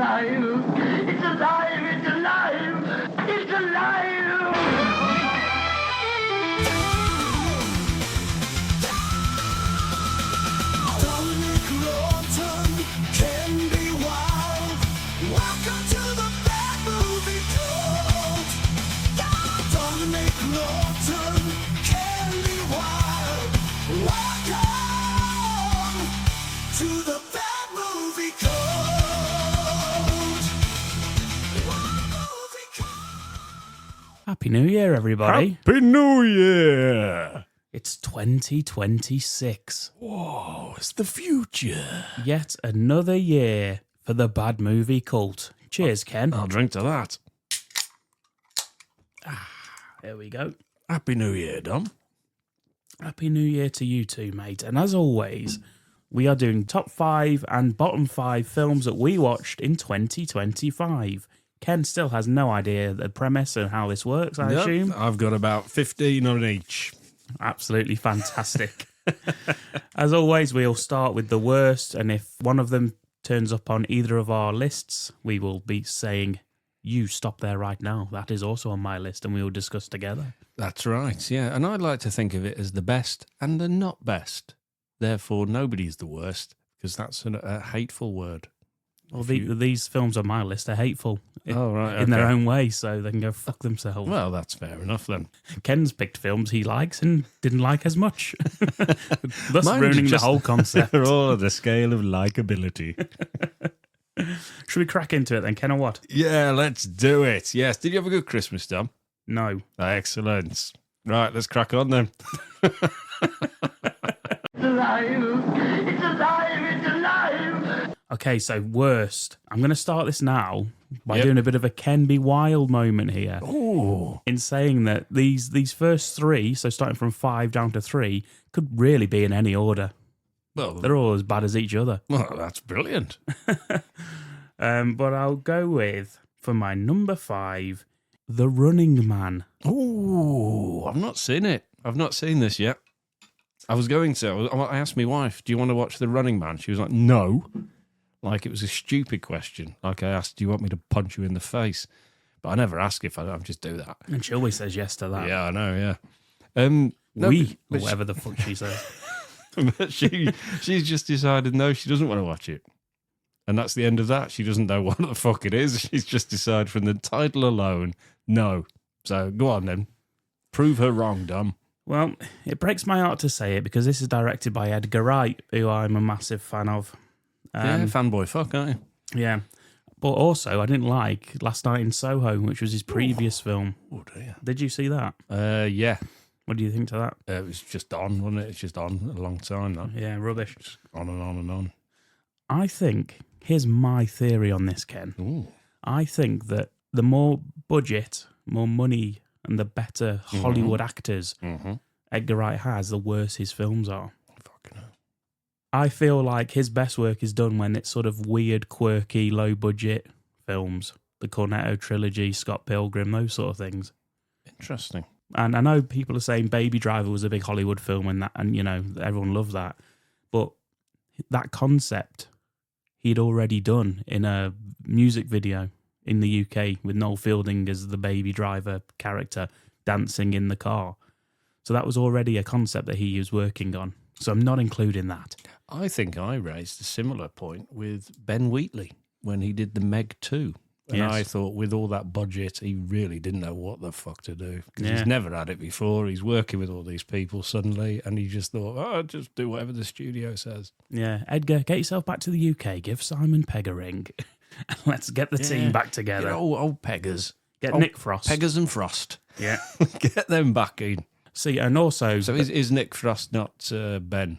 alive! It's alive! It's alive! It's alive! Dominic Lawton can be wild. Welcome to the bad movie cult. Dominic Lawton can be wild. Welcome to the bad movie cult. Movie cult. Happy New Year, everybody. Happy New Year! It's 2026. Whoa, it's the future. Yet another year for the bad movie cult. Cheers, Ken. I'll drink to that. There we go. Happy New Year, Dom. Happy New Year to you too, mate. And as always, we are doing top 5 and bottom 5 films that we watched in 2025. Ken still has no idea the premise and how this works, I assume. I've got about 15 on each. Absolutely fantastic. As always, we'll start with the worst, and if one of them turns up on either of our lists, we will be saying, you stop there right now. That is also on my list, and we will discuss together. That's right, yeah. And I'd like to think of it as the best and the not best. Therefore, nobody's the worst, because that's a hateful word. Well, these films on my list are hateful in their own way, so they can go fuck themselves. Well, that's fair enough then. Ken's picked films he likes and didn't like as much, thus Mine ruining the just- whole concept. They're all at the scale of likability. Should we crack into it then, Ken, or what? Yeah, let's do it. Yes. Did you have a good Christmas, Dom? No. Excellent. Right, let's crack on then. It's alive! It's alive! It's alive! Okay, so worst. I'm going to start this now by Yep. doing a bit of a Ken be wild moment here. Ooh. In saying that these first 3, so starting from 5 down to 3, could really be in any order. Well, They're all as bad as each other. that's brilliant. But I'll go with, for my number 5, The Running Man. Ooh, I've not seen it. I've not seen this yet. I was going to. I asked my wife, do you want to watch The Running Man? She was like, no. Like it was a stupid question. Like I asked, do you want me to punch you in the face? But I never ask if I just do that. And she always says yes to that. Yeah, I know, yeah. No, but whatever the fuck she says. but she's just decided, no, she doesn't want to watch it. And that's the end of that. She doesn't know what the fuck it is. She's just decided from the title alone, no. So go on then. Prove her wrong, Dom. Well, it breaks my heart to say it because this is directed by Edgar Wright, who I'm a massive fan of. Yeah, fanboy fuck, aren't you? Yeah. But also, I didn't like Last Night in Soho, which was his previous film. Oh, dear. Did you see that? Yeah. What do you think to that? It was just on, wasn't it? It's just on a long time now. Yeah, rubbish. Just on and on and on. I think, here's my theory on this, Ken. Ooh. I think that the more budget, more money, and the better Hollywood actors Edgar Wright has, the worse his films are. Fucking hell. I feel like his best work is done when it's sort of weird, quirky, low-budget films. The Cornetto trilogy, Scott Pilgrim, those sort of things. Interesting. And I know people are saying Baby Driver was a big Hollywood film and you know, everyone loves that. But that concept he'd already done in a music video in the UK with Noel Fielding as the Baby Driver character dancing in the car. So that was already a concept that he was working on. So I'm not including that. I think I raised a similar point with Ben Wheatley when he did the Meg 2. And Yes. I thought with all that budget, he really didn't know what the fuck to do. Because Yeah. he's never had it before. He's working with all these people suddenly. And he just thought, oh, just do whatever the studio says. Yeah, Edgar, get yourself back to the UK. Give Simon Pegg a ring. Let's get the team back together. Get old Peggers. Get old Nick Frost. Peggers and Frost. Yeah. Get them back in. See, and also... So is Nick Frost not Ben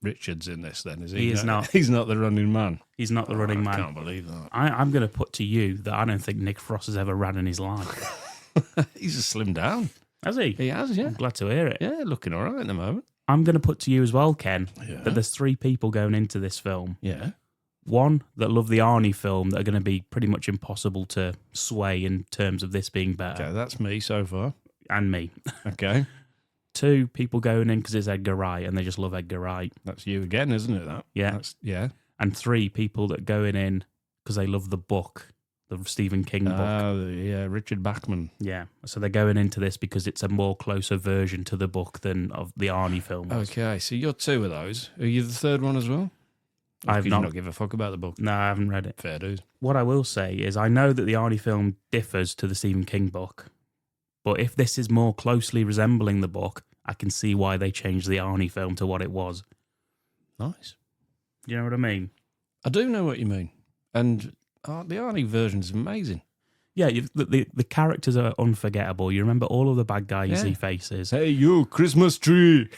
Richards in this then? Is he? He is not. He's not the running man. He's not the running I man. can't believe that. I'm going to put to you that I don't think Nick Frost has ever ran in his life. He's a slimmed down. Has he? He has, yeah. I'm glad to hear it. Yeah, looking all right at the moment. I'm going to put to you as well, Ken, Yeah. that there's 3 people going into this film. Yeah. One that love the Arnie film that are going to be pretty much impossible to sway in terms of this being better. Okay, that's me so far. And me. Okay. 2 people going in because it's Edgar Wright and they just love Edgar Wright. That's you again, isn't it? That? Yeah. Yeah. And 3 people that going in because they love the book, the Stephen King book. Yeah, Richard Bachman. Yeah, so they're going into this because it's a more closer version to the book than of the Arnie film was. Okay, so you're two of those. Are you the third one as well? I've not give a fuck about the book. No, I haven't read it. Fair dues. What I will say is I know that the Arnie film differs to the Stephen King book, but if this is more closely resembling the book, I can see why they changed the Arnie film to what it was. Nice. You know what I mean? I do know what you mean. And the Arnie version is amazing. Yeah, the characters are unforgettable. You remember all of the bad guys' Yeah. faces. Hey, you, Christmas tree.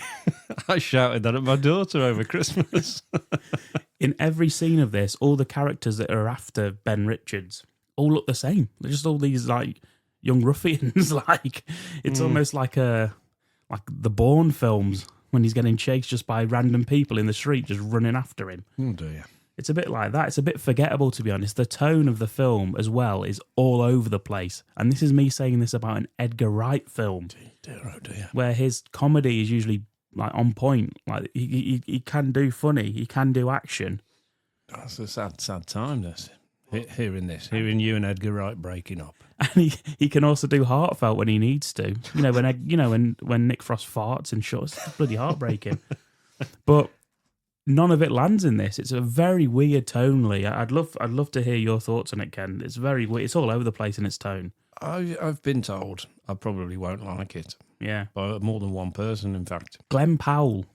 I shouted that at my daughter over Christmas. In every scene of this, all the characters that are after Ben Richards all look the same. They're just all these like young ruffians. Like it's almost like the Bourne films when he's getting chased just by random people in the street just running after him. Oh dear. It's a bit like that. It's a bit forgettable, to be honest. The tone of the film as well is all over the place. And this is me saying this about an Edgar Wright film, Dear, oh dear. where his comedy is usually like on point. Like he can do funny, he can do action. That's a sad time, this. Hearing you and Edgar Wright breaking up. And he can also do heartfelt when he needs to. When Nick Frost farts and shuts, it's bloody heartbreaking. But none of it lands in this. It's a very weird tonally. I'd love to hear your thoughts on it, Ken. It's very weird. It's all over the place in its tone. I've been told I probably won't like it. Yeah. By more than one person, in fact. Glenn Powell,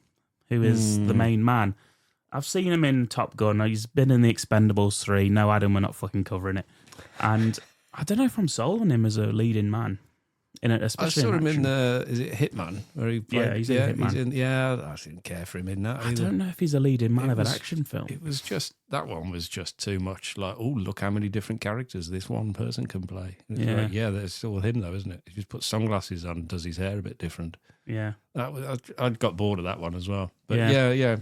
who is the main man. I've seen him in Top Gun. He's been in the Expendables 3. No, Adam, we're not fucking covering it. And I don't know if I'm sold on him as a leading man. Especially I saw in him action. in is it Hitman? Where he played, He's in Hitman. I didn't care for him in that I either. don't know if he's a leading man It of an was- action film. It was just, that one was just too much like, oh, look how many different characters this one person can play. And it's Yeah. like, yeah, that's still him though, isn't it? He just puts sunglasses on and does his hair a bit different. Yeah. I got bored of that one as well. But Yeah. yeah.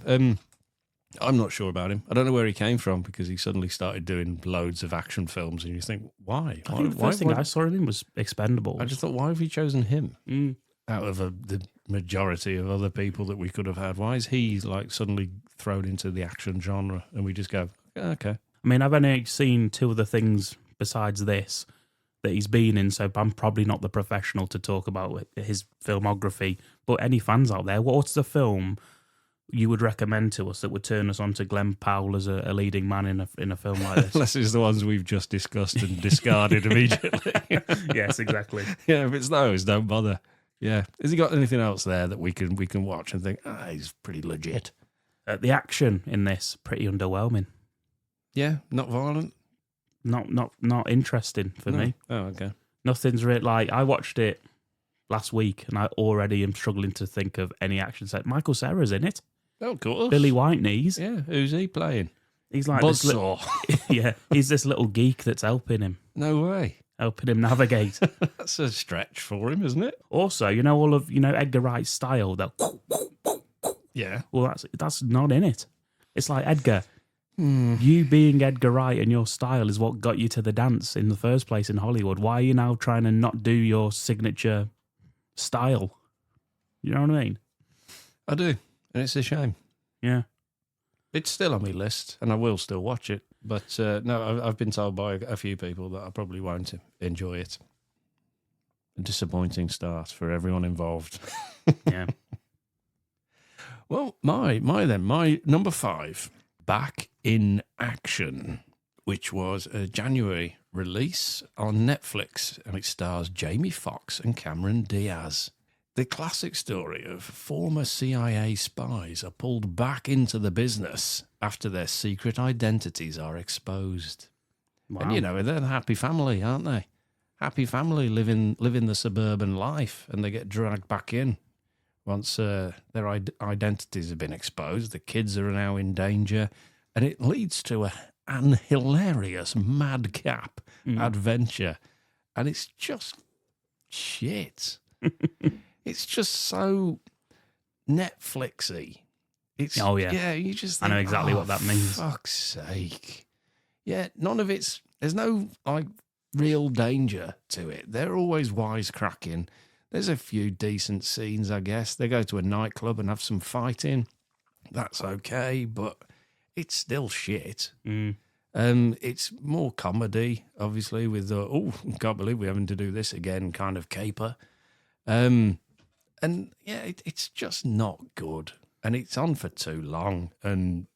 I'm not sure about him. I don't know where he came from because he suddenly started doing loads of action films and you think, why? I think the first thing I saw him in was Expendables. I just thought, why have you chosen him Mm. out of the majority of other people that we could have had? Why is he like suddenly thrown into the action genre and we just go, okay. I mean, I've only seen two other things besides this that he's been in, so I'm probably not the professional to talk about his filmography. But any fans out there, what's the film you would recommend to us that would turn us on to Glenn Powell as a leading man in a film like this? Unless it's the ones we've just discussed and discarded immediately. Yes, exactly. Yeah, if it's those, don't bother. Yeah. Has he got anything else there that we can watch and think, he's pretty legit? The action in this, pretty underwhelming. Yeah, not violent. Not interesting for me. Oh, okay. Nothing's really like, I watched it last week and I already am struggling to think of any action set. Michael Cera's in it. Oh, of course. Billy Whiteknees. Yeah, who's he playing? He's like this Buzzsaw. yeah, he's this little geek that's helping him No navigate. way. That's a stretch for him, isn't it? Also, all of Edgar Wright's style. That Yeah. well, that's not in it. It's like Edgar. You being Edgar Wright and your style is what got you to the dance in the first place in Hollywood. Why are you now trying to not do your signature style? You know what I mean? I do. And it's a shame. Yeah. It's still on my list and I will still watch it. But no, I've been told by a few people that I probably won't enjoy it. A disappointing start for everyone involved. Yeah. Well, my number 5, Back in Action, which was a January release on Netflix, and it stars Jamie Foxx and Cameron Diaz. The classic story of former CIA spies are pulled back into the business after their secret identities are exposed. Wow. And they're a happy family, aren't they? Happy family living the suburban life, and they get dragged back in once their identities have been exposed. The kids are now in danger, and it leads to an hilarious madcap adventure. And it's just shit. It's just so Netflixy. It's yeah. You just think, I know exactly what that means. Fuck's sake. Yeah, there's no like real danger to it. They're always wisecracking. There's a few decent scenes, I guess. They go to a nightclub and have some fighting. That's okay, but it's still shit. It's more comedy, obviously, with can't believe we're having to do this again kind of caper. And yeah, it's just not good. And it's on for too long. And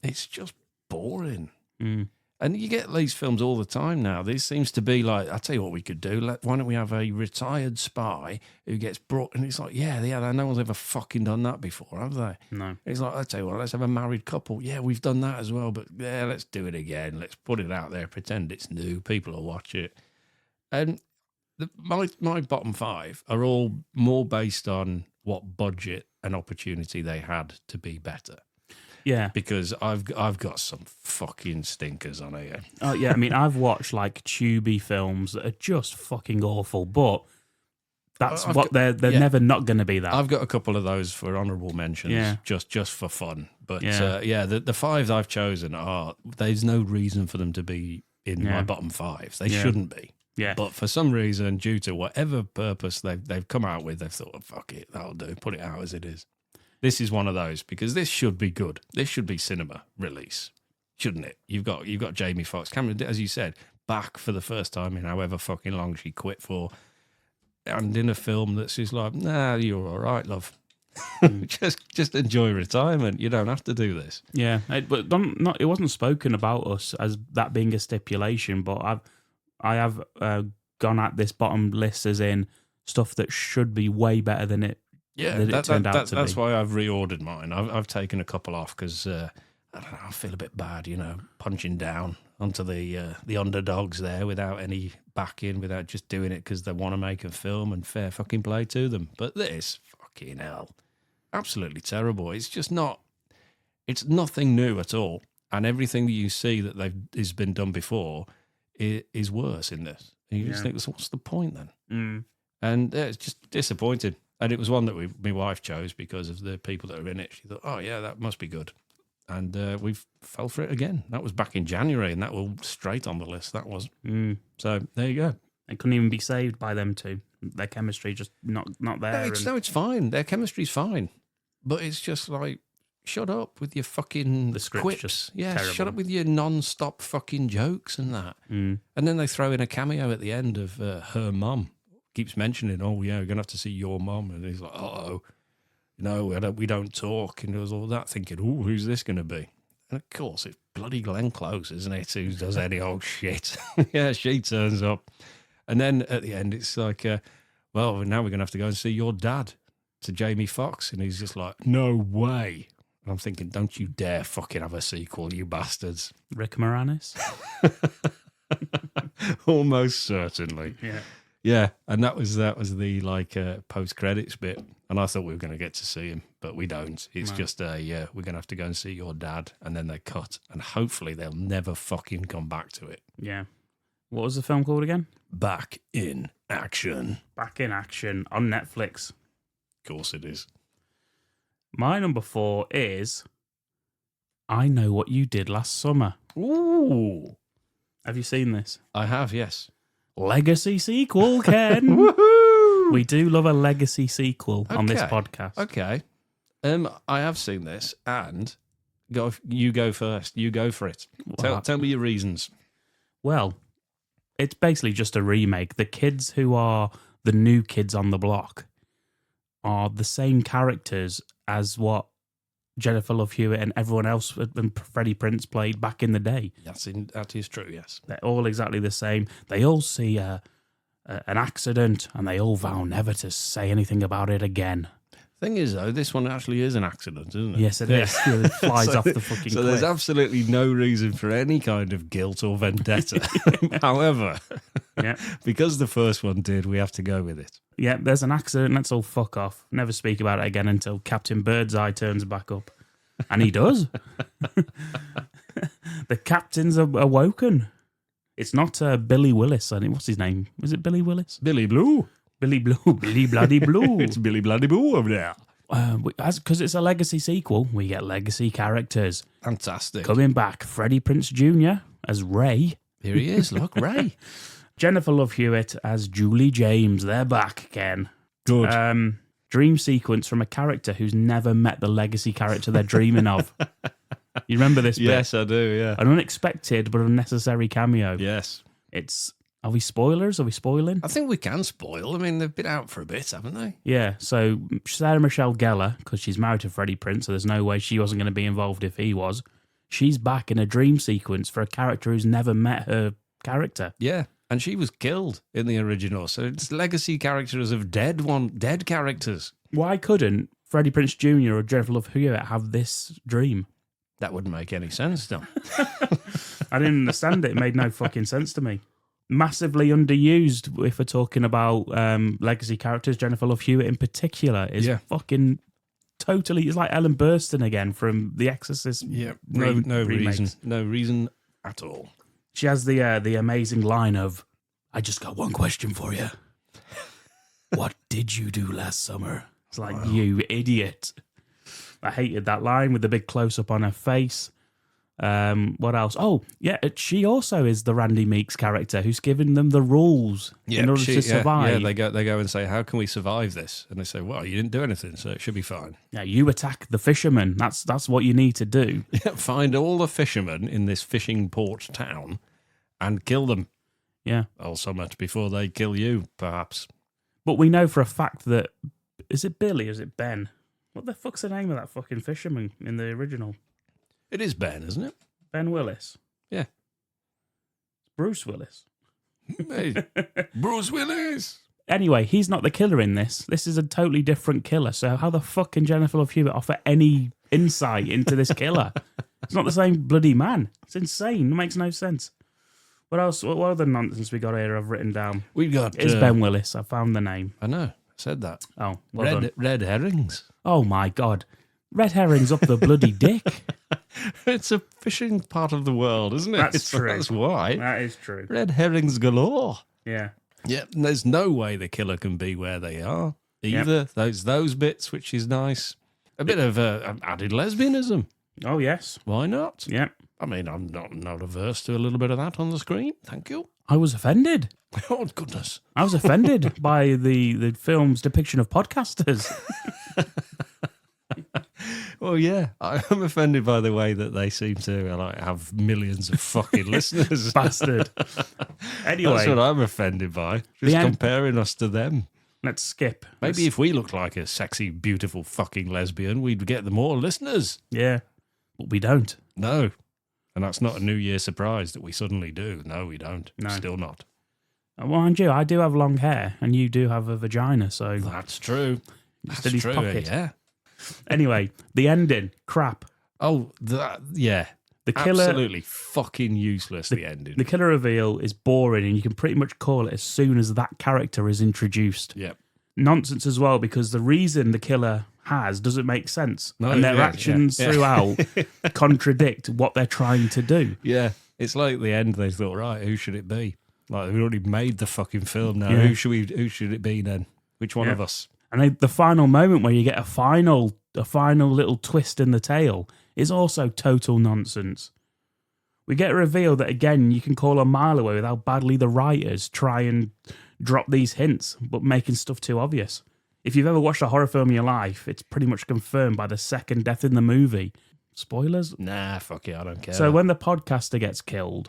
it's just boring. Mm. And you get these films all the time now. This seems to be like, I'll tell you what we could do. Why don't we have a retired spy who gets brought, and it's like, yeah, no one's ever fucking done that before, have they? No. It's like, I'll tell you what, let's have a married couple. Yeah, we've done that as well, but yeah, let's do it again. Let's put it out there, pretend it's new. People will watch it. And my bottom 5 are all more based on what budget and opportunity they had to be better. Yeah, because I've got some fucking stinkers on here. Oh yeah, I mean, I've watched like Tubi films that are just fucking awful, but that's they're never not going to be that. I've got a couple of those for honourable mentions, just for fun. But the 5 I've chosen there's no reason for them to be in my bottom 5. They shouldn't be. Yeah, but for some reason, due to whatever purpose they've come out with, they've thought, fuck it, that'll do. Put it out as it is. This is one of those, because this should be good. This should be cinema release, shouldn't it? You've got Jamie Foxx, Cameron, as you said, back for the first time in however fucking long she quit for, and in a film that's just like, nah, you're all right, love. just enjoy retirement. You don't have to do this. Yeah, but it wasn't spoken about us as that being a stipulation, but I have gone at this bottom list as in stuff that should be way better than it. Yeah, that's why I've reordered mine. I've taken a couple off because I don't know, I feel a bit bad, punching down onto the underdogs there without any backing, without just doing it because they want to make a film, and fair fucking play to them. But this, fucking hell, absolutely terrible. It's just not. It's nothing new at all, and everything that you see that has been done before is worse in this. And you just think, what's the point then? Mm. And it's just disappointing. And it was one that my wife chose because of the people that are in it. She thought, oh, yeah, that must be good. And we fell for it again. That was back in January, and that was straight on the list. That was. Mm. So there you go. It couldn't even be saved by them two. Their chemistry just not there. No, it's fine. Their chemistry's fine. But it's just like, shut up with your fucking the script's quips. just Yeah, terrible. Shut up with your non-stop fucking jokes and that. Mm. And then they throw in a cameo at the end of her mum. Keeps mentioning, oh yeah, we're gonna have to see your mum, and he's like, oh, we don't talk, and there was all that thinking, oh, who's this gonna be? And of course, it's bloody Glenn Close, isn't it? Who does any old shit? Yeah, she turns up, and then at the end, it's like, well, now we're gonna have to go and see your dad, to Jamie Foxx, and he's just like, no way. And I'm thinking, don't you dare fucking have a sequel, you bastards. Rick Moranis. Almost certainly. Yeah. Yeah, and that was the post credits bit, and I thought we were going to get to see him, but we don't. It's just we're going to have to go and see your dad, and then they cut, and hopefully they'll never fucking come back to it. Yeah. What was the film called again? Back in Action. Back in Action on Netflix. Of course it is. My number 4 is I Know What You Did Last Summer. Ooh, have you seen this? I have, yes. Legacy sequel, Ken. Woohoo! We do love a legacy sequel on this podcast. Okay. I have seen this, and you go first. You go for it. Tell me your reasons. Well, it's basically just a remake. The kids who are the new kids on the block are the same characters as what Jennifer Love Hewitt and everyone else and Freddie Prinze played back in the day. That is true, yes. They're all exactly the same. They all see an accident and they all vow never to say anything about it again. Thing is, though, this one actually is an accident, isn't it? Yes, it is. It flies off the fucking cliff. So there's absolutely no reason for any kind of guilt or vendetta. However, because the first one did, we have to go with it. Yeah, there's an accident. Let's all fuck off. Never speak about it again until Captain Birdseye turns back up. And he does. The captain's awoken. It's not Billy Willis. I think, what's his name? Was it Billy Willis? Billy Blue. Billy Blue. Billy Bloody Blue. It's Billy Bloody Blue over there. Because it's a legacy sequel, we get legacy characters. Fantastic. Coming back, Freddie Prinze Jr. as Ray. Here he is, look, Ray. Jennifer Love Hewitt as Julie James. They're back, Ken. Good. Dream sequence from a character who's never met the legacy character they're dreaming of. You remember this bit? Yes, I do, yeah. An unexpected but unnecessary cameo. Yes. Are we spoilers? Are we spoiling? I think we can spoil. I mean, they've been out for a bit, haven't they? Yeah, so Sarah Michelle Gellar, because she's married to Freddie Prinze, so there's no way she wasn't going to be involved if he was. She's back in a dream sequence for a character who's never met her character. Yeah, and she was killed in the original, so it's legacy characters of dead characters. Why couldn't Freddie Prinze Jr. or Jennifer Love Hewitt have this dream? That wouldn't make any sense, Tom. I didn't understand it. It made no fucking sense to me. Massively underused if we're talking about legacy characters. Jennifer Love Hewitt in particular is fucking totally. It's like Ellen Burstyn again from The Exorcist. Yeah, no reason at all. She has the amazing line of, "I just got one question for you. What did you do last summer?" It's like, you idiot. I hated that line with the big close up on her face. What else? Oh, yeah, she also is the Randy Meeks character who's giving them the rules in order to survive. Yeah, they go and say, "How can we survive this?" And they say, "Well, you didn't do anything, so it should be fine." Yeah, you attack the fishermen. That's what you need to do. Find all the fishermen in this fishing port town and kill them. Yeah. Also much before they kill you, perhaps. But we know for a fact that, is it Billy or is it Ben? What the fuck's the name of that fucking fisherman in the original? It is Ben, isn't it? Ben Willis. Yeah. Bruce Willis. Hey, Bruce Willis. Anyway, he's not the killer in this. This is a totally different killer. So how the fuck can Jennifer Love Hewitt offer any insight into this killer? It's not the same bloody man. It's insane. It makes no sense. What else? What other nonsense we got here I've written down? We've got... It's Ben Willis. I found the name. I know. I said that. Oh, well done. Red herrings. Oh, my God. Red herrings up the bloody dick. It's a fishing part of the world, isn't it? That's true. That's why. That is true. Red herrings galore. Yeah. Yeah, and there's no way the killer can be where they are either. Yep. Those bits, which is nice. A bit of added lesbianism. Oh, yes. Why not? Yep. I mean, I'm not averse to a little bit of that on the screen. Thank you. I was offended. Oh, goodness. I was offended by the film's depiction of podcasters. Well, yeah, I'm offended by the way that they seem to have millions of fucking listeners. Bastard. Anyway. That's what I'm offended by. Just comparing us to them. Let's skip. Maybe if we looked like a sexy, beautiful fucking lesbian, we'd get more listeners. Yeah, but we don't. No. And that's not a New Year surprise that we suddenly do. No, we don't. No. Still not. Well, mind you, I do have long hair and you do have a vagina, so... That's true. That's true, pocket. Yeah. Anyway, the ending, crap. Oh, yeah. The killer... Absolutely fucking useless, the ending. The killer reveal is boring and you can pretty much call it as soon as that character is introduced. Yep. Nonsense as well, because the reason the killer doesn't make sense. No, and their actions throughout contradict what they're trying to do. Yeah. It's like the end, they thought, right, who should it be? Like, we've already made the fucking film now. Yeah. Who should it be then? Which one of us? And the final moment where you get a final little twist in the tale is also total nonsense. We get a reveal that, again, you can call a mile away with how badly the writers try and drop these hints, but making stuff too obvious. If you've ever watched a horror film in your life, it's pretty much confirmed by the second death in the movie. Spoilers? Nah, fuck it, I don't care. So when the podcaster gets killed,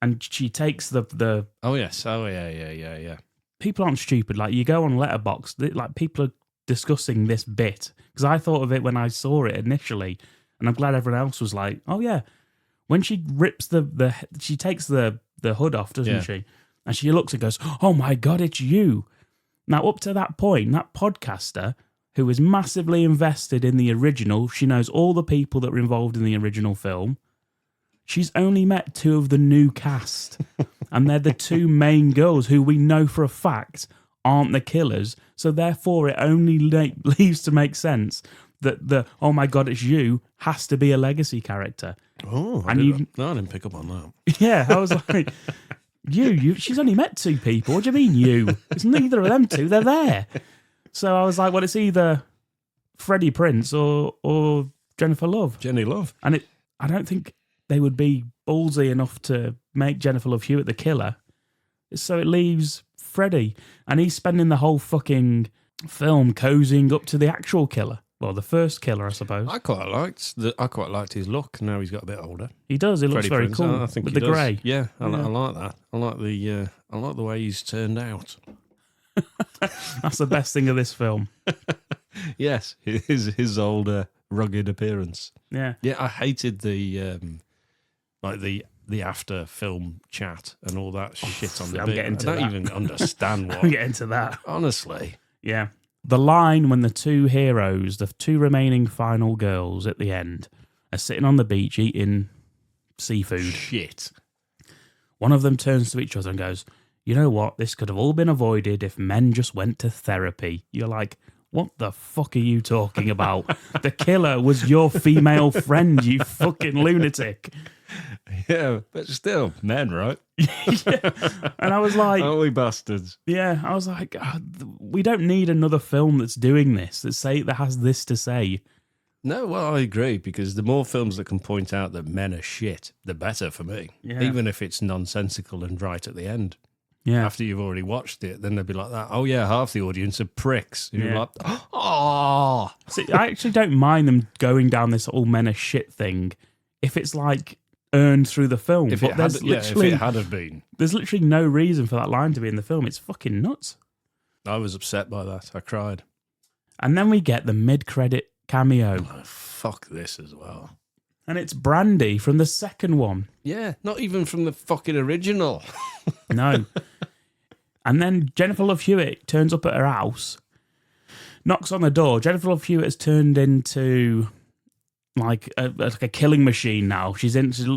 and she takes the... Oh, yes. Oh, yeah. People aren't stupid. Like, you go on Letterboxd, like, people are discussing this bit. Because I thought of it when I saw it initially, and I'm glad everyone else was like, oh, yeah. When she rips she takes the hood off, doesn't she? And she looks and goes, oh, my God, it's you. Now, up to that point, that podcaster, who is massively invested in the original, she knows all the people that were involved in the original film. She's only met two of the new cast, and they're the two main girls who we know for a fact aren't the killers. So therefore, it only leaves to make sense that the "oh my God, it's you" has to be a legacy character. Oh, I didn't pick up on that. Yeah, I was like, you. She's only met two people. What do you mean, you? It's neither of them two. They're there. So I was like, well, it's either Freddie Prinze or Jennifer Love. Jenny Love, and I don't think they would be ballsy enough to make Jennifer Love Hewitt the killer. So it leaves Freddie, and he's spending the whole fucking film cozying up to the actual killer. Well, the first killer, I suppose. I quite liked his look. Now he's got a bit older. He does. He looks Freddie very Prinze, cool I think with he the does. grey. Yeah, I Yeah. like that. I like the way he's turned out. That's the best thing of this film. Yes, his old rugged appearance. Yeah. Yeah, I hated the after film chat and all that shit on the I'm bit. getting to I don't that. even understand what. We'll get into that. Honestly, Yeah. The line when the two heroes, the two remaining final girls at the end, are sitting on the beach eating seafood. shit. One of them turns to each other and goes, "You know what? This could have all been avoided if men just went to therapy." You're like, what the fuck are you talking about? The killer was your female friend, you fucking lunatic. Yeah, but still, men, right? Yeah. And I was like, Aren't we bastards? yeah, I was like, we don't need another film that's doing this, that has this to say. No, well, I agree, because the more films that can point out that men are shit, the better for me. Yeah. Even if it's nonsensical and right at the end. Yeah. After you've already watched it, then they'll be like that. Oh, yeah, half the audience are pricks. And you're Yeah. like, oh. See, I actually don't mind them going down this all men are shit thing if it's like earned through the film. If But it had have been. there's literally no reason for that line to be in the film. It's fucking nuts. I was upset by that. I cried. And then we get the mid-credit cameo. Oh, fuck this as well. And it's Brandy from the second one. Yeah, not even from the fucking original. No. And then Jennifer Love Hewitt turns up at her house, knocks on the door. Jennifer Love Hewitt has turned into like a killing machine now. She's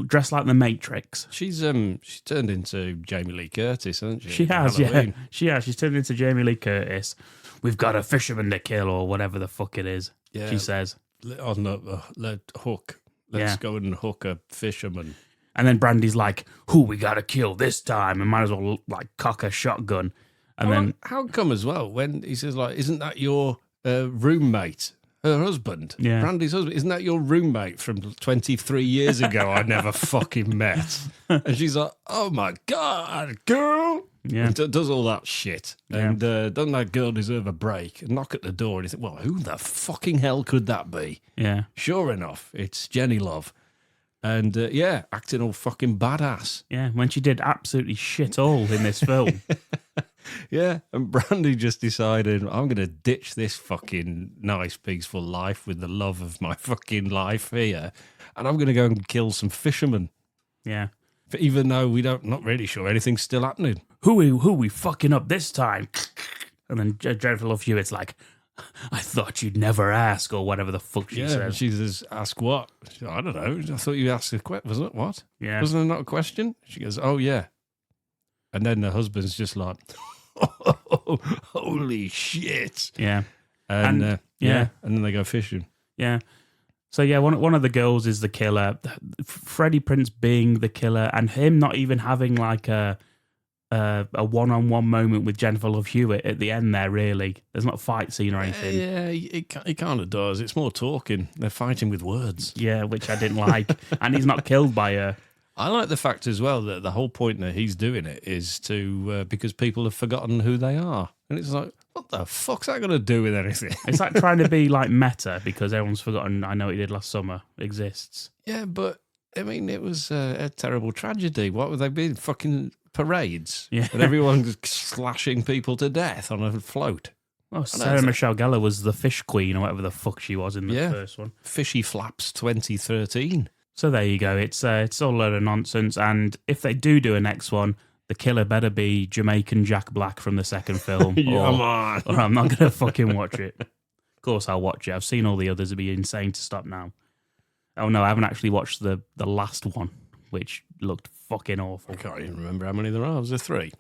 dressed like the Matrix. She's turned into Jamie Lee Curtis, hasn't she? She for has, Halloween. yeah. She has. She's turned into Jamie Lee Curtis. We've got a fisherman to kill, or whatever the fuck it is. Yeah. She says. On the hook. Let's Yeah. go and hook a fisherman. And then Brandy's like, "Who we gotta kill this time?" And might as well like cock a shotgun. And then How come as well when he says like, "Isn't that your roommate, her husband, Yeah. Brandy's husband? Isn't that your roommate from 23 years ago? I never fucking met." And she's like, "Oh my god, girl!" Yeah. And does all that shit. Yeah. And doesn't that girl deserve a break? And knock at the door, and you think, "Well, who the fucking hell could that be?" yeah, Sure enough, it's Jenny Love. And yeah, acting all fucking badass. yeah. When she did absolutely shit all in this film. Yeah, and Brandy just decided, I'm going to ditch this fucking nice, peaceful life with the love of my fucking life here, and I'm going to go and kill some fishermen. Yeah. Even though not really sure anything's still happening. Who we fucking up this time? And then Jennifer Love Hewitt's like, "I thought you'd never ask," or whatever the fuck she Yeah, says. she says, "Ask what?" She goes, "I don't know. I thought you asked a question. Was it what? Yeah. Wasn't there not a question?" She goes, "Oh, yeah." And then the husband's just like, holy shit. Yeah. And, And- yeah, and then they go fishing. Yeah. So yeah, one of the girls is the killer. Freddie Prinze being the killer, and him not even having like a one-on-one moment with Jennifer Love Hewitt at the end there, really. There's not a fight scene or anything. Yeah, it kind of does. It's more talking. They're fighting with words. Yeah, which I didn't like. And he's not killed by her. I like the fact as well that the whole point that he's doing it is to because people have forgotten who they are. And it's like, what the fuck's that got to do with anything? It's like trying to be like meta because everyone's forgotten I Know What You Did Last Summer exists. Yeah, but I mean, it was a terrible tragedy. What would they be? Fucking parades? Yeah. And everyone slashing people to death on a float. Oh, Sarah Michelle Gellar was the fish queen or whatever the fuck she was in the Yeah. first one. Fishy Flaps 2013. So there you go. It's all a load of nonsense. And if they do a next one, the killer better be Jamaican Jack Black from the second film. Come on. Or I'm not going to fucking watch it. Of course I'll watch it. I've seen all the others. It'd be insane to stop now. Oh no, I haven't actually watched the last one, which looked fucking awful. I can't even remember how many there are. Was there 3?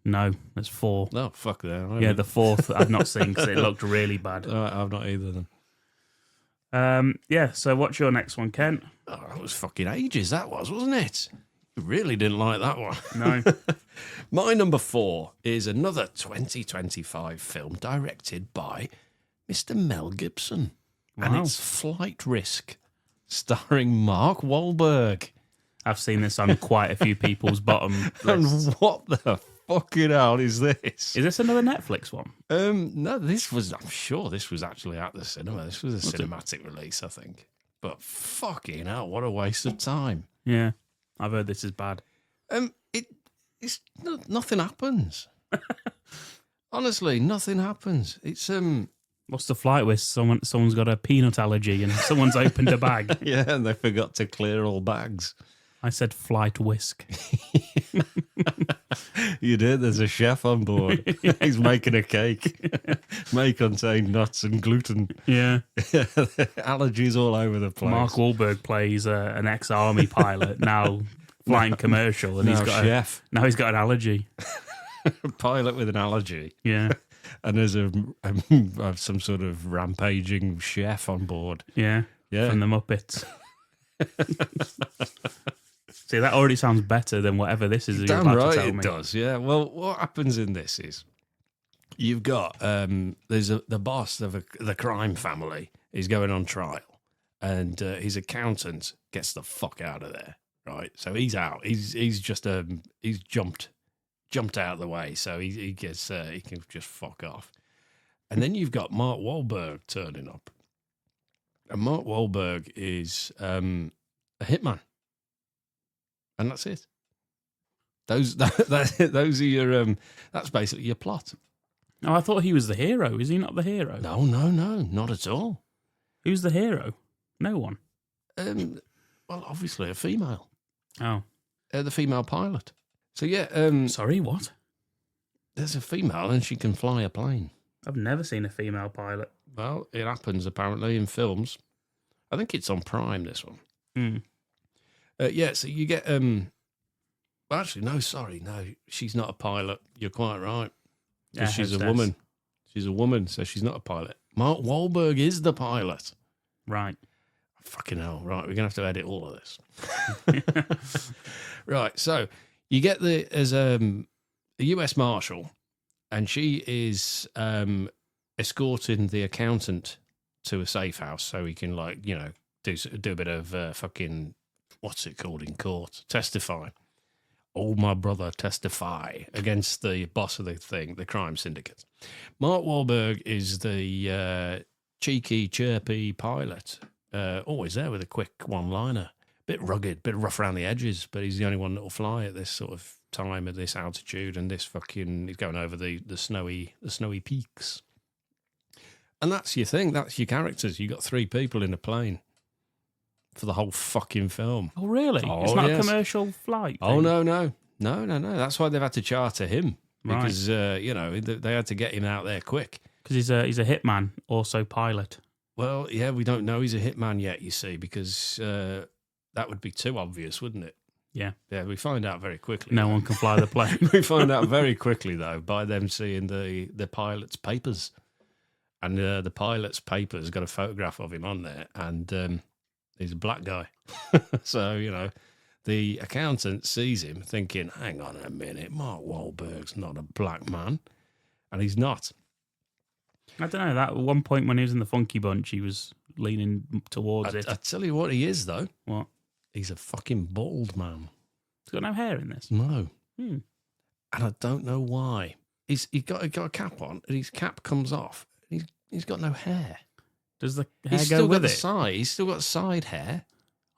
No, there's 4. No, fuck that. Yeah, the 4th I've not seen because it looked really bad. I've not either then. Yeah, so what's your next one, Kent? Oh, that was fucking ages, that was, wasn't it? You really didn't like that one. No. My number 4 is another 2025 film directed by Mr. Mel Gibson. And Wow. it's Flight Risk, starring Mark Wahlberg. I've seen this on quite a few people's bottom And lists. what the fucking hell is this? Is this another Netflix one? No, I'm sure this was actually at the cinema. This was a cinematic release, I think. But fucking hell, what a waste of time. Yeah, I've heard this is bad. Nothing happens. Honestly, nothing happens. It's What's the flight with? Someone's got a peanut allergy and someone's opened a bag. yeah, and they forgot to clear all bags. I said flight whisk. You did. There's a chef on board. He's making a cake. May contain nuts and gluten. Yeah. Allergies all over the place. Mark Wahlberg plays an ex-army pilot now flying commercial, and Now chef. now he's got an allergy. A pilot with an allergy. Yeah. And there's some sort of rampaging chef on board. Yeah. Yeah. From the Muppets. See, that already sounds better than whatever this is. Damn you're about right to tell it me. does. Yeah. Well, what happens in this is you've got the boss of the crime family is going on trial, and his accountant gets the fuck out of there. Right. So he's out. He's just he's jumped out of the way. So he gets he can just fuck off. And then you've got Mark Wahlberg turning up, and Mark Wahlberg is a hitman. And that's it. Those are your that's basically your plot. Oh, I thought he was the hero. Is he not the hero? No, not at all. Who's the hero? No one. Well, obviously a female. Oh, The female pilot. So yeah, sorry, what? there's a female and she can fly a plane. I've never seen a female pilot. Well, it happens apparently in films. I think it's on Prime, this one. Hmm. Yeah, so you get well, actually, no, she's not a pilot. You're quite right. Yeah, Because she's a hostess. woman. She's a woman, so she's not a pilot. Mark Wahlberg is the pilot. Right. Fucking hell, right, we're going to have to edit all of this. Right, so you get as a US Marshal, and she is escorting the accountant to a safe house so he can, like, you know, do a bit of fucking, what's it called in court? Testify. Oh, my brother, testify against the boss of the thing, the crime syndicate. Mark Wahlberg is the cheeky, chirpy pilot. Always there with a quick one-liner. Bit rugged, bit rough around the edges, but he's the only one that will fly at this sort of time, at this altitude, and this fucking, he's going over the snowy peaks. And that's your thing. That's your characters. You got 3 people in a plane for the whole fucking film. Oh, really? Oh, it's not yes. a commercial flight. Oh, thing? no. That's why they've had to charter him. Right. Because, you know, they had to get him out there quick. Because he's a hitman, also pilot. Well, yeah, we don't know he's a hitman yet, you see, because that would be too obvious, wouldn't it? Yeah. Yeah, we find out very quickly. No one can fly the plane. We find out very quickly, though, by them seeing the pilot's papers. And the pilot's papers got a photograph of him on there, and he's a black guy. So, you know, the accountant sees him thinking, hang on a minute, Mark Wahlberg's not a black man. And he's not. I don't know. That at one point when he was in the Funky Bunch, he was leaning towards it. I tell you what he is, though. What? He's a fucking bald man. He's got no hair in this. No. Hmm. And I don't know why. He got a cap on, and his cap comes off. He's got no hair. Does the hair He's go still with got it? He's still got side hair.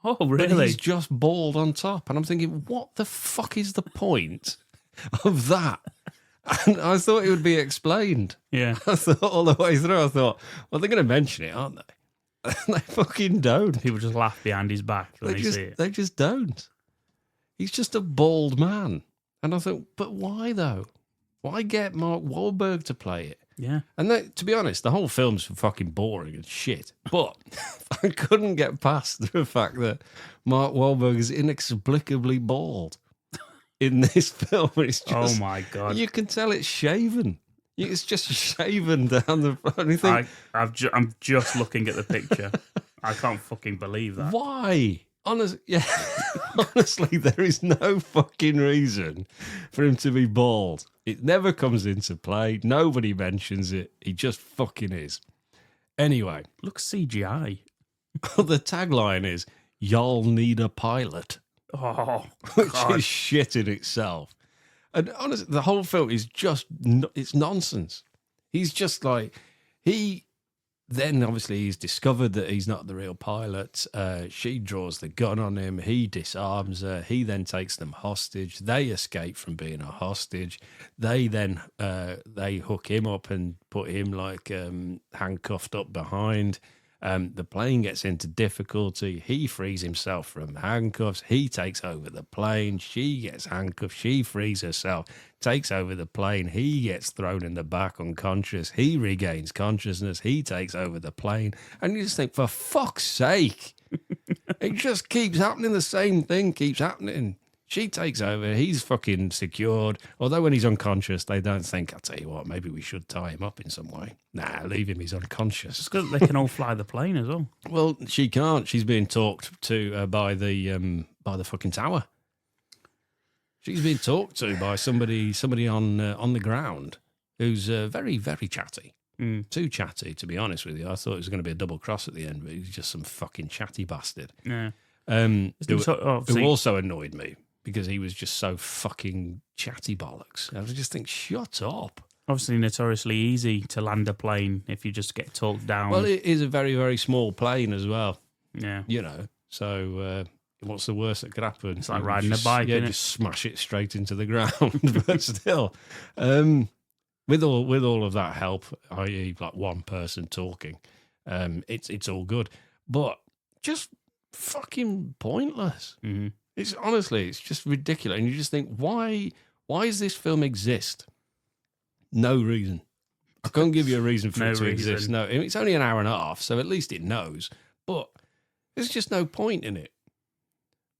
Oh, But really? he's just bald on top. And I'm thinking, what the fuck is the point of that? And I thought it would be explained. Yeah. I thought all the way through, I thought, well, they're going to mention it, aren't they? They fucking don't. People just laugh behind his back when they see it. They just don't. He's just a bald man. And I thought, but why though? Why get Mark Wahlberg to play it? Yeah. And to be honest, the whole film's fucking boring and shit. But I couldn't get past the fact that Mark Wahlberg is inexplicably bald in this film. It's just, Oh my God. you can tell it's shaven. It's just shaven down the front. You think, I'm just looking at the picture. I can't fucking believe that. why? Honestly, there is no fucking reason for him to be bald. It never comes into play. Nobody mentions it. He just fucking is. Anyway, Looks CGI. the tagline is, y'all need a pilot, Oh, which God. is shit in itself. And honestly, the whole film is just, it's nonsense. He's just like, then obviously he's discovered that he's not the real pilot. She draws the gun on him. He disarms her. He then takes them hostage. They escape from being a hostage. They then, they hook him up and put him like handcuffed up behind. The plane gets into difficulty. He frees himself from handcuffs. He takes over the plane. She gets handcuffed. She frees herself, takes over the plane. He gets thrown in the back unconscious. He regains consciousness. He takes over the plane. And you just think, for fuck's sake, it just keeps happening. The same thing keeps happening. She takes over. He's fucking secured. Although when he's unconscious, they don't think, I'll tell you what, maybe we should tie him up in some way. Nah, leave him. He's unconscious. It's good they can all fly the plane as well. Well, she can't. She's being talked to by the fucking tower. She's being talked to by somebody on the ground who's very, very chatty. Too chatty, to be honest with you. I thought it was going to be a double cross at the end, but he's just some fucking chatty bastard. Yeah. Who also annoyed me because he was just so fucking chatty bollocks. I was just think, shut up. Obviously, notoriously easy to land a plane if you just get talked down. Well, it is a very, very small plane as well. Yeah. You know, so what's the worst that could happen? It's like riding a bike, yeah, innit? just smash it straight into the ground. But still, with all of that help, i.e., like one person talking, it's all good. But just fucking pointless. Mm-hmm. It's honestly, it's just ridiculous. And you just think, why does this film exist? No reason. I can't give you a reason for it to exist. No, I mean, it's only an hour and a half, so at least it knows. But there's just no point in it.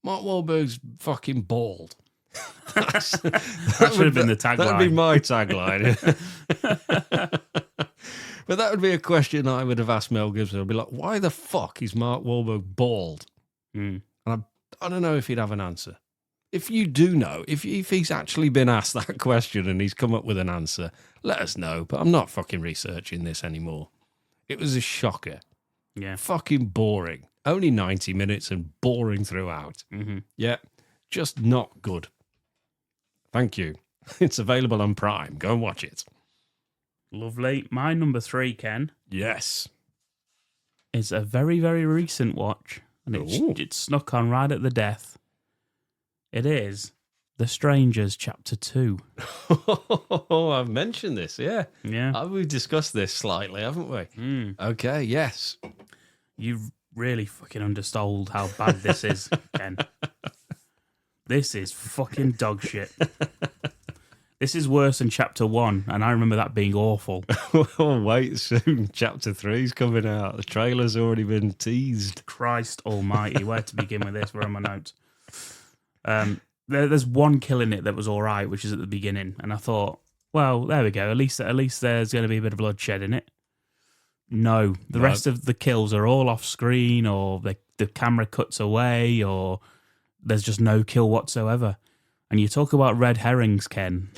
Mark Wahlberg's fucking bald. That should have been the tagline. That would be my tagline. But that would be a question I would have asked Mel Gibson. I'd be like, why the fuck is Mark Wahlberg bald? And I don't know if he'd have an answer. If you do know, if he's actually been asked that question and he's come up with an answer, let us know. But I'm not fucking researching this anymore. It was a shocker. Yeah. Fucking boring. Only 90 minutes and boring throughout. Mm-hmm. Yeah, just not good. Thank you. It's available on Prime. Go and watch it. Lovely. My number 3, Ken, Yes. is a very, very recent watch. And it snuck on right at the death. It is The Strangers Chapter 2. Oh, I've mentioned this, yeah. Yeah. We've discussed this slightly, haven't we? Okay, yes. You've really fucking undersold how bad this is, Ken. This is fucking dog shit. This is worse than Chapter 1, and I remember that being awful. Oh, wait, soon. Chapter 3's coming out. The trailer's already been teased. Christ almighty, where to begin with this? Where are my notes? There's one kill in it that was all right, which is at the beginning, and I thought, well, there we go. At least there's going to be a bit of bloodshed in it. No, the rest of the kills are all off screen, or the camera cuts away, or there's just no kill whatsoever. And you talk about red herrings, Ken.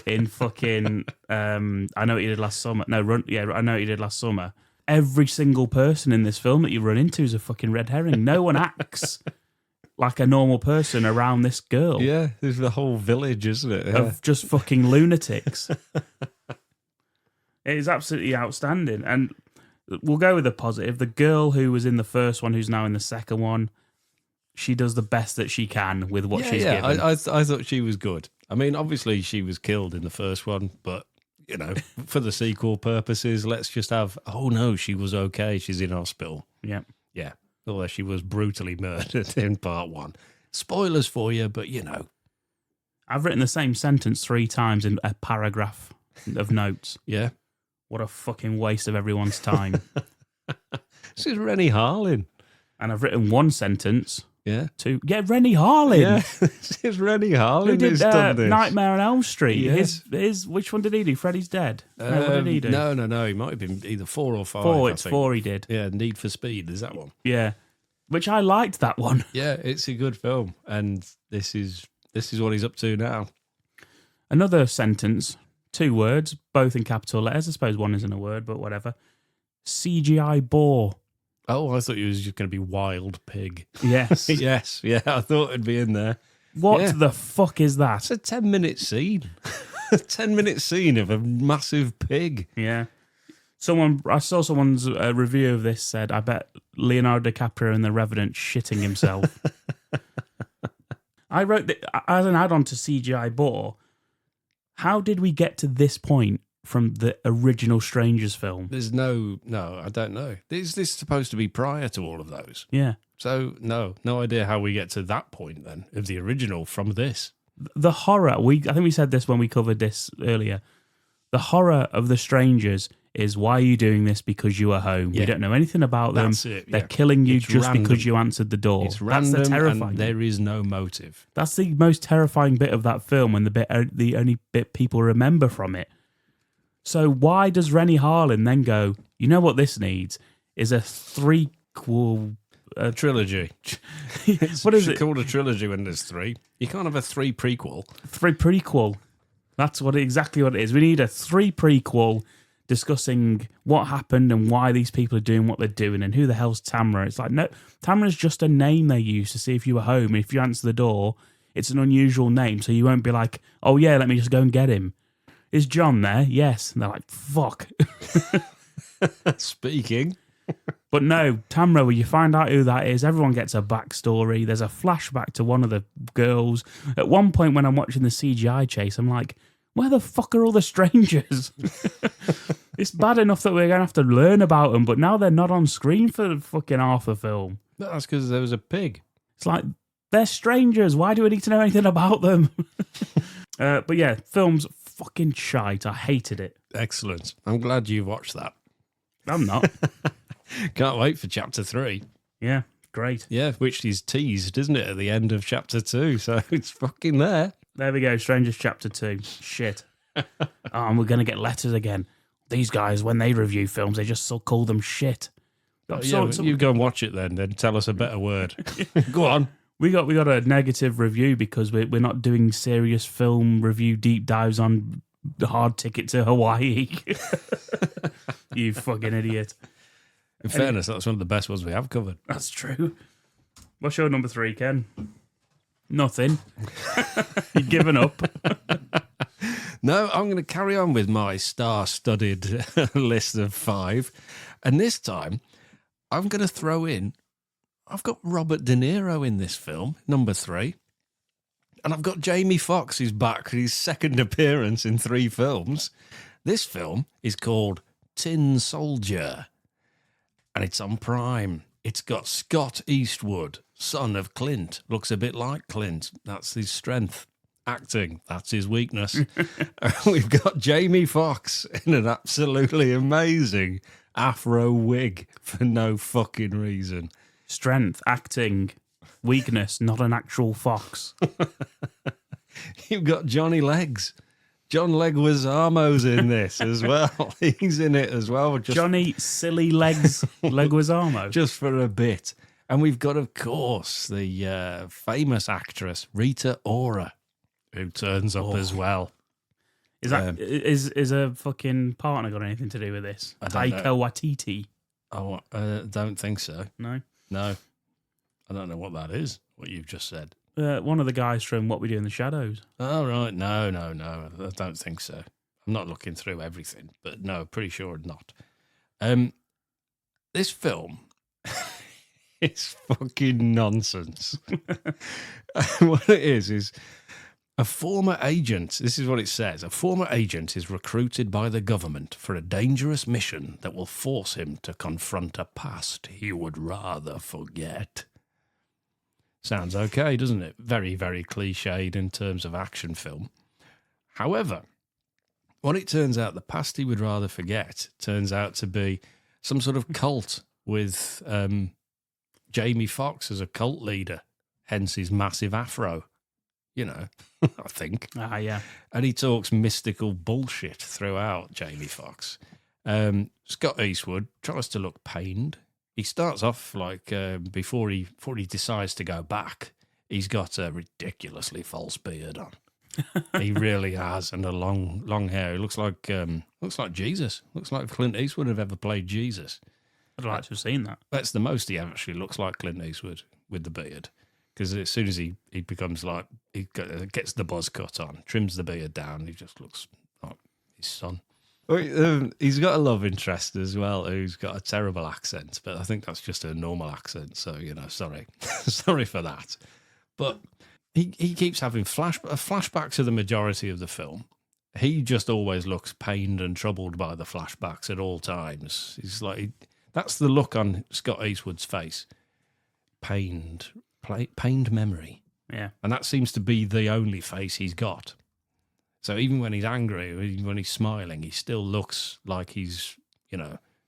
In fucking, I Know What You Did Last Summer. I Know What You Did Last Summer. Every single person in this film that you run into is a fucking red herring. No one acts like a normal person around this girl. Yeah, there's the whole village, isn't it? Yeah. Of just fucking lunatics. It is absolutely outstanding. And we'll go with the positive. The girl who was in the first one, who's now in the second one, she does the best that she can with what she's given. I thought she was good. I mean, obviously she was killed in the first one, but, you know, for the sequel purposes, let's just have, oh no, she was okay. She's in hospital. Yeah. Yeah. Although she was brutally murdered in part 1. Spoilers for you, but you know. I've written the same sentence 3 times in a paragraph of notes. Yeah. What a fucking waste of everyone's time. This is Rennie Harlin. And I've written one sentence. Yeah. Rennie Harlin. Yeah, this is Rennie Harlin Who did who's done this. Nightmare on Elm Street. Yes. His which one did he do? Freddy's Dead? No, what did he do? No. He might have been either 4 or 5. 4, it's 4 he did. Yeah, Need for Speed, is that one? Yeah. Which I liked that one. Yeah, it's a good film. And this is what he's up to now. Another sentence, 2 words, both in capital letters. I suppose one isn't a word, but whatever. CGI bore. Oh, I thought it was just going to be Wild Pig. Yes. Yes, yeah, I thought it'd be in there. What Yeah. the fuck is that? It's a 10-minute scene. A 10-minute scene of a massive pig. Yeah. I saw someone's review of this said, I bet Leonardo DiCaprio in The Revenant shitting himself. I wrote that as an add-on to CGI Bore, how did we get to this point from the original Strangers film? There's no, I don't know. Is this supposed to be prior to all of those? Yeah. So, no idea how we get to that point then of the original from this. The horror, I think we said this when we covered this earlier. The horror of the Strangers is, why are you doing this? Because you are home. Yeah. You don't know anything about them. That's it, They're yeah. killing you It's just random. because you answered the door. It's That's random the terrifying. and there is no motive. That's the most terrifying bit of that film, and the only bit people remember from it. So why does Rennie Harlin then go, you know what this needs is a threequel... A trilogy. What is It's it? called a trilogy when there's 3. You can't have a 3 prequel. 3 prequel. That's exactly what it is. We need a 3 prequel discussing what happened and why these people are doing what they're doing and who the hell's Tamara. It's like, no, Tamara's just a name they use to see if you were home. And if you answer the door, it's an unusual name, so you won't be like, oh yeah, let me just go and get him. Is John there? Yes. And they're like, fuck. Speaking. But no, Tamra, when you find out who that is, everyone gets a backstory. There's a flashback to one of the girls. At one point when I'm watching the CGI chase, I'm like, where the fuck are all the strangers? It's bad enough that we're going to have to learn about them, but now they're not on screen for fucking half the film. That's because there was a pig. It's like, they're strangers. Why do we need to know anything about them? But yeah, film's fucking shite. I hated it. Excellent. I'm glad you watched that. I'm not. Can't wait for chapter 3. Yeah, great. Yeah, which is teased, isn't it, at the end of chapter 2? So it's fucking there. There we go, Strangers Chapter 2. Shit. And we're going to get letters again. These guys, when they review films, they just so call them shit. You go and watch it then tell us a better word. Go on. We got a negative review because we're not doing serious film review deep dives on the Hard Ticket to Hawaii. You fucking idiot. In fairness, that's one of the best ones we have covered. That's true. What's your number 3, Ken? Nothing. You've given up. No, I'm going to carry on with my star-studded list of 5. And this time, I'm going to throw in, I've got Robert De Niro in this film, number 3. And I've got Jamie Foxx, who's back for his second appearance in 3 films. This film is called Tin Soldier. And it's on Prime. It's got Scott Eastwood, son of Clint. Looks a bit like Clint. That's his strength. Acting, that's his weakness. We've got Jamie Foxx in an absolutely amazing afro wig for no fucking reason. Strength, acting, weakness, not an actual fox. You've got Johnny Legs. John Leguizamo's in this as well. He's in it as well. Johnny Silly Legs Leguizamo. Just for a bit. And we've got, of course, the famous actress Rita Ora, who turns up as well. Is that is a fucking partner got anything to do with this? Taika Waititi. Oh, don't think so. No. No. I don't know what that is, what you've just said. One of the guys from What We Do in the Shadows. Oh, right. No. I don't think so. I'm not looking through everything, but no, pretty sure not. This film is fucking nonsense. What it is a former agent, this is what it says, a former agent is recruited by the government for a dangerous mission that will force him to confront a past he would rather forget. Sounds okay, doesn't it? Very, very cliched in terms of action film. However, what it turns out, the past he would rather forget turns out to be some sort of cult with Jamie Foxx as a cult leader, hence his massive afro. You know, I think. Ah, yeah. And he talks mystical bullshit throughout, Jamie Foxx. Scott Eastwood tries to look pained. He starts off like before he decides to go back, he's got a ridiculously false beard on. He really has, and a long hair. He looks like Jesus. Looks like if Clint Eastwood have ever played Jesus. I'd like to have seen that. That's the most he actually looks like Clint Eastwood with the beard. because as soon as he becomes like, gets the buzz cut on, trims the beard down, he just looks like his son. He's got a love interest as well who's got a terrible accent, but I think that's just a normal accent. So, sorry. Sorry for that. But he keeps having a flashback to the majority of the film. He just always looks pained and troubled by the flashbacks at all times. He's like, that's the look on Scott Eastwood's face. Pained memory. Yeah. And that seems to be the only face he's got. So even when he's angry, even when he's smiling, he still looks like he's,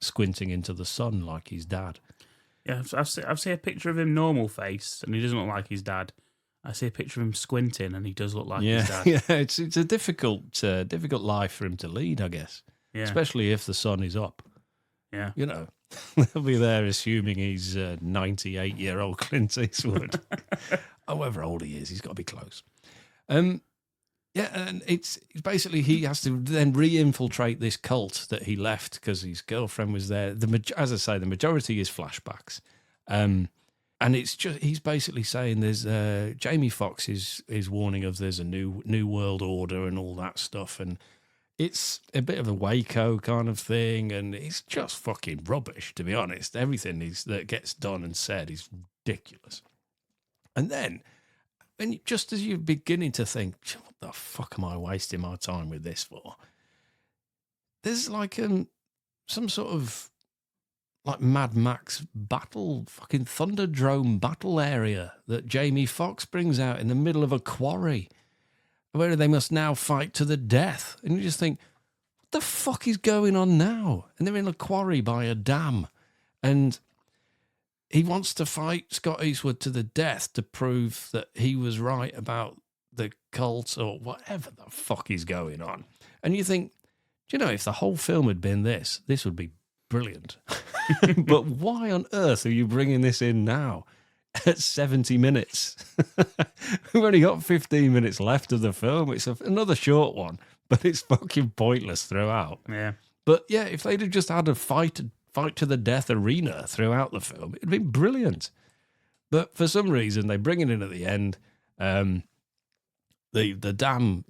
squinting into the sun like his dad. Yeah, I've seen a picture of him normal face, and he doesn't look like his dad. I see a picture of him squinting, and he does look like his dad. Yeah, it's a difficult life for him to lead, I guess. Yeah. Especially if the sun is up. Yeah. They'll be there assuming he's 98-year-old Clint Eastwood. However old he is, he's got to be close. Yeah, and it's basically he has to then re-infiltrate this cult that he left because his girlfriend was there. As I say, the majority is flashbacks. And it's just he's basically saying there's Jamie Foxx is warning of there's a new world order and all that stuff, and it's a bit of a Waco kind of thing, and it's just fucking rubbish, to be honest. Everything that gets done and said is ridiculous. And then, just as you're beginning to think, what the fuck am I wasting my time with this for? There's like some sort of like Mad Max battle, fucking Thunderdrome battle area that Jamie Foxx brings out in the middle of a quarry where they must now fight to the death. And you just think, what the fuck is going on now? And they're in a quarry by a dam. And he wants to fight Scott Eastwood to the death to prove that he was right about the cult or whatever the fuck is going on. And you think, if the whole film had been this would be brilliant. But why on earth are you bringing this in now at 70 minutes? We've only got 15 minutes left of the film. It's another short one, but it's fucking pointless throughout. Yeah. But yeah, if they'd have just had a fight to the death arena throughout the film, it'd been brilliant. But for some reason, they bring it in at the end. The dam,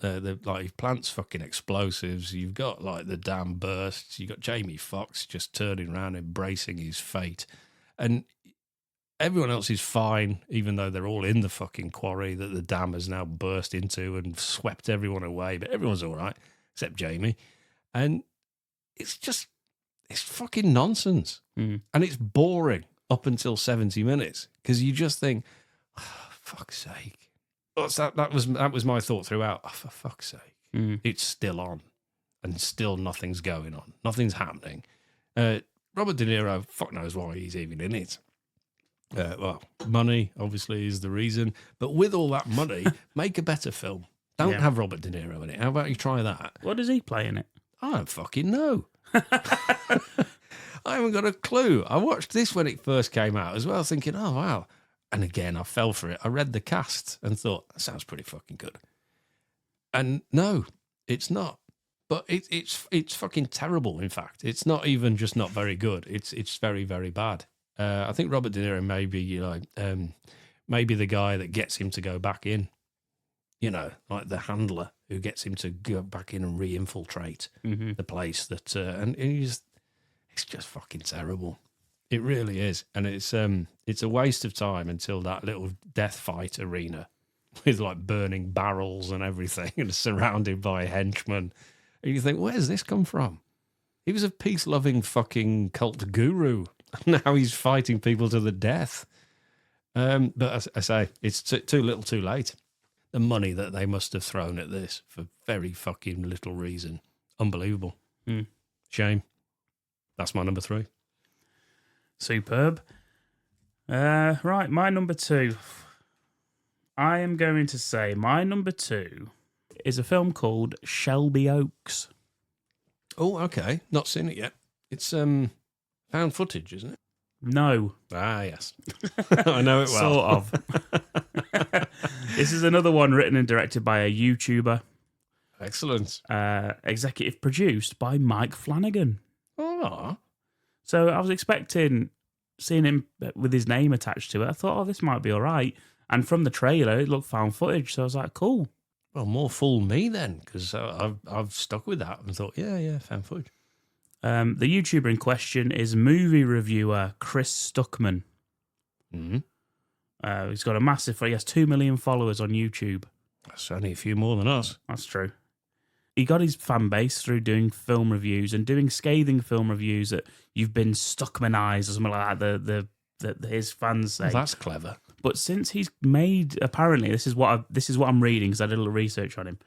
like plants fucking explosives. You've got like the dam bursts. You've got Jamie Foxx just turning around, embracing his fate, and everyone else is fine, even though they're all in the fucking quarry that the dam has now burst into and swept everyone away. But everyone's all right except Jamie, and it's fucking nonsense, and it's boring up until 70 minutes because you just think, oh, fuck's sake. That was my thought throughout. Oh, for fuck's sake, it's still on, and still nothing's going on, nothing's happening. Robert De Niro, fuck knows why he's even in it. Well, money obviously is the reason, but with all that money, make a better film. Don't have Robert De Niro in it. How about you try that? What does he play in it? I don't fucking know. I haven't got a clue. I watched this when it first came out as well, thinking, oh, wow. And again, I fell for it. I read the cast and thought, that sounds pretty fucking good. And no, it's not. But it's fucking terrible, in fact. It's not even just not very good. It's very, very bad. I think Robert De Niro may be, maybe the guy that gets him to go back in. Like the handler who gets him to go back in and re-infiltrate the place. And it's just fucking terrible. It really is, and it's a waste of time until that little death fight arena with like burning barrels and everything, and surrounded by henchmen. And you think, where's this come from? He was a peace-loving fucking cult guru. Now he's fighting people to the death. But as I say, it's too little, too late. The money that they must have thrown at this for very fucking little reason, unbelievable. Shame. That's my number 3. Superb. Right, my number 2. I am going to say my number 2 is a film called Shelby Oaks. Oh, okay. Not seen it yet. It's found footage, isn't it? No. Ah, yes. I know it well. Sort of. This is another one written and directed by a YouTuber. Excellent. Executive produced by Mike Flanagan. Oh. So I was expecting seeing him with his name attached to it. I thought, oh, this might be all right. And from the trailer, it looked found footage. So I was like, cool. Well, more fool me then, because I've stuck with that and thought, yeah, found footage. The YouTuber in question is movie reviewer Chris Stuckman. Mm-hmm. He's got a massive... He has 2 million followers on YouTube. That's only a few more than us. That's true. He got his fan base through doing film reviews and doing scathing film reviews that you've been Stuckmanized or something like that. His fans say. Well, that's clever. But since he's made, apparently, this is what I'm reading because I did a little research on him.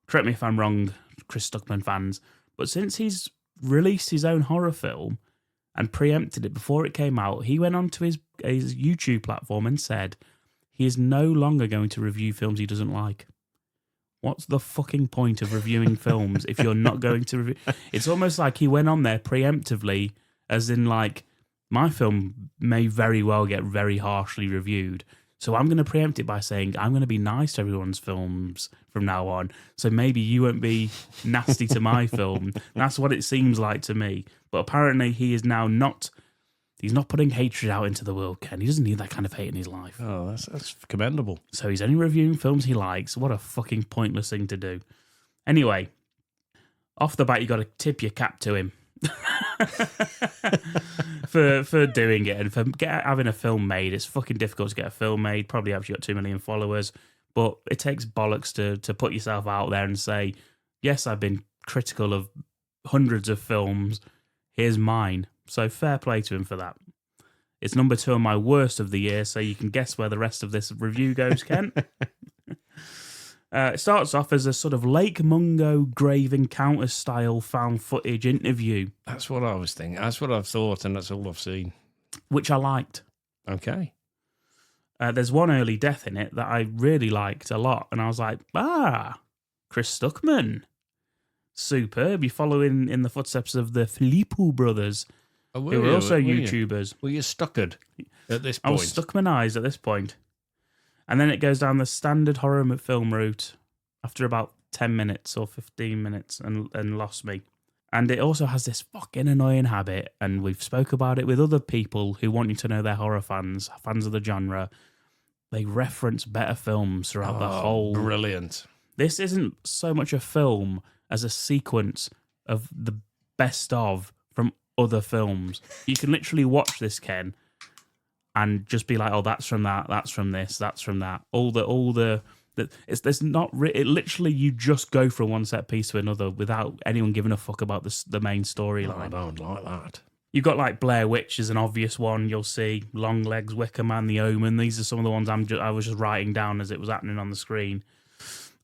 Correct me if I'm wrong, Chris Stuckman fans. But since he's released his own horror film and preempted it before it came out, he went onto his YouTube platform and said he is no longer going to review films he doesn't like. What's the fucking point of reviewing films if you're not going to review? It's almost like he went on there preemptively, as in like, my film may very well get very harshly reviewed. So I'm going to preempt it by saying I'm going to be nice to everyone's films from now on. So maybe you won't be nasty to my film. That's what it seems like to me. But apparently he is now not... He's not putting hatred out into the world, Ken. He doesn't need that kind of hate in his life. Oh, that's commendable. So he's only reviewing films he likes. What a fucking pointless thing to do. Anyway, off the bat, you got to tip your cap to him for doing it and for having a film made. It's fucking difficult to get a film made. Probably actually got 2 million followers, but it takes bollocks to put yourself out there and say, yes, I've been critical of hundreds of films. Here's mine. So fair play to him for that. It's number 2 on my worst of the year, so you can guess where the rest of this review goes, Ken. It starts off as a sort of Lake Mungo Grave Encounter style found footage interview. That's what I was thinking. That's what I've thought, and that's all I've seen. Which I liked. Okay. There's one early death in it that I really liked a lot, and I was like, Chris Stuckman. Superb. You're following in the footsteps of the Filippo brothers, who were also YouTubers. Were you stuckered at this point? I was Stuckmanized at this point. And then it goes down the standard horror film route after about 10 minutes or 15 minutes and lost me. And it also has this fucking annoying habit, and we've spoke about it with other people who want you to know they're horror fans of the genre. They reference better films throughout the whole... Brilliant. This isn't so much a film as a sequence of the best of from other films. You can literally watch this, Ken, and just be like, oh, that's from that, that's from this, that's from that. There's not... It literally, you just go from one set piece to another without anyone giving a fuck about the main storyline. I don't like that. You've got like Blair Witch is an obvious one. You'll see Longlegs, Wicker Man, The Omen. These are some of the ones I was just writing down as it was happening on the screen.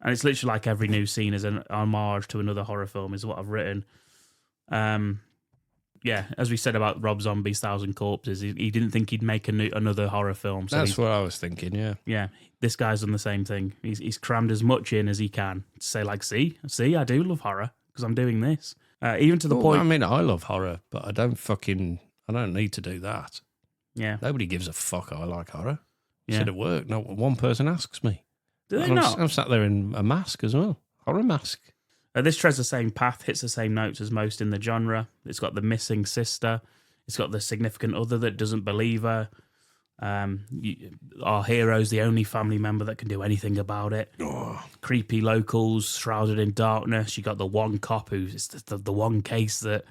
And it's literally like every new scene is an homage to another horror film, is what I've written. Yeah, as we said about Rob Zombie's Thousand Corpses, he didn't think he'd make another horror film. So that's what I was thinking, yeah. Yeah, this guy's done the same thing. He's crammed as much in as he can to say, like, see, I do love horror because I'm doing this. Even to the point... I mean, I love horror, but I don't need to do that. Yeah. Nobody gives a fuck I like horror. Yeah. Said at work, not one person asks me. Do they not? I'm sat there in a mask as well. Horror mask. This treads the same path, hits the same notes as most in the genre. It's got the missing sister. It's got the significant other that doesn't believe her. Our hero's the only family member that can do anything about it. Oh. Creepy locals shrouded in darkness. You got the one cop who's the one case that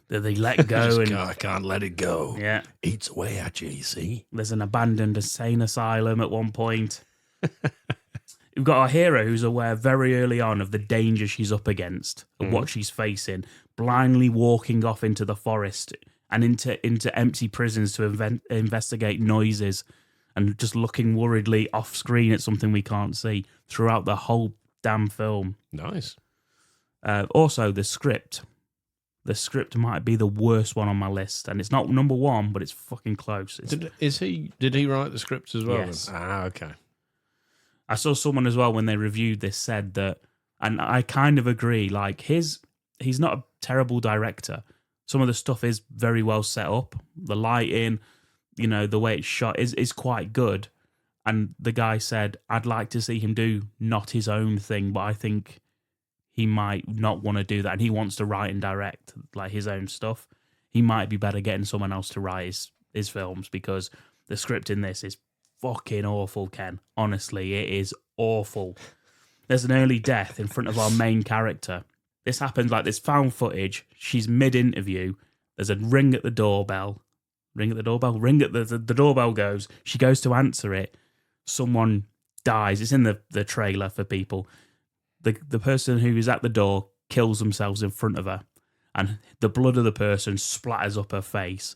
they let go. I can't let it go. Yeah. Eats away at you see. There's an abandoned insane asylum at one point. We've got our hero who's aware very early on of the danger she's up against and what she's facing, blindly walking off into the forest and into empty prisons to investigate noises and just looking worriedly off screen at something we can't see throughout the whole damn film. Nice. Also, the script. The script might be the worst one on my list, and it's not number 1, but it's fucking close. Did he write the script as well? Yes. Okay. I saw someone as well when they reviewed this said that, and I kind of agree, like he's not a terrible director. Some of the stuff is very well set up. The lighting, the way it's shot is quite good. And the guy said, I'd like to see him do not his own thing, but I think he might not want to do that. And he wants to write and direct like his own stuff. He might be better getting someone else to write his films because the script in this is fucking awful, Ken. Honestly, it is awful. There's an early death in front of our main character. This happens like this found footage. She's mid-interview. There's a ring at the doorbell. The doorbell goes. She goes to answer it. Someone dies. It's in the trailer for people. The person who is at the door kills themselves in front of her. And the blood of the person splatters up her face.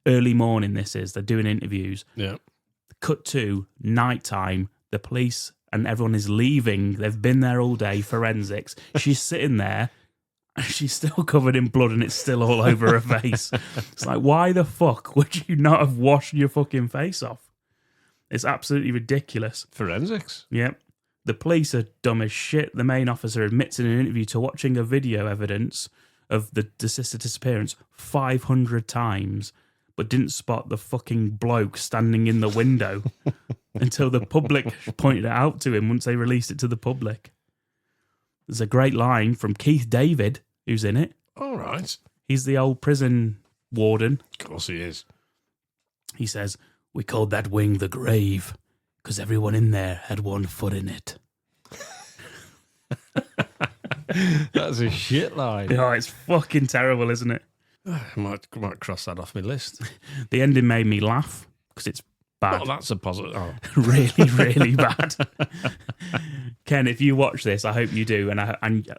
Early morning this is. They're doing interviews. Yeah. Cut to nighttime. The police and everyone is leaving. They've been there all day, forensics. She's sitting there. And she's still covered in blood and it's still all over her face. It's like, why the fuck would you not have washed your fucking face off? It's absolutely ridiculous. Forensics. Yep. The police are dumb as shit. The main officer admits in an interview to watching a video evidence of the sister disappearance 500 times, but didn't spot the fucking bloke standing in the window until the public pointed it out to him once they released it to the public. There's a great line from Keith David, who's in it. All right. He's the old prison warden. Of course he is. He says, "We called that wing the grave because everyone in there had one foot in it." That's a shit line. Oh, it's fucking terrible, isn't it? I might cross that off my list. The ending made me laugh because it's bad. Oh, that's a positive. Oh. Really, really bad. Ken, if you watch this, I hope you do. And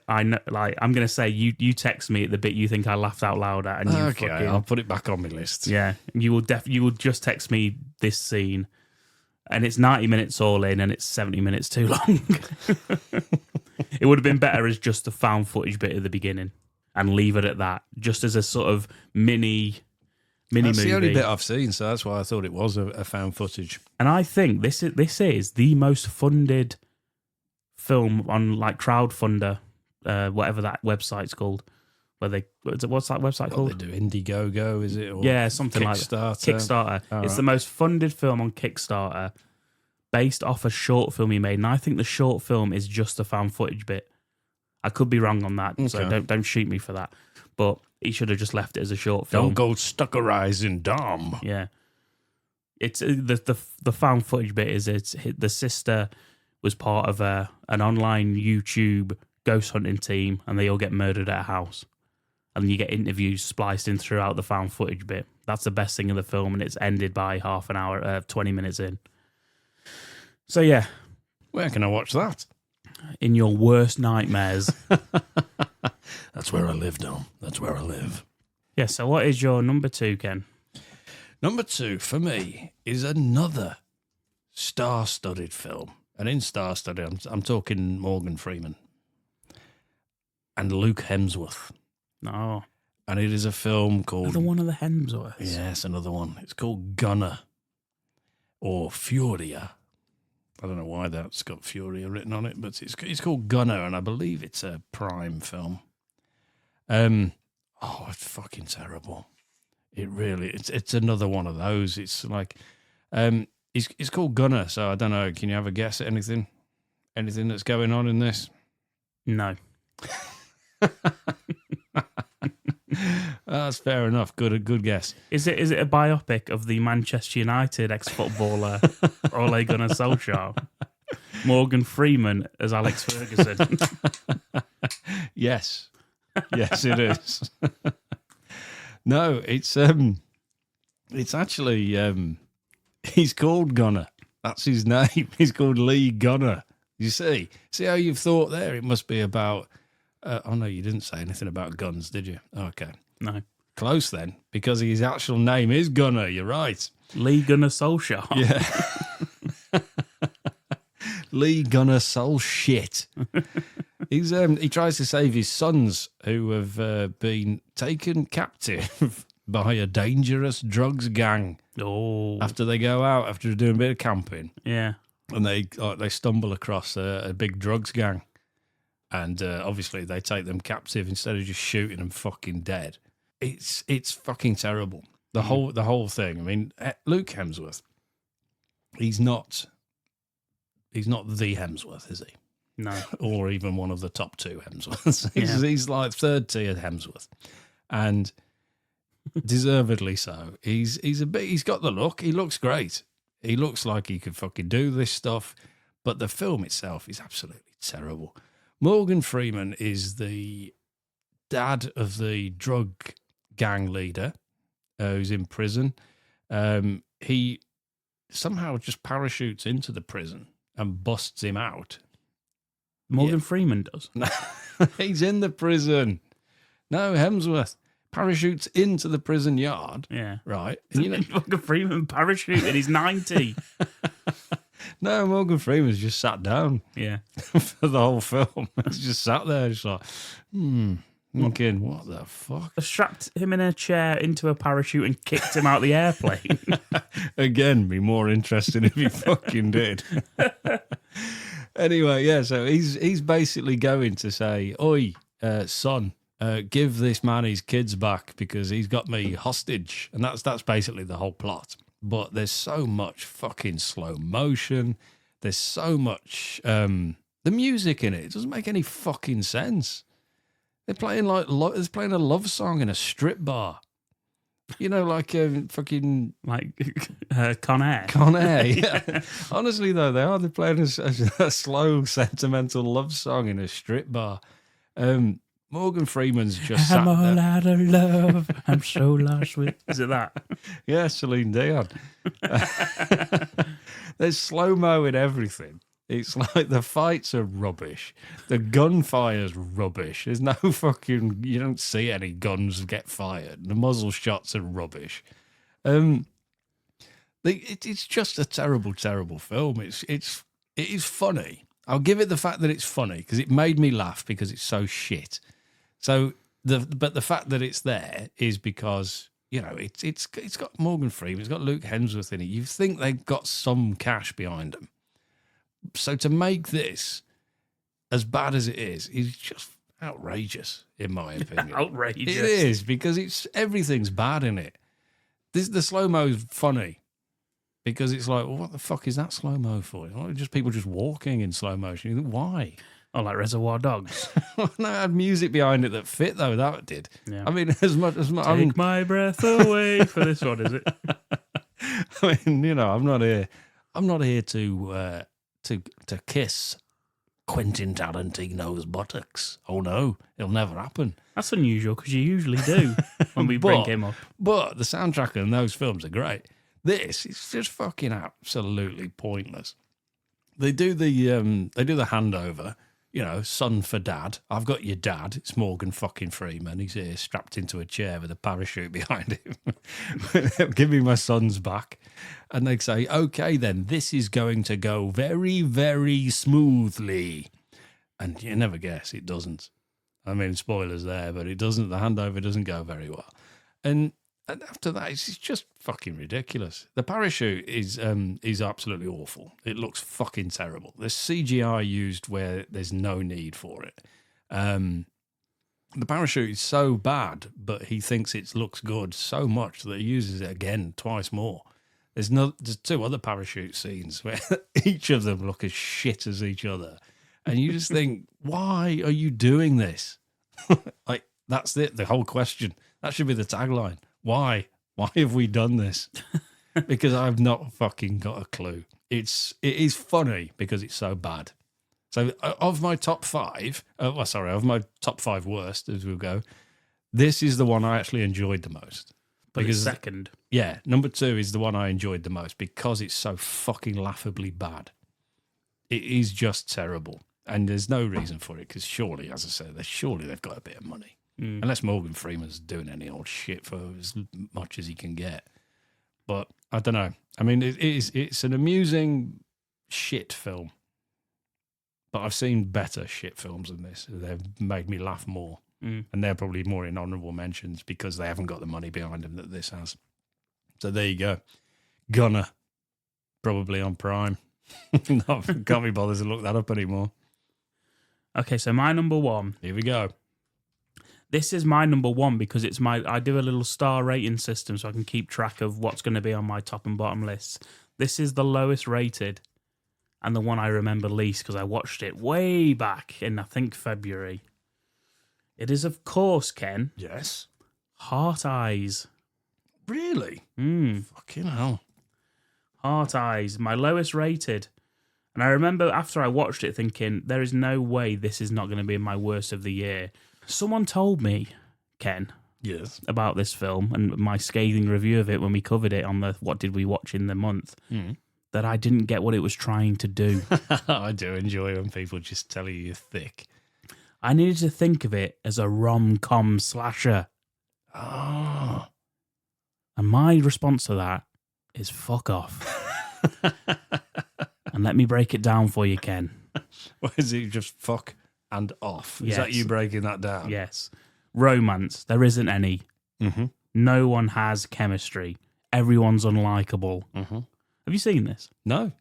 I know, like, I'm going to say you text me at the bit you think I laughed out loud at, and you Okay, fucking, I'll put it back on my list. yeah, you will just text me this scene, and it's 90 minutes all in, and it's 70 minutes too long. It would have been better as just the found footage bit at the beginning, and leave it at that, just as a sort of mini That's movie. the only bit I've seen, so that's why I thought it was a found footage. And I think this is the most funded film on like crowdfunder, whatever that website's called. Where what's that website called? What they do, Indiegogo, is it? Or Yeah, something like Kickstarter. Kickstarter. Oh, It's right. the most funded film on Kickstarter, based off a short film he made. And I think the short film is just the found footage bit. I could be wrong on that, so Okay. don't shoot me for that. But he should have just left it as a short film. Don't go stuckerizing, Dom. Yeah, it's the found footage bit is the sister was part of an online YouTube ghost hunting team, and they all get murdered at a house, and you get interviews spliced in throughout the found footage bit. That's the best thing in the film, and it's ended by half an hour, 20 minutes in. So yeah, Where can I watch that? in your worst nightmares. That's where I live, Dom. That's where I live. Yeah. So what is your number 2, Ken? Number 2 for me is another star-studded film. And in star-studded, I'm talking Morgan Freeman and Luke Hemsworth. No, And it is a film called... another one of the Hemsworths. Yes, another one. It's called Gunner or Furia. I don't know why that's got Furia written on it, but it's called Gunner, and I believe it's a Prime film. It's fucking terrible. It really, it's another one of those. It's like, it's called Gunner, so I don't know. Can you have a guess at anything that's going on in this? No. That's fair enough. Good guess. Is it a biopic of the Manchester United ex-footballer Ole Gunnar Solskjaer? Morgan Freeman as Alex Ferguson. Yes, it is. No, it's actually he's called Gunner. That's his name. He's called Lee Gunner. You see how you've thought there? It must be about. Oh no, you didn't say anything about guns, did you? Okay, No. close then, because his actual name is Gunner. You're right. Lee Gunnar Solskjaer. Yeah. Lee Gunner Soul shit. He tries to save his sons who have been taken captive by a dangerous drugs gang Oh. after they go out after doing a bit of camping, Yeah. and they stumble across a big drugs gang, and obviously they take them captive instead of just shooting them fucking dead. It's fucking terrible. The whole thing. I mean, Luke Hemsworth. He's not the Hemsworth, is he? No. Or even one of the top 2 Hemsworths. Yeah. He's like 3rd tier Hemsworth, and deservedly so. He's got the look. He looks great. He looks like he could fucking do this stuff, but the film itself is absolutely terrible. Morgan Freeman is the dad of the drug gang leader who's in prison. He somehow just parachutes into the prison and busts him out. Morgan Freeman does. He's in the prison. No, Hemsworth parachutes into the prison yard. Yeah. Right. And you know, Morgan Freeman parachuted. He's 90. no, Morgan Freeman's just sat down Yeah. for the whole film. He's just sat there, just like, thinking, what the fuck? I strapped him in a chair into a parachute and kicked him out the airplane. Again, be more interesting if he fucking did. Anyway, yeah, so he's basically going to say, oi, son, give this man his kids back because he's got me hostage. And that's basically the whole plot. But there's so much fucking slow motion. There's so much the music in it. It doesn't make any fucking sense. They're playing there's playing a love song in a strip bar. You know, like fucking Like Con Air. Con Air. Yeah. Honestly, though, they're playing a slow, sentimental love song in a strip bar. Morgan Freeman's just sat I'm all there. out of love. I'm so lost with. Is it that? Yeah, Celine Dion. There's slow-mo in everything. It's like the fights are rubbish. The gunfire's rubbish. There's no fucking... You don't see any guns get fired. The muzzle shots are rubbish. It's just a terrible, terrible film. It is funny. I'll give it the fact that it's funny because it made me laugh because it's so shit. So but the fact that it's there is because, you know, it's got Morgan Freeman, it's got Luke Hemsworth in it. You think they've got some cash behind them. So to make this as bad as it is just outrageous, in my opinion. Outrageous. It is, because everything's bad in it. The slow-mo's funny because it's like, well, what the fuck is that slow-mo for? It's like just people just walking in slow motion. You think, why? Oh, like Reservoir Dogs. No, it had music behind it that fit, though. That did. Yeah. I mean, as much. Take my breath away for this one, is it? I mean, you know, I'm not here to kiss Quentin Tarantino's buttocks. Oh no, it'll never happen. That's unusual because you usually do when we bring him up. But the soundtrack in those films are great. This is just fucking absolutely pointless. They do the handover. You know, son for dad. I've got your dad. It's Morgan fucking Freeman. He's here strapped into a chair with a parachute behind him. Give me my sons back. And they say, okay, then this is going to go very, very smoothly. And you never guess, it doesn't. I mean, spoilers there, but it doesn't. The handover doesn't go very well. And after that, it's just fucking ridiculous. The parachute is absolutely awful. It looks fucking terrible. There's CGI used where there's no need for it. The parachute is so bad, but he thinks it looks good so much that he uses it again twice more. There's two other parachute scenes where each of them look as shit as each other. And you just think, why are you doing this? Like, that's it, the whole question. That should be the tagline. Why? Why have we done this? Because I've not fucking got a clue. It is funny because it's so bad. So of my top five, of my top five worst, as we'll go, this is the one I actually enjoyed the most. But it's second. Yeah, number 2 is the one I enjoyed the most because it's so fucking laughably bad. It is just terrible. And there's no reason for it because surely, as I said, they've got a bit of money. Unless Morgan Freeman's doing any old shit for as much as he can get. But I don't know. I mean, it's an amusing shit film. But I've seen better shit films than this. They've made me laugh more. And they're probably more in honourable mentions because they haven't got the money behind them that this has. So there you go. Gunner. Probably on Prime. No, can't be bothered to look that up anymore. Okay, so my number 1. Here we go. This is my number 1 because I do a little star rating system so I can keep track of what's going to be on my top and bottom lists. This is the lowest rated and the one I remember least because I watched it way back in, I think, February. It is, of course, Ken. Heart Eyes, my lowest rated. And I remember after I watched it thinking, there is no way this is not going to be my worst of the year. Someone told me, Ken, Yes. about this film and my scathing review of it when we covered it on the What Did We Watch in the Month, that I didn't get what it was trying to do. I do enjoy when people just tell you you're thick. I needed to think of it as a rom-com slasher. Oh. And my response to that is fuck off. And let me break it down for you, Ken. Or is it just fuck and off? Is that Yes. you breaking that down? Yes. Romance, there isn't any. Mm-hmm. No one has chemistry. Everyone's unlikable. Mm-hmm. Have you seen this? No.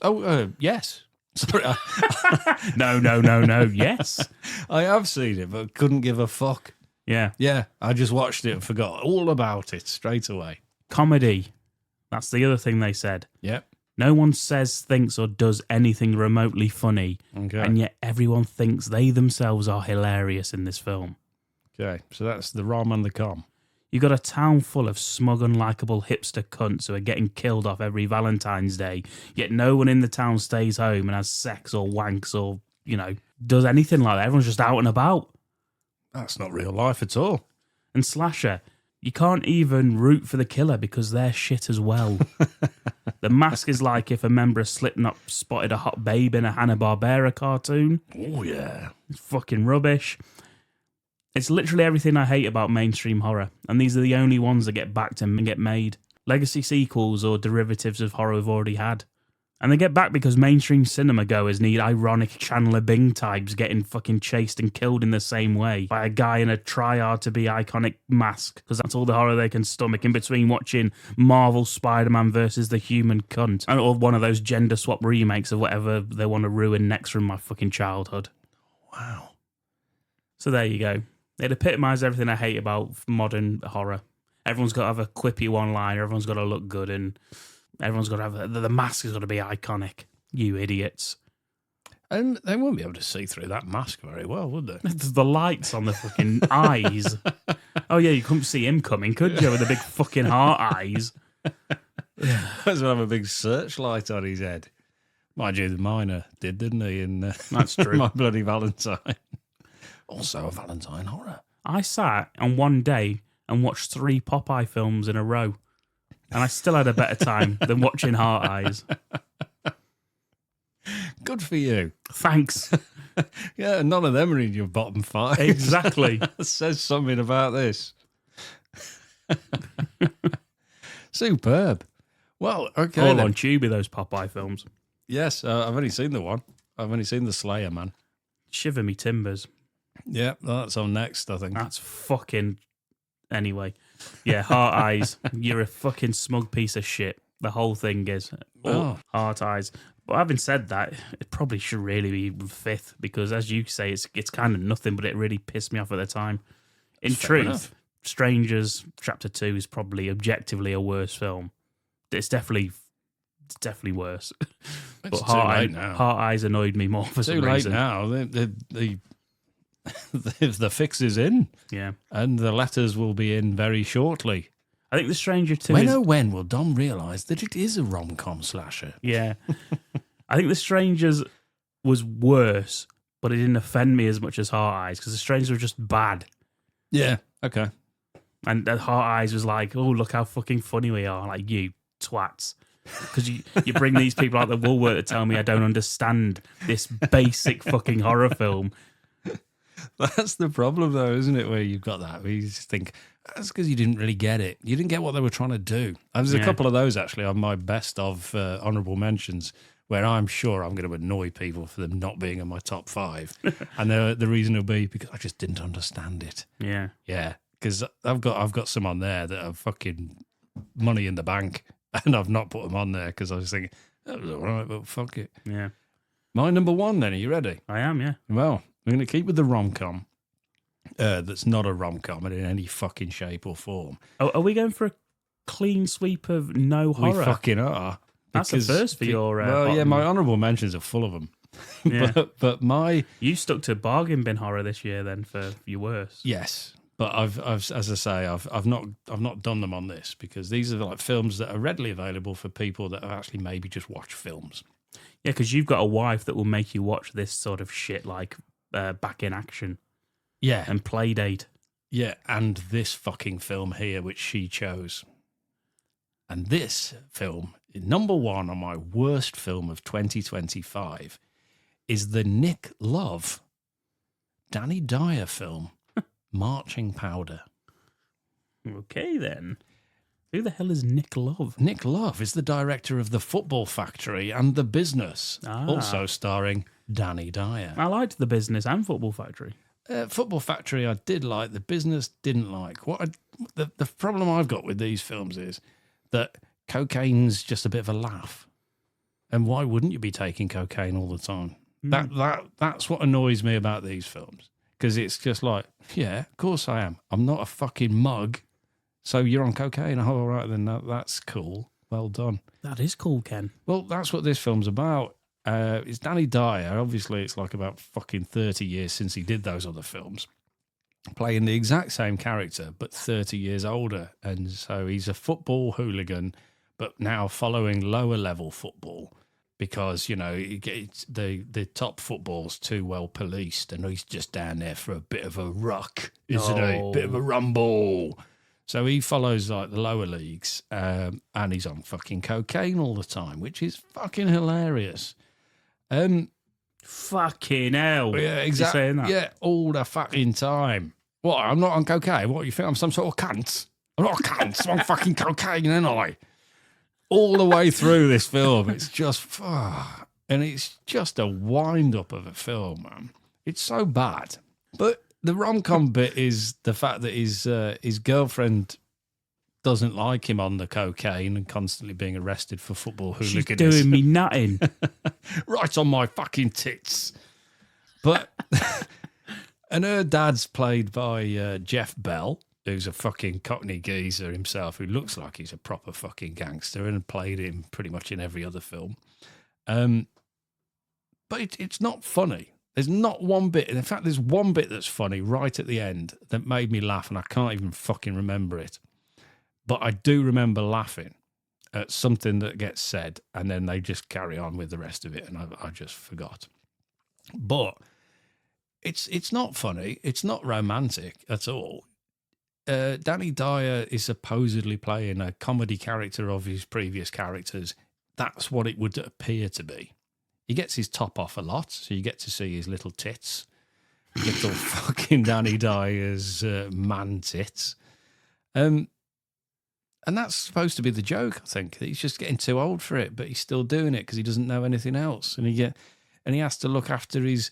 Oh, yes. Sorry, No. Yes. I have seen it, but couldn't give a fuck. Yeah. Yeah, I just watched it and forgot all about it straight away. Comedy. That's the other thing they said. Yep. No one says, thinks, or does anything remotely funny, Okay. and yet everyone thinks they themselves are hilarious in this film. Okay, so that's the rom and the com. You got a town full of smug, unlikable hipster cunts who are getting killed off every Valentine's Day, yet no one in the town stays home and has sex or wanks or, does anything like that. Everyone's just out and about. That's not real life at all. And slasher, you can't even root for the killer because they're shit as well. The Mask is like if a member of Slipknot spotted a hot babe in a Hanna-Barbera cartoon. Oh, yeah. It's fucking rubbish. It's literally everything I hate about mainstream horror, and these are the only ones that get backed and get made. Legacy sequels or derivatives of horror we've already had. And they get back because mainstream cinema goers need ironic Chandler Bing types getting fucking chased and killed in the same way by a guy in a try-hard-to-be iconic mask, because that's all the horror they can stomach in between watching Marvel Spider-Man versus the Human Cunt, or one of those gender swap remakes of whatever they want to ruin next from my fucking childhood. Wow. So there you go. It epitomised everything I hate about modern horror. Everyone's got to have a quippy one-liner, everyone's got to look good, and everyone's got to have the mask has got to be iconic. You idiots. And they won't be able to see through that mask very well, would they? There's the lights on the fucking eyes. Oh yeah, you couldn't see him coming, could you? With the big fucking heart eyes. Has to have a big searchlight on his head. Mind you, the miner did, didn't he? In That's true. My Bloody Valentine. Also a Valentine horror. I sat on one day and watched 3 Popeye films in a row, and I still had a better time than watching Heart Eyes. Good for you. Thanks. Yeah, none of them are in your bottom 5. Exactly. That says something about this. Superb. Well, okay. All then. on Tubi, those Popeye films. Yes, I've only seen the one. I've only seen the Slayer Man. Shiver me timbers. Yeah, that's on next, I think. That's fucking... Anyway. Yeah, Heart Eyes. You're a fucking smug piece of shit. The whole thing is. Oh. Heart Eyes. But having said that, it probably should really be 5th because, as you say, it's kind of nothing, but it really pissed me off at the time. In Fair truth, enough. Strangers Chapter 2 is probably objectively a worse film. It's definitely worse. It's But too late now. Heart Eyes annoyed me more for Too some late reason. now. The fix is in, Yeah. and the letters will be in very shortly. I think The Stranger 2 When is... oh when will Dom realise that it is a rom-com slasher? Yeah. I think The Strangers was worse, but it didn't offend me as much as Heart Eyes because The Strangers were just bad. Yeah. Okay. And Heart Eyes was like, oh, look how fucking funny we are. Like, you twats. Because you bring these people out the woolwork to tell me I don't understand this basic fucking horror film. That's the problem, though, isn't it? Where you've got that, where you just think that's because you didn't really get it. You didn't get what they were trying to do. And there's a couple of those actually on my best of honourable mentions, where I'm sure I'm going to annoy people for them not being in my top 5, and the reason will be because I just didn't understand it. Yeah. Yeah, because I've got some on there that are fucking money in the bank, and I've not put them on there because I was thinking that was all right, but fuck it. Yeah. My number 1, then. Are you ready? I am, yeah. Well, we're going to keep with the rom-com. That's not a rom-com in any fucking shape or form. Oh, are we going for a clean sweep of no horror? We fucking are. That's the first for your well, yeah, bottom. my honourable mentions are full of them. Yeah. but my... You stuck to bargain bin horror this year then for your worst. Yes. But I've as I say, I've not done them on this because these are like films that are readily available for people that have actually maybe just watched films. Yeah, because you've got a wife that will make you watch this sort of shit like Back in Action Yeah, and Playdate. yeah, and this fucking film here, which she chose. And this film, number one on my worst film of 2025, is the Nick Love, Danny Dyer film, Marching Powder. Okay, then. Who the hell is Nick Love? Nick Love is the director of The Football Factory and The Business, also starring Danny Dyer. I liked The Business and Football Factory. Football Factory I did like, The Business didn't like. The problem I've got with these films is that cocaine's just a bit of a laugh. And why wouldn't you be taking cocaine all the time? That's what annoys me about these films. Because it's just like, yeah, of course I am. I'm not a fucking mug. So you're on cocaine. Oh, all right, then that's cool. Well done. That is cool, Ken. Well, that's what this film's about. It's Danny Dyer. Obviously, it's like about fucking 30 years since he did those other films. Playing the exact same character, but 30 years older. And so he's a football hooligan, but now following lower level football. Because, you know, the top football's too well policed and he's just down there for a bit of a ruck, isn't he? Bit of a rumble. So he follows like the lower leagues and he's on fucking cocaine all the time, which is fucking hilarious. Fucking hell. Yeah, exactly. You're saying that? Yeah, all the fucking time. What, I'm not on cocaine? What, you think I'm some sort of cunt? I'm not a cunt. I'm on fucking cocaine, ain't I? All the way through this film, it's just, and it's just a wind-up of a film, man. It's so bad. But the rom-com bit is the fact that his girlfriend doesn't like him on the cocaine and constantly being arrested for football hooliganism. She's doing me nutting. Right on my fucking tits. But, and her dad's played by Jeff Bell, who's a fucking Cockney geezer himself, who looks like he's a proper fucking gangster and played him pretty much in every other film. But it's not funny. There's not one bit. In fact, there's one bit that's funny right at the end that made me laugh, and I can't even fucking remember it. But I do remember laughing at something that gets said, and then they just carry on with the rest of it, and I just forgot. But it's not funny. It's not romantic at all. Danny Dyer is supposedly playing a comedy character of his previous characters. That's what it would appear to be. He gets his top off a lot, so you get to see his little tits. Little fucking Danny Dyer's man tits. And that's supposed to be the joke, I think. He's just getting too old for it, but he's still doing it because he doesn't know anything else. And he has to look after his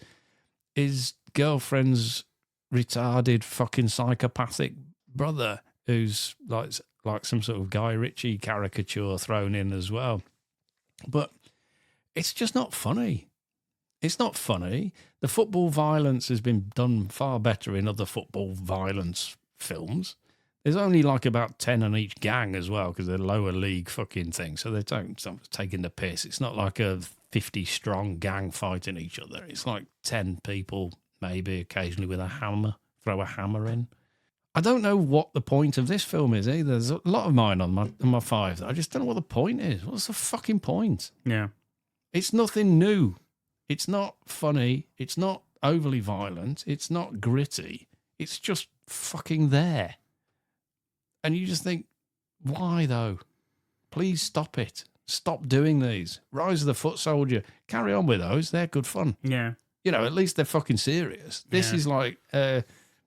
girlfriend's retarded fucking psychopathic brother, who's like some sort of Guy Ritchie caricature thrown in as well. But it's just not funny. It's not funny. The football violence has been done far better in other football violence films. There's only like about 10 on each gang as well, because they're lower league fucking things. So they're taking the piss. It's not like a 50 strong gang fighting each other. It's like 10 people, maybe occasionally with a hammer, throw a hammer in. I don't know what the point of this film is either. There's a lot of mine on my 5 that I just don't know what the point is. What's the fucking point? Yeah. It's nothing new. It's not funny. It's not overly violent. It's not gritty. It's just fucking there. And you just think, why though? Please stop it. Stop doing these. Rise of the Foot Soldier. Carry on with those. They're good fun. Yeah. You know, at least they're fucking serious. This is like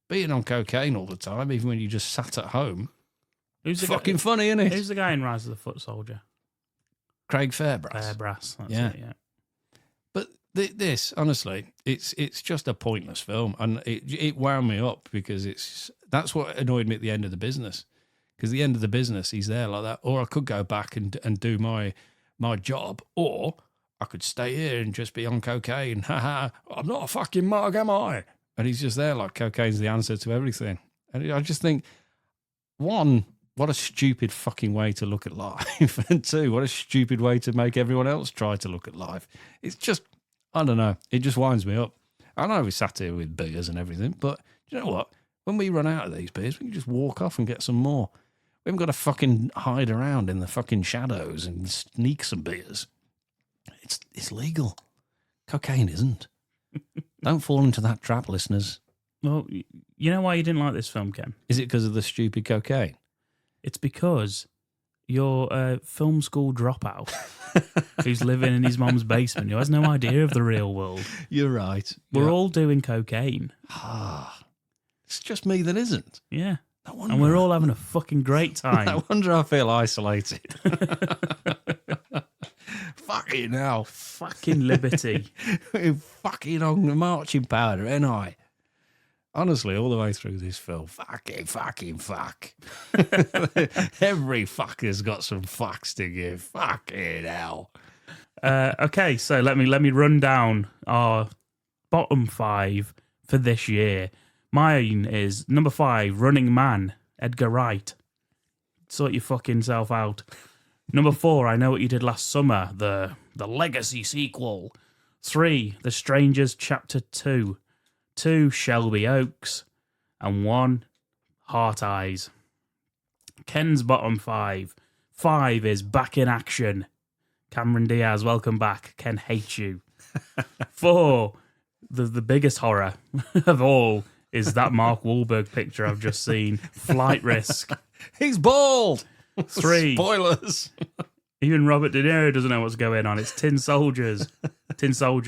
being on cocaine all the time, even when you just sat at home. Who's fucking funny, isn't it? Who's the guy in Rise of the Foot Soldier? Craig Fairbrass. Fairbrass. That's Yeah. it, yeah. But this, honestly, it's just a pointless film, and it wound me up because that's what annoyed me at the end of The Business. Because the end of The Business, he's there like that. Or I could go back and do my job, or I could stay here and just be on cocaine. I'm not a fucking mug, am I? And he's just there like cocaine's the answer to everything. And I just think, one, what a stupid fucking way to look at life. And two, what a stupid way to make everyone else try to look at life. It's just, I don't know. It just winds me up. I know we sat here with beers and everything, but you know what? When we run out of these beers, we can just walk off and get some more. We haven't got to fucking hide around in the fucking shadows and sneak some beers. It's legal. Cocaine isn't. Don't fall into that trap, listeners. Well, you know why you didn't like this film, Ken? Is it because of the stupid cocaine? It's because you're a film school dropout who's living in his mum's basement, who has no idea of the real world. You're right. We're all doing cocaine. It's just me that isn't. Yeah. No wonder. And we're all having a fucking great time. No wonder I feel isolated. Fucking hell. Fucking liberty. Fucking on the marching powder, ain't I? Honestly, all the way through this film, fuck. Every fucker's got some fucks to give. Fucking hell. Okay, so let me run down our bottom 5 for this year. Mine is number 5, Running Man, Edgar Wright. Sort your fucking self out. Number 4, I Know What You Did Last Summer, the Legacy sequel. 3, The Strangers Chapter 2. 2, Shelby Oaks. And 1, Heart Eyes. Ken's bottom 5. 5 is Back in Action. Cameron Diaz, welcome back. Ken hates you. 4, the biggest horror of all is that Mark Wahlberg picture I've just seen. Flight Risk. He's bald. 3. Spoilers. Even Robert De Niro doesn't know what's going on. It's Tin Soldier,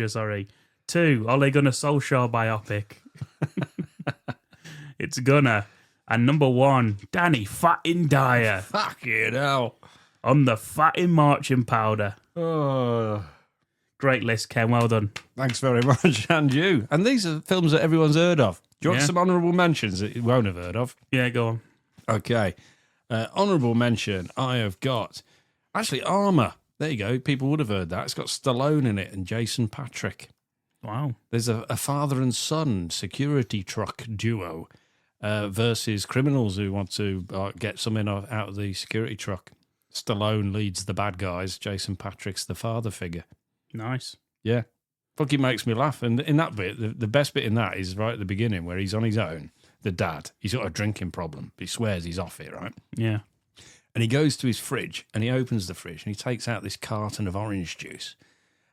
sorry. 2, Ole Gunnar Solskjaer biopic. It's Gunnar. And number 1, Danny Fattin Dyer. Fucking hell. On the Fattin Marching Powder. Oh. Great list, Ken. Well done. Thanks very much, and you. And these are films that everyone's heard of. Do you want some honourable mentions that you won't have heard of? Yeah, go on. Okay. Honourable mention, I have got... Actually, Armour. There you go. People would have heard that. It's got Stallone in it and Jason Patrick. Wow. There's a father and son security truck duo versus criminals who want to get something out of the security truck. Stallone leads the bad guys. Jason Patrick's the father figure. Nice. Yeah. Fucking makes me laugh. And in that bit, the best bit in that is right at the beginning where he's on his own. The dad, he's got a drinking problem. He swears he's off it, right? Yeah. And he goes to his fridge and he opens the fridge and he takes out this carton of orange juice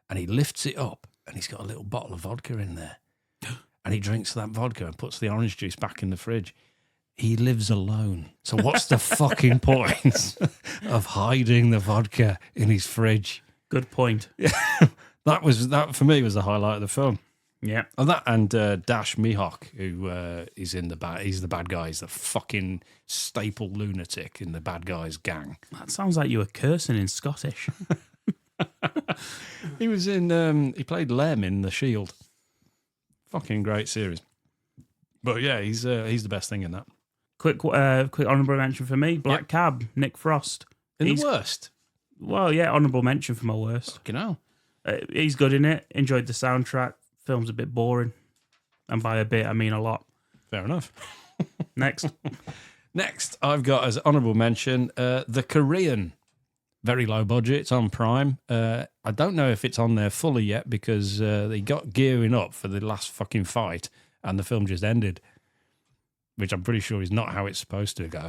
and he lifts it up and he's got a little bottle of vodka in there. And he drinks that vodka and puts the orange juice back in the fridge. He lives alone. So what's the fucking point of hiding the vodka in his fridge? Good point. That for me was the highlight of the film. Yeah. And Dash Mihawk, who is in he's the bad guy. He's the fucking staple lunatic in the bad guys gang. That sounds like you were cursing in Scottish. He was in. He played Lem in The Shield. Fucking great series. But yeah, he's the best thing in that. Quick honourable mention for me. Black Cab, Nick Frost. The worst. Well, yeah, honourable mention for my worst. Fucking hell. He's good in it. Enjoyed the soundtrack. Film's a bit boring. And by a bit, I mean a lot. Fair enough. Next, I've got as honourable mention The Korean. Very low budget. It's on Prime. I don't know if it's on there fully yet because they got gearing up for the last fucking fight and the film just ended, which I'm pretty sure is not how it's supposed to go.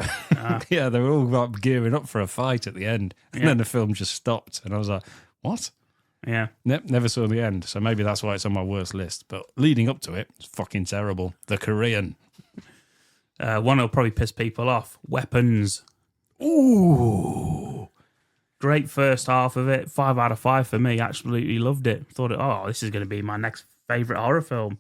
Yeah, they were all gearing up for a fight at the end and then the film just stopped and I was like, what? Yeah. Never saw the end, so maybe that's why it's on my worst list. But leading up to it, it's fucking terrible. The Korean. One will probably piss people off. Weapons. Ooh. Great first half of it. 5 out of 5 for me. Absolutely loved it. Thought, this is going to be my next favourite horror film.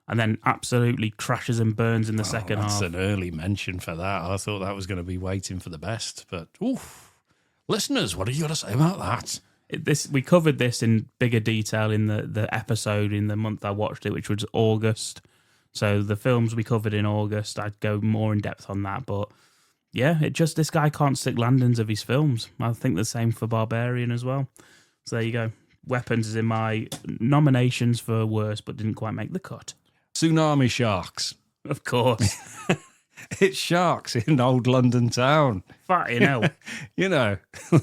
And then absolutely crashes and burns in the second half. That's an early mention for that. I thought that was going to be waiting for the best. But, oof. Listeners, what are you going to say about that? We covered this in bigger detail in the episode in the month I watched it, which was August. So the films we covered in August, I'd go more in depth on that. But yeah, this guy can't stick landings of his films. I think the same for Barbarian as well. So there you go. Weapons is in my nominations for worst, but didn't quite make the cut. Tsunami sharks. Of course. It's sharks in old London town. Fucking hell. You know,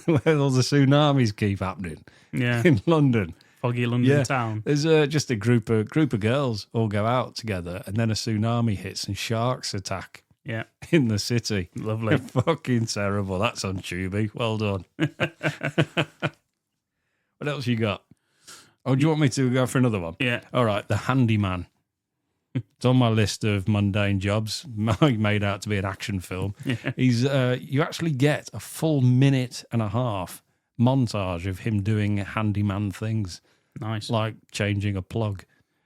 where all the tsunamis keep happening. Yeah. In London. Foggy London town. There's just a group of girls all go out together, and then a tsunami hits and sharks attack. Yeah. In the city. Lovely. Fucking terrible. That's on Tubi. Well done. What else you got? Oh, do you want me to go for another one? Yeah. All right, The Handyman. It's on my list of mundane jobs made out to be an action film. Yeah. He's you actually get a full minute and a half montage of him doing handyman things. Nice. Like changing a plug.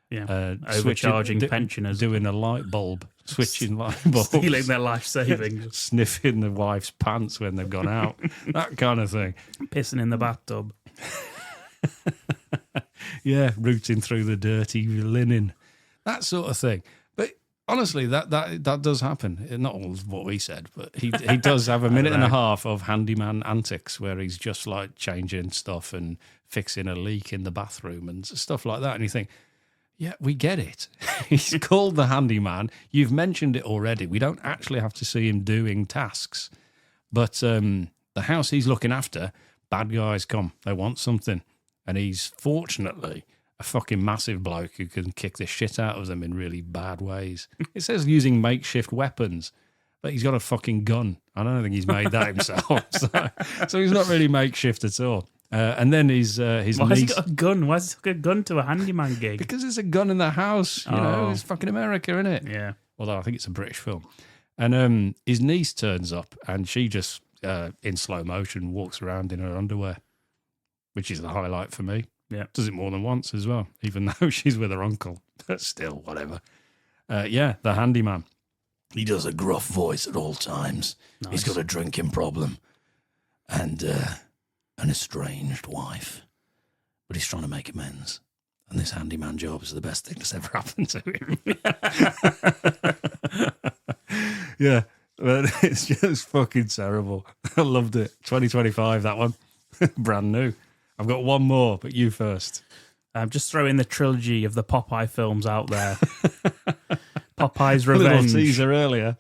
Yeah. Overcharging pensioners. Doing a light bulb. Switching light bulbs. Stealing their life savings. Sniffing the wife's pants when they've gone out. That kind of thing. Pissing in the bathtub. Yeah, rooting through the dirty linen. That sort of thing. But honestly, that does happen. Not all of what we said, but he does have a minute and a half of handyman antics where he's just like changing stuff and fixing a leak in the bathroom and stuff like that. And you think, yeah, we get it. He's called the handyman. You've mentioned it already. We don't actually have to see him doing tasks. But the house he's looking after, bad guys come. They want something. And he's fortunately a fucking massive bloke who can kick the shit out of them in really bad ways. It says using makeshift weapons, but he's got a fucking gun. I don't think he's made that himself. So he's not really makeshift at all. And then his Why niece... has he got a gun? Why has he got a gun to a handyman gig? Because there's a gun in the house. You know, it's fucking America, isn't it? Yeah. Although I think it's a British film. And his niece turns up and she just, in slow motion, walks around in her underwear, which is the highlight for me. Yeah. Does it more than once as well, even though she's with her uncle. But still, whatever. The handyman. He does a gruff voice at all times. Nice. He's got a drinking problem and an estranged wife. But he's trying to make amends. And this handyman job is the best thing that's ever happened to him. Yeah, but it's just fucking terrible. I loved it. 2025, that one. Brand new. I've got one more, but you first. Just throwing the trilogy of the Popeye films out there. Popeye's A little Revenge. teaser earlier.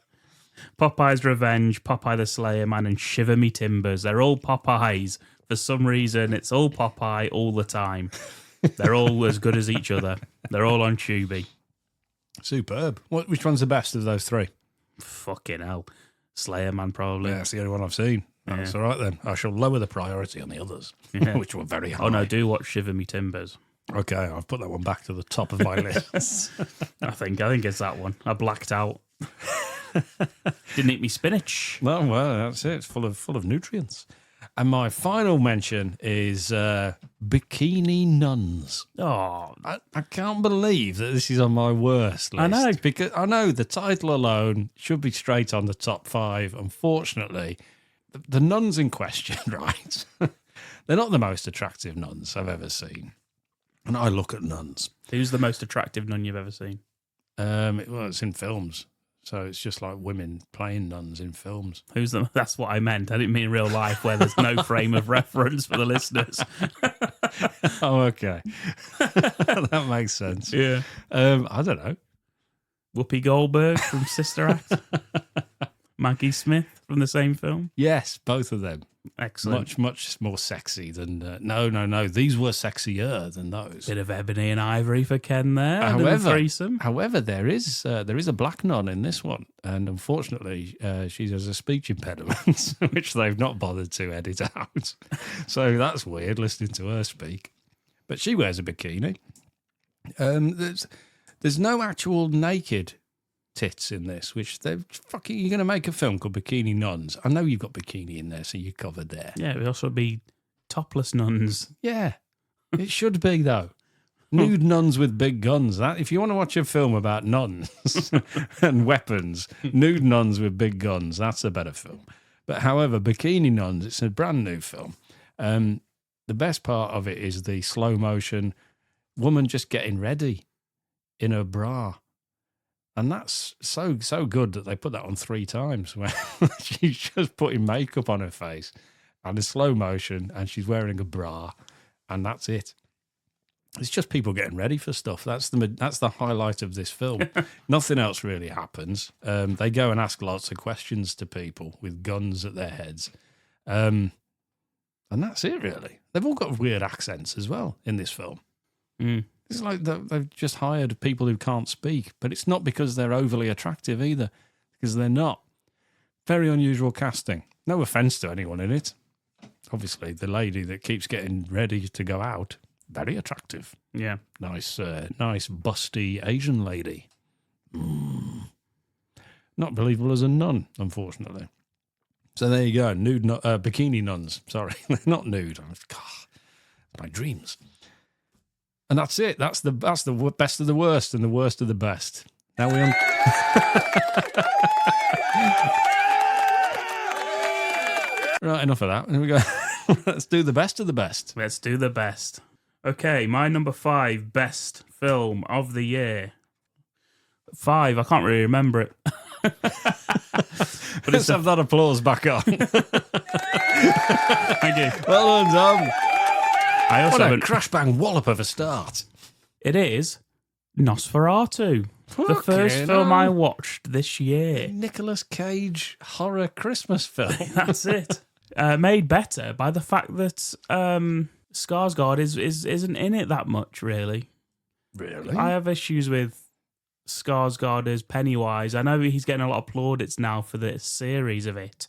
Popeye's Revenge, Popeye the Slayer Man, and Shiver Me Timbers. They're all Popeyes. For some reason, it's all Popeye all the time. They're all as good as each other. They're all on Tubi. Superb. Which one's the best of those three? Fucking hell. Slayer Man, probably. Yeah, it's the only one I've seen. That's all right then. I shall lower the priority on the others, which were very high. Oh, no, do watch Shiver Me Timbers. Okay, I've put that one back to the top of my list. I think it's that one. I blacked out. Didn't eat me spinach. Well, that's it. It's full of nutrients. And my final mention is Bikini Nuns. Oh, I can't believe that this is on my worst list. I know. Because I know the title alone should be straight on the top 5. Unfortunately, the nuns in question, right? They're not the most attractive nuns I've ever seen. And I look at nuns. who's the most attractive nun you've ever seen? It's in films. So it's just like women playing nuns in films. That's what I meant. I didn't mean real life where there's no frame of reference for the listeners. Oh, okay. That makes sense. Yeah. I don't know. Whoopi Goldberg from Sister Act. Maggie Smith from the same film. Yes, both of them. Excellent. Much more sexy than... No. These were sexier than those. Bit of Ebony and Ivory for Ken there. However, there is a black nun in this one. And unfortunately, she has a speech impediment, which they've not bothered to edit out. So that's weird, listening to her speak. But she wears a bikini. There's no actual naked tits in this, which they're fucking... You're going to make a film called Bikini Nuns. I know you've got bikini in there, so you're covered there. Yeah, it would also be topless nuns. Yeah, it should be, though. Nude nuns with big guns. That if you want to watch a film about nuns and weapons, nude nuns with big guns, that's a better film. But however, Bikini Nuns, it's a brand new film. The best part of it is the slow motion woman just getting ready in her bra. And that's so good that they put that on 3 times where she's just putting makeup on her face and in slow motion and she's wearing a bra and that's it. It's just people getting ready for stuff. That's the highlight of this film. Nothing else really happens. They go and ask lots of questions to people with guns at their heads. And that's it, really. They've all got weird accents as well in this film. Mm. It's like they've just hired people who can't speak, but it's not because they're overly attractive either, because they're not. Very unusual casting. No offence to anyone in it. Obviously, the lady that keeps getting ready to go out, very attractive. Yeah. Nice, nice busty Asian lady. Not believable as a nun, unfortunately. So there you go, bikini nuns. Sorry, they're not nude. God, my dreams. And that's it. That's the best of the worst and the worst of the best. Now we on. Right, enough of that. Here we go. Let's do the best of the best. Let's do the best. Okay, my number 5 best film of the year. 5, I can't really remember it. But let's have that applause back on. Thank you. Well done, Tom. I also What a haven't. crash bang wallop of a start. It is Nosferatu, the first Fucking film hell. I watched this year. Nicolas Cage horror Christmas film. That's it. Made better by the fact that Skarsgård isn't in it that much, really. Really? I have issues with Skarsgård as Pennywise. I know he's getting a lot of plaudits now for the series of it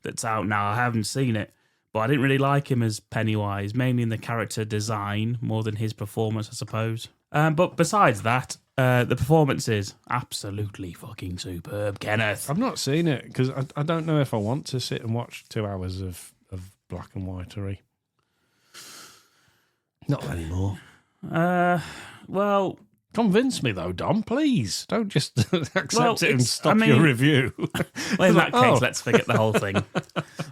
that's out now. I haven't seen it, but I didn't really like him as Pennywise, mainly in the character design more than his performance, I suppose. But besides that, the performance is absolutely fucking superb, Kenneth. I've not seen it because I don't know if I want to sit and watch 2 hours of black and whitery. Not anymore. Well, Convince me though, Dom, please. Don't just accept Well, it and it's- stop I mean- your review. well, in that case, Oh. let's forget the whole thing.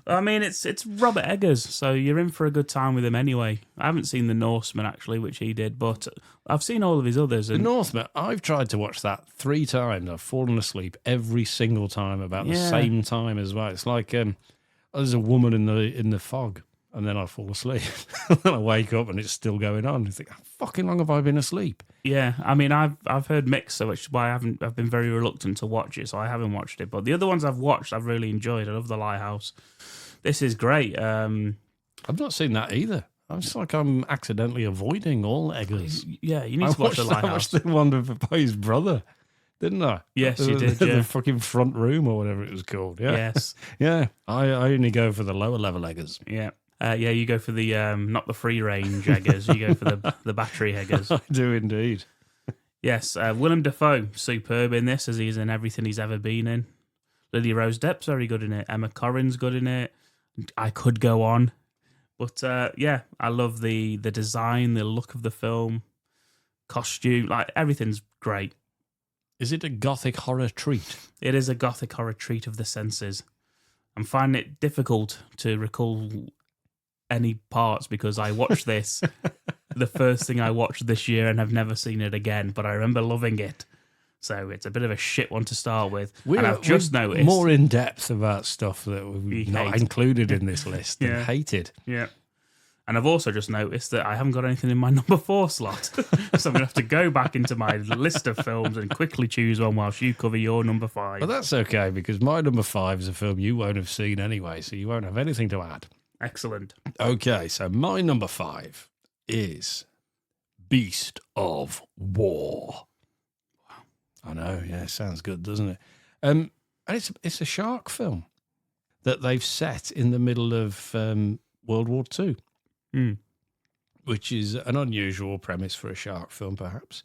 I mean, it's Robert Eggers, so you're in for a good time with him anyway. I haven't seen The Norseman, actually, which he did, but I've seen all of his others. The And Northman, I've tried to watch that 3 times. I've fallen asleep every single time about the Yeah. same time as well. It's like there's a woman in the fog, and then I fall asleep. Then I wake up and it's still going on. I think, how fucking long have I been asleep? yeah, I mean, I've heard mixed, so which is why I've been very reluctant to watch it, so I haven't watched it. But the other ones I've watched, I've really enjoyed. I love The Lighthouse. This is great. I've not seen that either. It's like I'm accidentally avoiding all Eggers. Yeah, you need to watch The I Lighthouse. watched the one by his brother, didn't I? Yes, you The- did, The yeah. fucking front room or whatever it was called. Yeah. Yes, Yeah. I only go for the lower level Eggers. yeah. Yeah, you go for the not the free range Eggers, you go for the battery Eggers. I do indeed. Yes, Willem Dafoe, superb in this, as he is in everything he's ever been in. Lily Rose Depp's very good in it. Emma Corrin's good in it. I could go on. But yeah, I love the design, the look of the film, costume, like everything's great. Is it a gothic horror treat? It is a gothic horror treat of the senses. I'm finding it difficult to recall any parts because I watched this, the first thing I watched this year, and have never seen it again, but I remember loving it. So it's a bit of a shit one to start with. And I've just we're noticed. more in depth about stuff that we've We not hate. included in this list and Yeah. hated. Yeah. And I've also just noticed that I haven't got anything in my number 4 slot. So I'm going to have to go back into my list of films and quickly choose one whilst you cover your number 5. But that's okay because my number 5 is a film you won't have seen anyway, so you won't have anything to add. Excellent. Okay, so my number 5 is Beast of War. I know, yeah, sounds good, doesn't it? And it's a shark film that they've set in the middle of World War II, which is an unusual premise for a shark film, perhaps.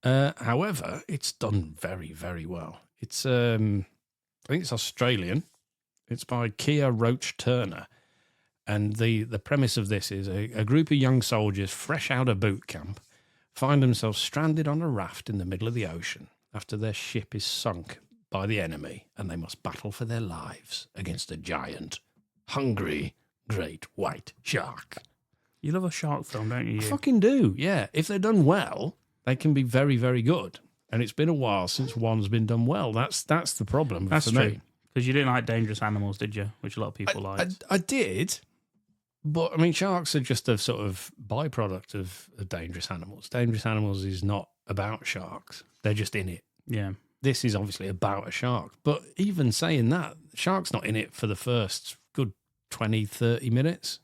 However, it's done very, very well. It's I think it's Australian. It's by Kia Roach Turner. And the premise of this is a group of young soldiers fresh out of boot camp find themselves stranded on a raft in the middle of the ocean after their ship is sunk by the enemy and they must battle for their lives against a giant, hungry, great white shark. You love a shark film, don't you? I fucking do, yeah. If they're done well, they can be very, very good. And it's been a while since one's been done well. That's the problem That's for true. me. Because you didn't like Dangerous Animals, did you? Which a lot of people liked. I did, but I mean, sharks are just a sort of byproduct of Dangerous Animals. Dangerous Animals is not about sharks. They're just in it. Yeah. This is obviously about a shark. But even saying that, shark's not in it for the first good 20, 30 minutes.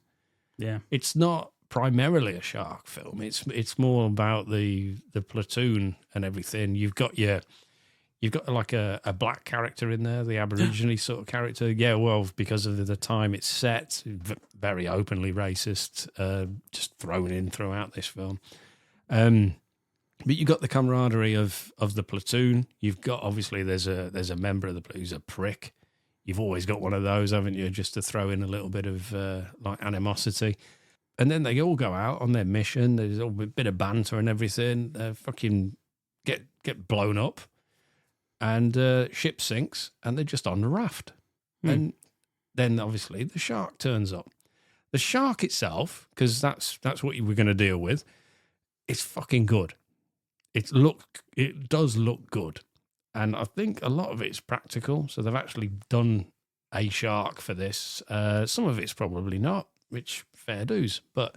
Yeah. It's not primarily a shark film. It's more about the platoon and everything. You've got like a black character in there, the Aborigine sort of character. Yeah, well, because of the time it's set, very openly racist, just thrown in throughout this film. But you've got the camaraderie of the platoon. You've got, obviously, there's a member of the platoon who's a prick. You've always got one of those, haven't you? Just to throw in a little bit of like animosity. And then they all go out on their mission. There's a bit of banter and everything. They fucking get blown up. And ship sinks, and they're just on the raft. And then, obviously, the shark turns up. The shark itself, because that's what you were going to deal with, it's fucking good. It does look good. And I think a lot of it's practical. So they've actually done a shark for this. Some of it's probably not, which fair dues. But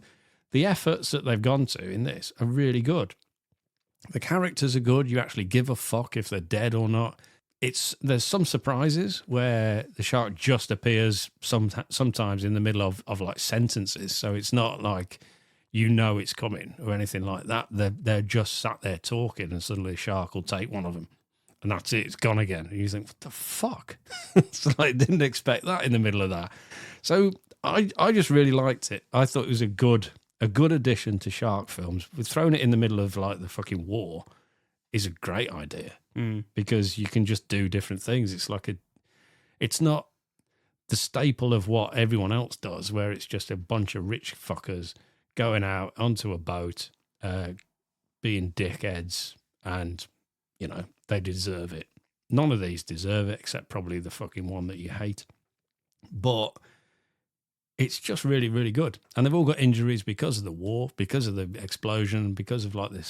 the efforts that they've gone to in this are really good. The characters are good. You actually give a fuck if they're dead or not. There's some surprises where the shark just appears sometimes in the middle of like sentences. So it's not like it's coming or anything like that. They're just sat there talking, and suddenly the shark will take one of them. And that's it. It's gone again. And you think, what the fuck? It's like, didn't expect that in the middle of that. So I just really liked it. I thought it was a good addition to shark films. We've thrown it in the middle of like the fucking war is a great idea because you can just do different things. It's not the staple of what everyone else does, where it's just a bunch of rich fuckers going out onto a boat, being dickheads, and they deserve it. None of these deserve it, except probably the fucking one that you hate. But it's just really, really good. And they've all got injuries because of the war, because of the explosion, because of like the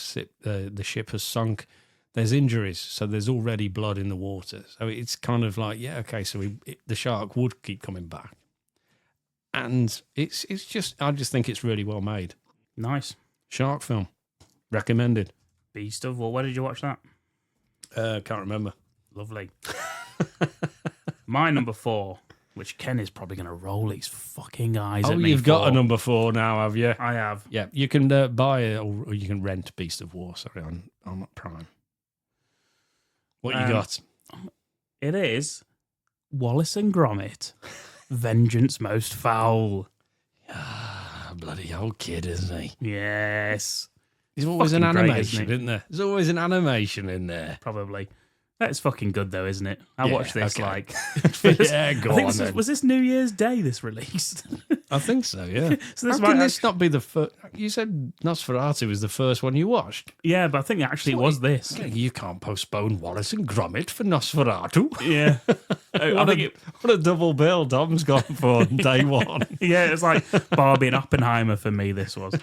ship has sunk. There's injuries, so there's already blood in the water. So it's kind of like, yeah, okay, so the shark would keep coming back. And I just think it's really well made. Nice. Shark film. Recommended. Beast of War. Where did you watch that? Can't remember. Lovely. My number 4, which Ken is probably going to roll his fucking eyes at me. Oh, you've got a number 4 now, have you? I have. Yeah, you can buy it or you can rent Beast of War, sorry, on Prime. What you got? It is Wallace and Gromit, Vengeance Most Foul. Bloody old kid, isn't he? Yes. There's always an animation, isn't there? There's always an animation in there. Probably. That's fucking good, though, isn't it? I watched this like... Yeah, go on then. Was this New Year's Day this released? I think so, yeah. So this How can this not be the first... You said Nosferatu was the first one you watched. Yeah, but I think actually it was this. You can't postpone Wallace and Gromit for Nosferatu. Yeah. What a double bill Dom's gone for on day one. Yeah, it's like Barbie and Oppenheimer for me, this was.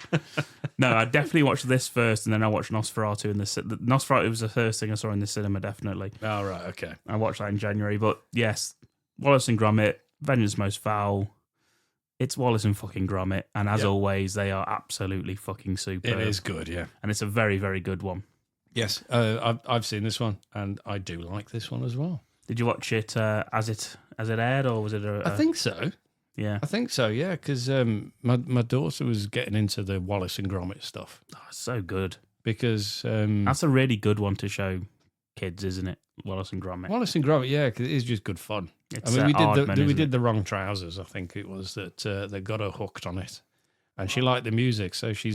No, I definitely watched this first, and then I watched Nosferatu. Nosferatu was the first thing I saw in the cinema, definitely. Oh, right, okay. I watched that in January, but yes, Wallace and Gromit, Vengeance Most Foul. It's Wallace and fucking Gromit, and as always, they are absolutely fucking superb. It is good, yeah. And it's a very, very good one. Yes, I've seen this one, and I do like this one as well. Did you watch it as it aired, or was it I think so. Yeah. I think so, yeah, because my daughter was getting into the Wallace and Gromit stuff. Oh, so good. Because... that's a really good one to show kids, isn't it? Wallace and Gromit. Wallace and Gromit, yeah, because it is just good fun. It's, we did the wrong trousers. I think it was that they got her hooked on it, and she liked the music, so she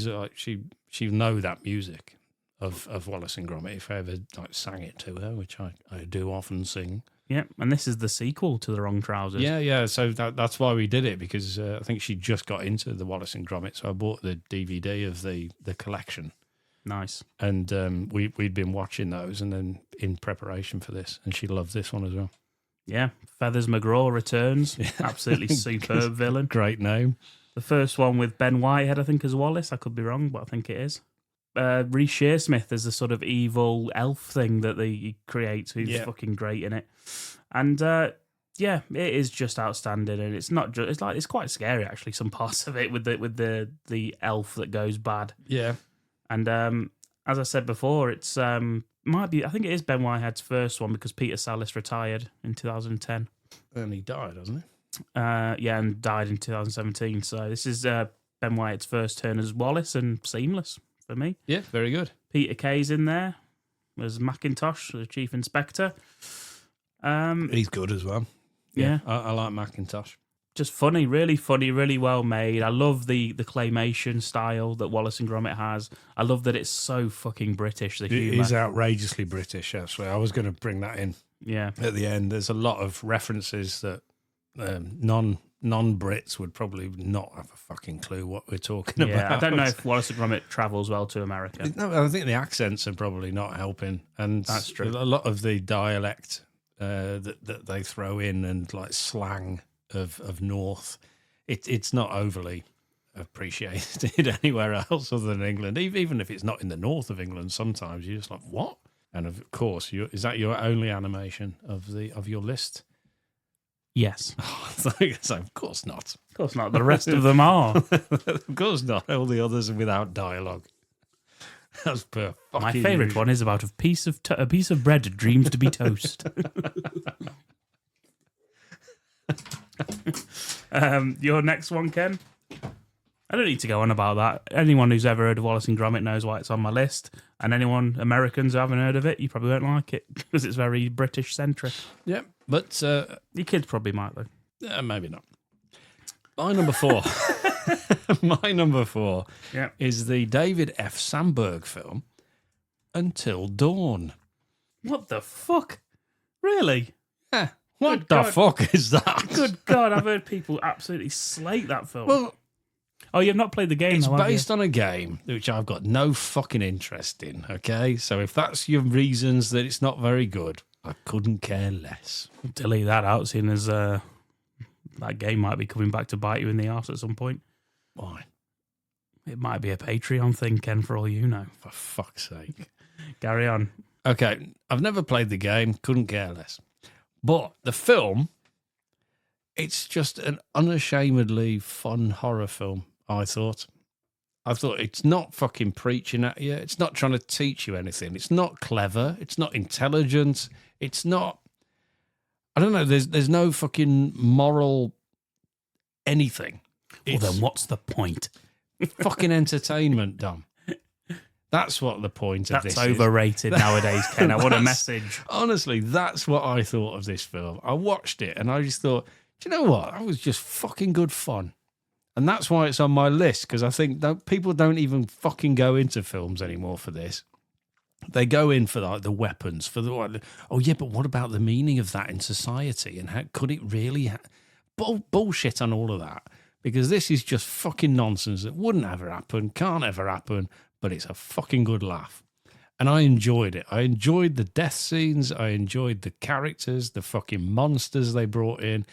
know that music of Wallace and Gromit. If I ever sang it to her, which I do often sing. Yeah, and this is the sequel to the wrong trousers. Yeah. So that's why we did it, because I think she just got into the Wallace and Gromit, so I bought the DVD of the collection. Nice. And we'd been watching those, and then in preparation for this, and she loved this one as well. Yeah, Feathers McGraw returns. Absolutely superb villain. Great name. The first one with Ben Whitehead, I think, as Wallace. I could be wrong, but I think it is. Reece Shearsmith is the sort of evil elf thing that he creates, who's fucking great in it. And it is just outstanding, and it's not just it's quite scary actually. Some parts of it with the elf that goes bad. Yeah. And as I said before, it's might be. I think it is Ben Whitehead's first one because Peter Sallis retired in 2010. And he died, hasn't he? And died in 2017. So this is Ben Wyatt's first turn as Wallace, and seamless for me. Yeah, very good. Peter Kay's in there as Macintosh, the Chief Inspector. He's good as well. Yeah. I like Macintosh. Just funny, really well made. I love the claymation style that Wallace and Gromit has. I love that it's so fucking British, the It humour. is outrageously British, actually. I was going to bring that in Yeah. at the end. There's a lot of references that non-Brits would probably not have a fucking clue what we're talking Yeah, about. I don't know if Wallace and Gromit travels well to America. No, I think the accents are probably not helping, and That's true. A lot of the dialect that they throw in and like slang of North, it's not overly appreciated anywhere else other than England. Even if it's not in the north of England, sometimes you're just like, what? And of course, is that your only animation of your list? Yes. So of course not. Of course not. The rest of them are. Of course not. All the others are without dialogue. That's per My fucking favourite usual. one is about a piece of bread dreams to be toast. Your next one, Ken? I don't need to go on about that. Anyone who's ever heard of Wallace and Gromit knows why it's on my list. And anyone, Americans who haven't heard of it, you probably won't like it because it's very British-centric. Yeah, but Your kids probably might, though. maybe not. My number 4. My number 4 Yeah. is the David F. Sandberg film, Until Dawn. What the fuck? Really? Yeah. What Good the God. fuck is that? Good God, I've heard people absolutely slate that film. Well, Oh, you've not played the game, it's though, have you? based on a game which I've got no fucking interest in, okay? So if that's your reasons that it's not very good, I couldn't care less. Delete that out, seeing as that game might be coming back to bite you in the arse at some point. Why? It might be a Patreon thing, Ken, for all you know. For fuck's sake. Carry on. Okay, I've never played the game, couldn't care less. But the film, it's just an unashamedly fun horror film, I thought. I thought it's not fucking preaching at you. It's not trying to teach you anything. It's not clever. It's not intelligent. It's not... I don't know, there's no fucking moral anything. Well, It's then what's the point? fucking entertainment, Dom. That's what the point of That's this is. overrated nowadays, Ken. I want a That's- message. Honestly, that's what I thought of this film. I watched it and I just thought, do you know what? That was just fucking good fun. And that's why it's on my list, because I think people don't even fucking go into films anymore for this. They go in for like the weapons, for the oh yeah, but what about the meaning of that in society, and how could it really bullshit on all of that? Because this is just fucking nonsense that wouldn't ever happen, can't ever happen, but it's a fucking good laugh. And I enjoyed it. I enjoyed the death scenes. I enjoyed the characters, the fucking monsters they brought in.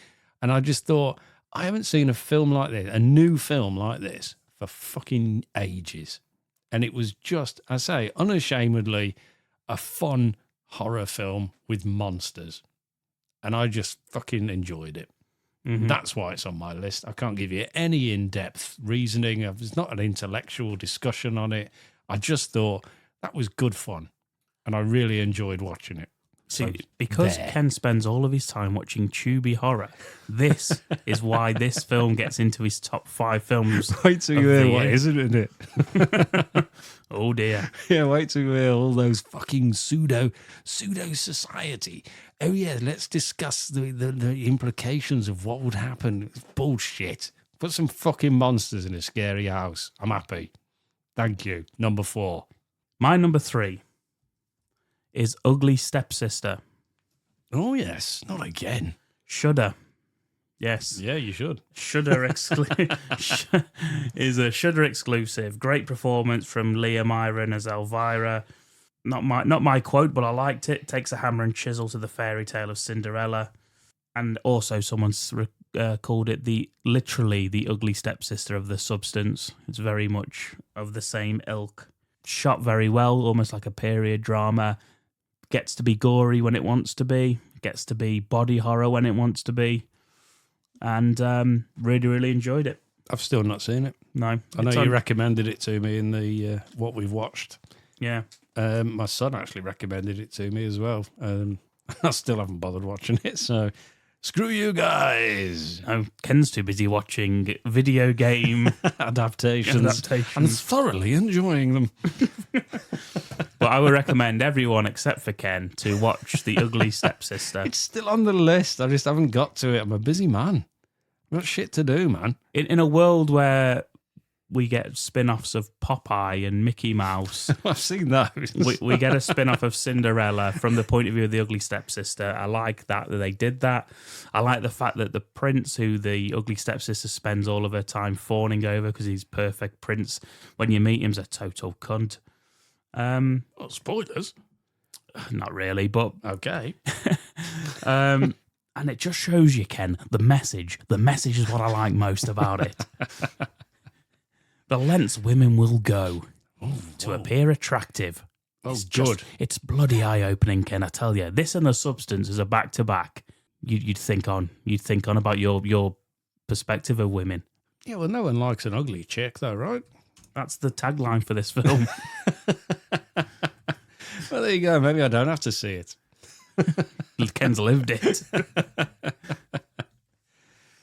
And I just thought, I haven't seen a film like this, a new film like this, for fucking ages. And it was just, I say, unashamedly a fun horror film with monsters. And I just fucking enjoyed it. Mhm. That's why it's on my list. I can't give you any in-depth reasoning. There's not an intellectual discussion on it. I just thought that was good fun. And I really enjoyed watching it. So, See, because there. Ken spends all of his time watching Tubi horror, this is why this film gets into his top 5 films. Wait till of you the hear what year. is in it. Oh dear. Yeah, wait till you hear all those fucking pseudo society. Oh yeah, let's discuss the implications of what would happen. It's bullshit. Put some fucking monsters in a scary house. I'm happy. Thank you. Number 4. My number 3 is Ugly Stepsister. Oh yes, not again. Shudder. Yes. Yeah, you should. Shudder is a Shudder exclusive. Great performance from Leah Myron as Elvira. Not my quote, but I liked it. Takes a hammer and chisel to the fairy tale of Cinderella. And also someone's called it literally the ugly stepsister of The Substance. It's very much of the same ilk. Shot very well, almost like a period drama. Gets to be gory when it wants to be. Gets to be body horror when it wants to be. And really, really enjoyed it. I've still not seen it. No. I know it's you on- recommended it to me in the what we've watched. Yeah. My son actually recommended it to me as well. I still haven't bothered watching it, so Screw you guys. Oh, Ken's too busy watching video game Adaptations. And thoroughly enjoying them. But I would recommend everyone except for Ken to watch The Ugly Stepsister. It's still on the list. I just haven't got to it. I'm a busy man. I've got shit to do, man. In a world where we get spin-offs of Popeye and Mickey Mouse, I've seen those. we get a spin-off of Cinderella from the point of view of the Ugly Stepsister. I like that they did that. I like the fact that the prince, who the Ugly Stepsister spends all of her time fawning over because he's perfect prince, when you meet him's a total cunt. Well, spoilers. Not really, but Okay. and it just shows you, Ken, the message. The message is what I like most about it. The lengths women will go to appear attractive. Oh, good. It's bloody eye-opening, Ken, I tell you. This and The Substance is a back-to-back. You'd think on about your perspective of women. Yeah, well, no one likes an ugly chick, though, right? That's the tagline for this film. Well, there you go. Maybe I don't have to see it. Ken's lived it.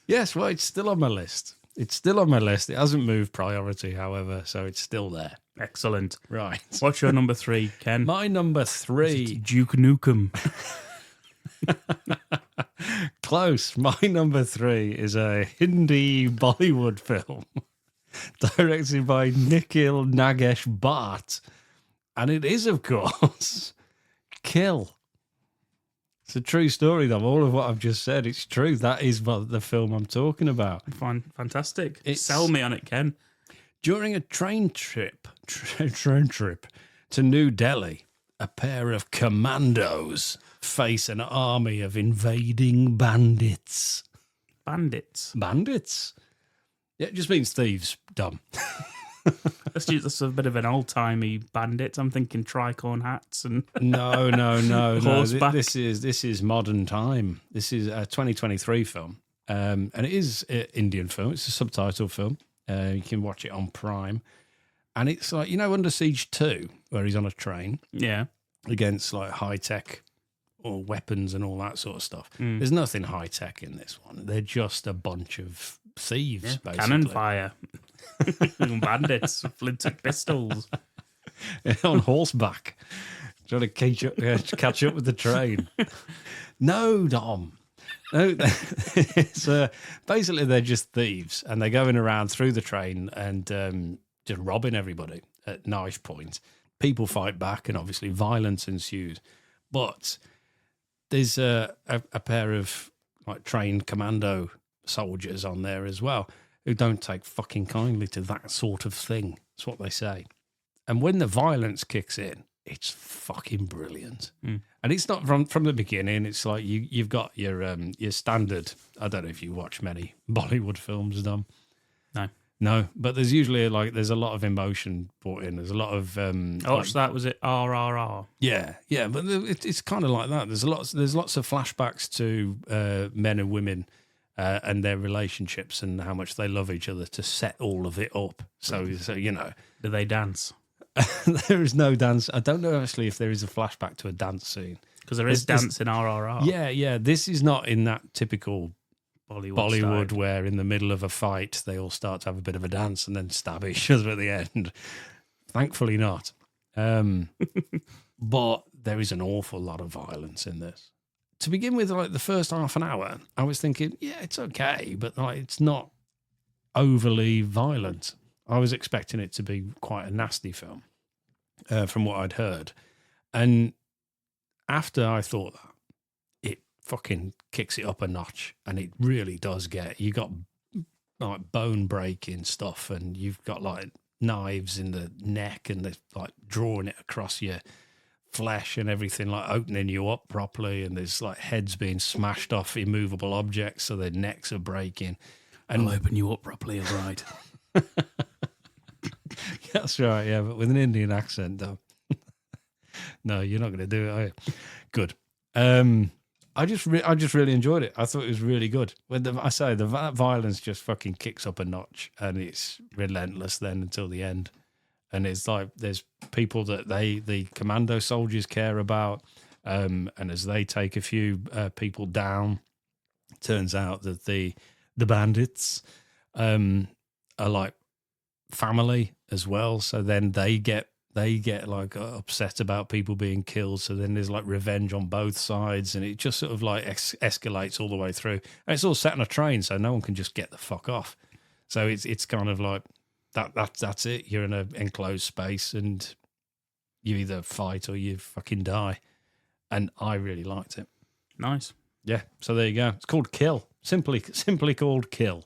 Yes, well, it's still on my list. It's still on my list. It hasn't moved priority, however, so it's still there. Excellent. Right. What's your number 3, Ken? My number 3. Duke Nukem. Close. My number 3 is a Hindi Bollywood film directed by Nikhil Nagesh Bhatt. And it is, of course, Kill. It's a true story, though. All of what I've just said, it's true. That is what the film I'm talking about. Fantastic. It's- Sell me on it, Ken. During a train trip to New Delhi, a pair of commandos face an army of invading bandits. Bandits. Bandits? Yeah, it just means thieves, dumb. That's a bit of an old-timey bandit. I'm thinking tricorn hats and... No. Horseback. This is modern time. This is a 2023 film. And it is an Indian film. It's a subtitle film. You can watch it on Prime. And it's like, Under Siege 2, where he's on a train Yeah. against like high-tech or weapons and all that sort of stuff. There's nothing high-tech in this one. They're just a bunch of thieves, basically. Cannon fire. Bandits. Flint pistols. On horseback, trying to catch up with the train. No, Dom. No, it's basically they're just thieves, and they're going around through the train and just robbing everybody at knife point. People fight back, and obviously violence ensues. But there's a pair of like trained commando soldiers on there as well who don't take fucking kindly to that sort of thing. That's what they say. And when the violence kicks in, it's fucking brilliant. And it's not from the beginning. It's like you've got your standard. I don't know if you watch many Bollywood films, Dom. No, but there's usually there's a lot of emotion brought in. There's a lot of. I watched that. Was it RRR? Yeah, but it's kind of like that. There's lots of flashbacks to men and women and their relationships and how much they love each other to set all of it up. So Do they dance? there is no dance. I don't know actually if there is a flashback to a dance scene. Because there is dance in RRR. Yeah. This is not in that typical Bollywood style. where in the middle of a fight they all start to have a bit of a dance and then stab each other at the end. Thankfully not. But there is an awful lot of violence in this. To begin with, like the first half an hour, I was thinking, yeah, it's okay, but like it's not overly violent. I was expecting it to be quite a nasty film from what I'd heard. And after I thought that, it fucking kicks it up a notch, and it really does you got like bone breaking stuff, and you've got like knives in the neck, and they're like drawing it across your flesh and everything, like opening you up properly, and there's like heads being smashed off immovable objects, so their necks are breaking. And I'll open you up properly, all right. That's right, yeah, but with an Indian accent, though. No, you're not going to do it, are you? Good. I just really enjoyed it. I thought it was really good. When the violence just fucking kicks up a notch, and it's relentless then until the end. And it's like there's people that the commando soldiers care about, and as they take a few people down, turns out that the bandits are like family as well. So then they get like upset about people being killed. So then there's like revenge on both sides, and it just sort of like escalates all the way through. And it's all set on a train, so no one can just get the fuck off. So it's kind of like that's it. You're in an enclosed space, and you either fight or you fucking die. And I really liked it. Nice. Yeah. So there you go. It's called Kill. Simply called Kill,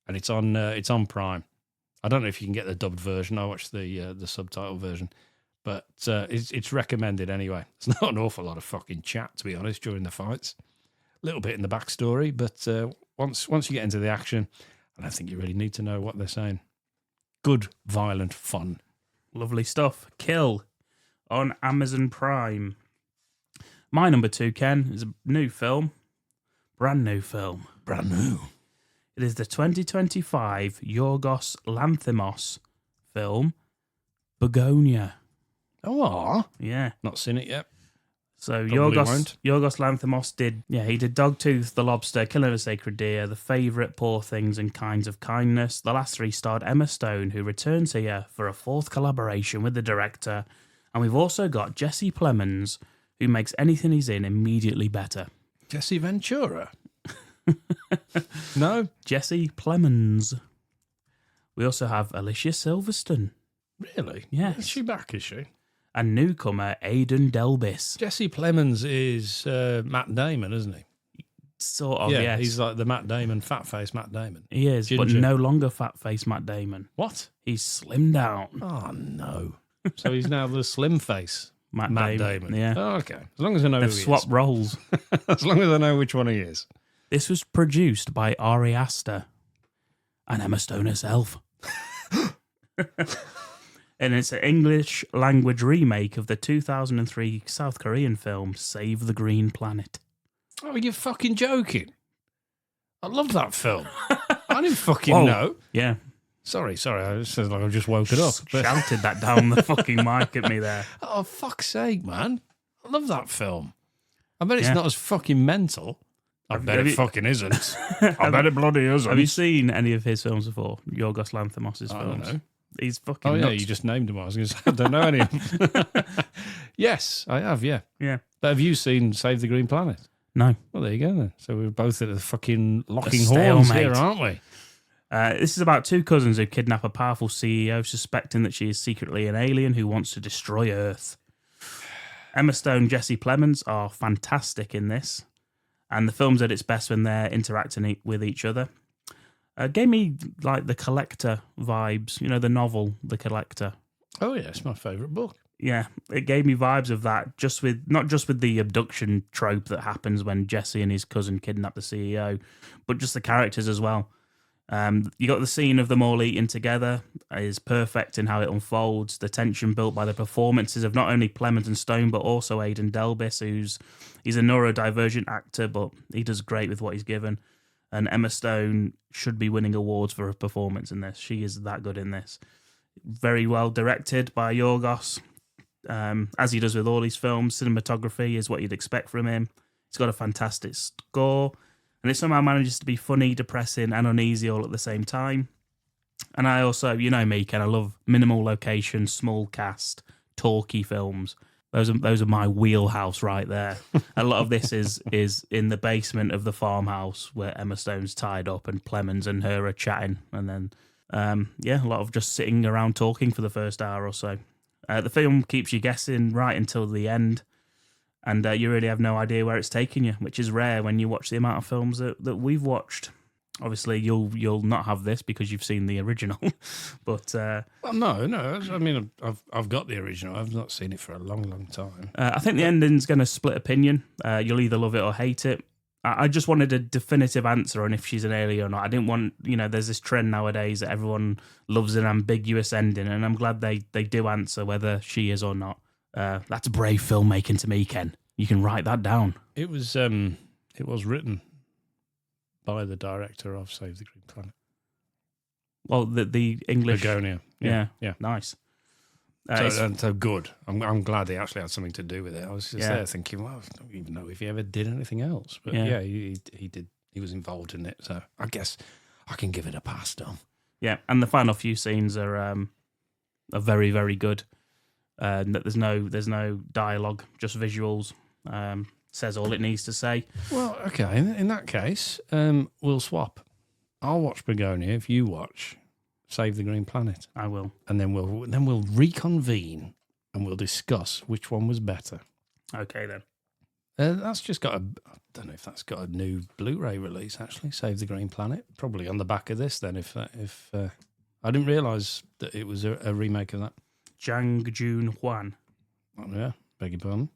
and it's on Prime. I don't know if you can get the dubbed version. I watched the subtitle version, but it's recommended anyway. It's not an awful lot of fucking chat, to be honest, during the fights. A little bit in the backstory, but once you get into the action, I don't think you really need to know what they're saying. Good, violent fun. Lovely stuff. Kill on Amazon Prime. My number 2, Ken, is a new film. Brand new film. Brand new. It is the 2025 Yorgos Lanthimos film, Begonia. Oh, Yeah. not seen it yet. So Probably won't. Yorgos Lanthimos did Dogtooth, The Lobster, Killing of a Sacred Deer, The Favourite, Poor Things and Kinds of Kindness. The last 3 starred Emma Stone, who returns here for a 4th collaboration with the director. And we've also got Jesse Plemons, who makes anything he's in immediately better. Jesse Ventura. No? Jesse Plemons. We also have Alicia Silverstone. Really? Yes. Is she back, is she? And newcomer Aidan Delbis. Jesse Plemons is Matt Damon, isn't he? Sort of, yes. He's like the Matt Damon, fat face Matt Damon. He is, but Ginger. no longer fat-faced Matt Damon. What? He's slimmed down. Oh, no. So he's now the slim face Matt Damon. Yeah. Oh, okay. As long as I know They've who he swapped roles. is. As long as I know which one he is. This was produced by Ari Aster and Emma Stone herself. And it's an English language remake of the 2003 South Korean film Save the Green Planet. Oh, you're fucking joking. I love that film. I didn't fucking Whoa. know. Yeah. Sorry. It sounds like I've just woken up. But... Shouted that down the fucking mic at me there. Oh, fuck's sake, man. I love that film. I bet it's Yeah. not as fucking mental. I bet have it you- fucking isn't. I bet it bloody isn't. Have you seen any of his films before? Yorgos Lanthimos' I don't films? know. He's fucking Oh, yeah, nuts. you just named him. I was going to say, I don't know any of them. Yes, I have, yeah. Yeah. But have you seen Save the Green Planet? No. Well, there you go then. So we're both at the fucking locking A horns stalemate. here, aren't we? This is about 2 cousins who kidnap a powerful CEO, suspecting that she is secretly an alien who wants to destroy Earth. Emma Stone and Jesse Plemons are fantastic in this, and the film's at its best when they're interacting with each other. Gave me like The Collector vibes, you know, the novel The Collector. Oh, yeah, it's my favourite book. Yeah, it gave me vibes of that, not just with the abduction trope that happens when Jesse and his cousin kidnap the CEO, but just the characters as well. You got the scene of them all eating together is perfect in how it unfolds. The tension built by the performances of not only Plemons and Stone, but also Aidan Delbis, he's a neurodivergent actor, but he does great with what he's given. And Emma Stone should be winning awards for her performance in this. She is that good in this. Very well directed by Yorgos, as he does with all his films. Cinematography is what you'd expect from him. He's got a fantastic score. And it somehow manages to be funny, depressing, and uneasy all at the same time. And I also, you know me, Ken, I love minimal location, small cast, talky films. Those are my wheelhouse right there. A lot of this is in the basement of the farmhouse where Emma Stone's tied up and Plemons and her are chatting. And then, a lot of just sitting around talking for the first hour or so. The film keeps you guessing right until the end. And you really have no idea where it's taking you, which is rare when you watch the amount of films that we've watched. Obviously, you'll not have this because you've seen the original, but Well, no. I mean, I've got the original. I've not seen it for a long, long time. I think the ending's going to split opinion. You'll either love it or hate it. I just wanted a definitive answer on if she's an alien or not. I didn't want, there's this trend nowadays that everyone loves an ambiguous ending, and I'm glad they do answer whether she is or not. That's brave filmmaking to me, Ken. You can write that down. It was written by the director of Save the Green Planet. Well, the English... Begonia. Yeah. Yeah. Nice. So good. I'm glad he actually had something to do with it. I was just there thinking, well, I don't even know if he ever did anything else. But Yeah. he he was involved in it. So I guess I can give it a pass, Dom. Yeah, and the final few scenes are very, very good. That there's no dialogue, just visuals. Says all it needs to say. Well, okay. In that case, we'll swap. I'll watch Begonia if you watch Save the Green Planet. I will, And then we'll reconvene and we'll discuss which one was better. Okay then. That's just got I don't know if that's got a new Blu-ray release. Actually, Save the Green Planet, probably on the back of this. Then, if I didn't realise that it was a remake of that. Jang Jun Hwan. Oh, yeah, beg your pardon.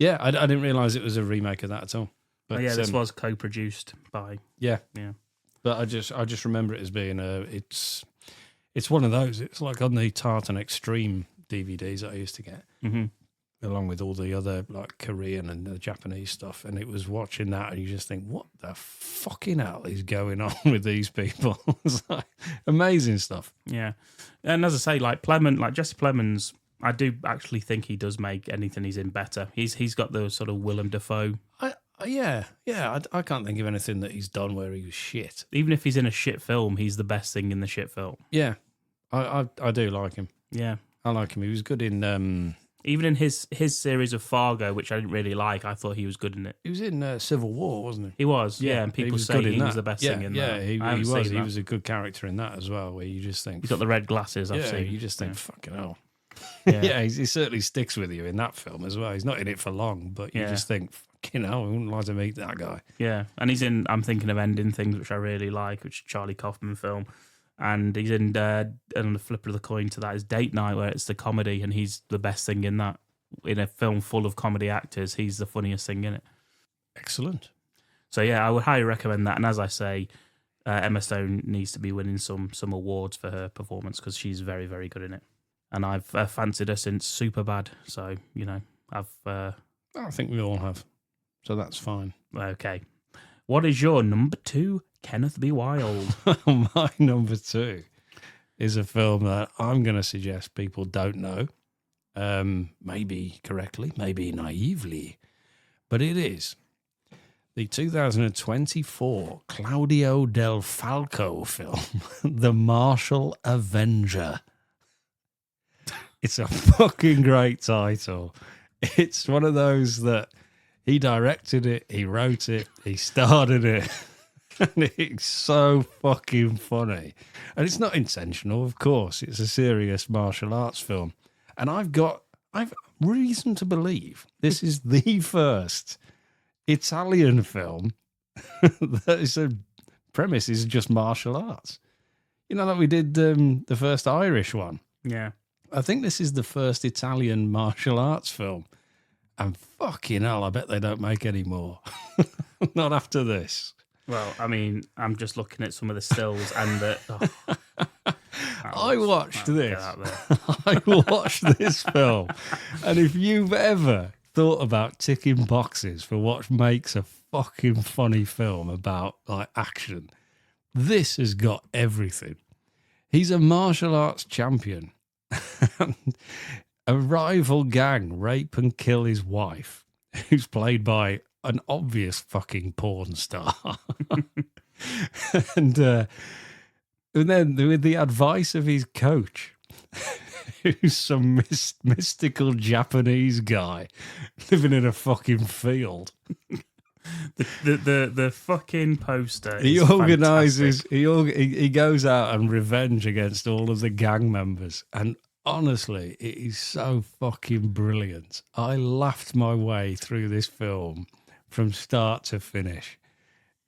Yeah, I didn't realise it was a remake of that at all. But This was co-produced by. Yeah. But I just remember it as being it's one of those. It's like on the Tartan Extreme DVDs that I used to get. Mm-hmm. Along with all the other like Korean and the Japanese stuff, and it was watching that, and you just think, what the fucking hell is going on with these people? It's like amazing stuff. Yeah, and as I say, like Jesse Plemons, I do actually think he does make anything he's in better. He's got the sort of Willem Dafoe. I can't think of anything that he's done where he was shit. Even if he's in a shit film, he's the best thing in the shit film. Yeah, I do like him. Yeah, I like him. He was good in. Even in his series of Fargo, which I didn't really like, I thought he was good in it. He was in Civil War, wasn't he? He was, yeah, and people say he was the best thing in that. Yeah, he was. He was a good character in that as well, where you just think... He's got the red glasses, I've seen. You just think, fucking hell. Yeah, yeah, he certainly sticks with you in that film as well. He's not in it for long, but you just think, fucking hell, I wouldn't like to meet that guy. Yeah, and he's in I'm Thinking of Ending Things, which I really like, which is a Charlie Kaufman film. And he's in, and the flip of the coin to that is Date Night, where it's the comedy, and he's the best thing in that. In a film full of comedy actors, he's the funniest thing in it. Excellent. So yeah, I would highly recommend that. And as I say, Emma Stone needs to be winning some awards for her performance because she's very, very good in it. And I've fancied her since Superbad. So, I think we all have. So that's fine. Okay. What is your number 2, Kenneth B. Wilde? My number 2 is a film that I'm going to suggest people don't know. Maybe correctly, maybe naively, but it is the 2024 Claudio Del Falco film, The Martial Avenger. It's a fucking great title. It's one of those that he directed it, he wrote it, he started it, and it's so fucking funny. And it's not intentional, of course. It's a serious martial arts film. And I've reason to believe this is the first Italian film that is a premise is just martial arts. You know that we did the first Irish one. Yeah. I think this is the first Italian martial arts film. And fucking hell, I bet they don't make any more. Not after this. Well, I mean, I'm just looking at some of the stills and the... I watched this. I watched this film. And if you've ever thought about ticking boxes for what makes a fucking funny film about like action, this has got everything. He's a martial arts champion. A rival gang rape and kill his wife, who's played by an obvious fucking porn star. And then with the advice of his coach, who's some mystical Japanese guy living in a fucking field. The fucking poster. He is organises. fantastic. He goes out and revenge against all of the gang members, and honestly, it is so fucking brilliant. I laughed my way through this film from start to finish.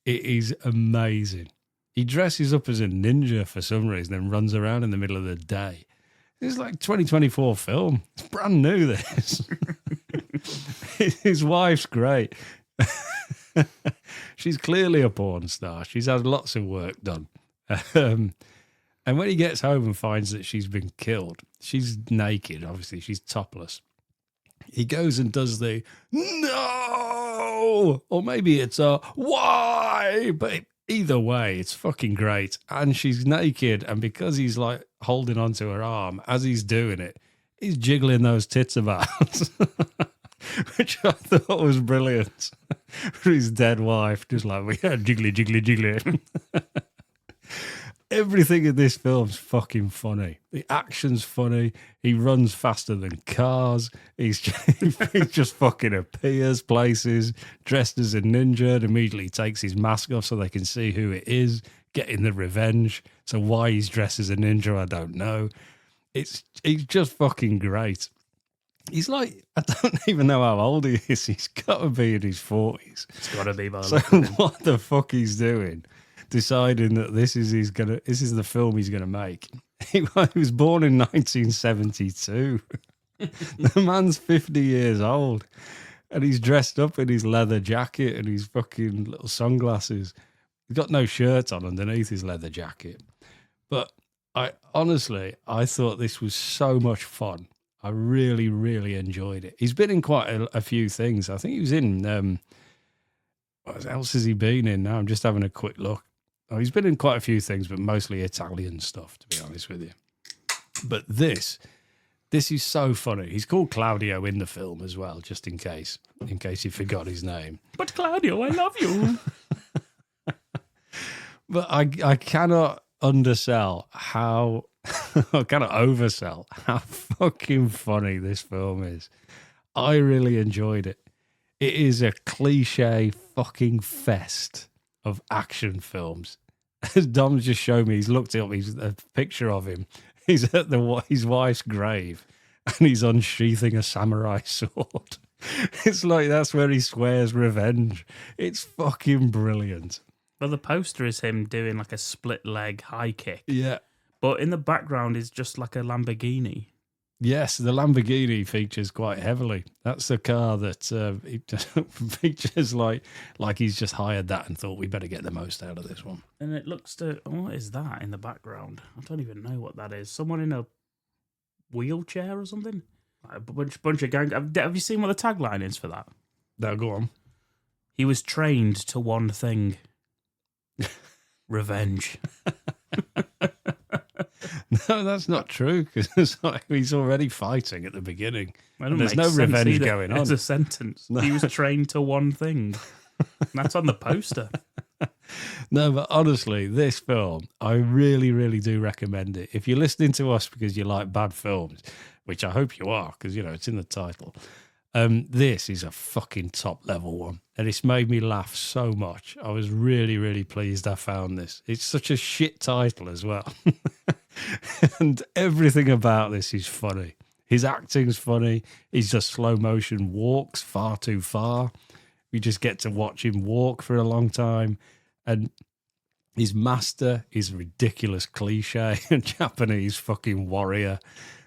It is amazing. He dresses up as a ninja for some reason and runs around in the middle of the day. It's like 2024 film. It's brand new, this. His wife's great. She's clearly a porn star. She's had lots of work done. And when he gets home and finds that she's been killed, she's naked, obviously. She's topless. He goes and does the, no! Or maybe it's a, why? But either way, it's fucking great. And she's naked, and because he's like holding onto her arm as he's doing it, he's jiggling those tits about, which I thought was brilliant. for his dead wife, just like, jiggly, jiggly, jiggly. Everything in this film's fucking funny. The action's funny. He runs faster than cars. He just fucking appears places, dressed as a ninja, and immediately takes his mask off so they can see who it is, getting the revenge. So why he's dressed as a ninja, I don't know. He's just fucking great. He's like, I don't even know how old he is. He's got to be in his 40s. It's got to be by So what the fuck he's doing? Deciding that this is the film he's gonna make. He was born in 1972. The man's 50 years old, and he's dressed up in his leather jacket and his fucking little sunglasses. He's got no shirt on underneath his leather jacket. But I thought this was so much fun. I really, really enjoyed it. He's been in quite a few things. I think he was in. What else has he been in? Now I'm just having a quick look. Oh, he's been in quite a few things, but mostly Italian stuff, to be honest with you. But this is so funny. He's called Claudio in the film as well, just in case you forgot his name. But Claudio, I love you. But I cannot undersell how, I cannot oversell how fucking funny this film is. I really enjoyed it. It is a cliche fucking fest of action films. As Dom's just showed me, he's looked up, he's a picture of him. He's at his wife's grave and he's unsheathing a samurai sword. It's like that's where he swears revenge. It's fucking brilliant. Well, the poster is him doing like a split leg high kick. Yeah. But in the background is just like a Lamborghini. Yes, the Lamborghini features quite heavily. That's the car that features like he's just hired that and thought we better get the most out of this one. And it looks to, what is that in the background? I don't even know what that is. Someone in a wheelchair or something? A bunch of gang. Have you seen what the tagline is for that? No, go on. He was trained to one thing. Revenge. No, that's not true, because he's already fighting at the beginning. And there's no revenge going on. It's a sentence. No. He was trained to one thing. That's on the poster. No, but honestly, this film, I really, really do recommend it. If you're listening to us because you like bad films, which I hope you are, because, it's in the title, this is a fucking top level one. And it's made me laugh so much. I was really, really pleased I found this. It's such a shit title as well. And everything about this is funny. His acting's funny. He's just slow motion walks far too far. We just get to watch him walk for a long time. And his master is a ridiculous cliche, a Japanese fucking warrior.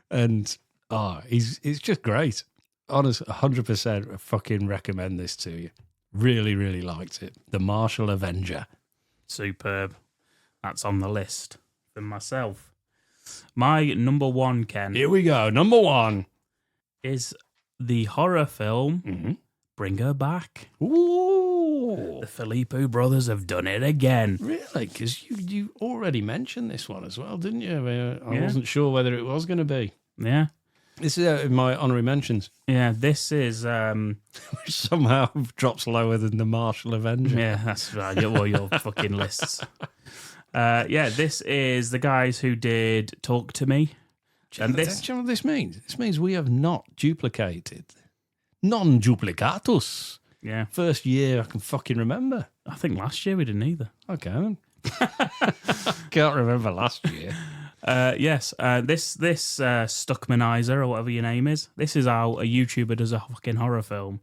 And it's just great. Honest, 100% I fucking recommend this to you. Really, really liked it. The Martial Avenger. Superb. That's on the list for myself. My number one, Ken. Here we go. Number one is the horror film Bring Her Back. Ooh. The Filippo brothers have done it again. Really? Because you already mentioned this one as well, didn't you? I wasn't sure whether it was going to be. Yeah. This is in my honorary mentions. Yeah, this is... Which somehow drops lower than the Martial Avenger. Yeah, that's right. Your fucking lists. This is the guys who did Talk to Me. Do you know what this means? This means we have not duplicated. Non-duplicatus. Yeah. First year I can fucking remember. I think last year we didn't either. Okay, then. Can't remember last year. Yes, this Stuckmanizer, or whatever your name is, this is how a YouTuber does a fucking horror film.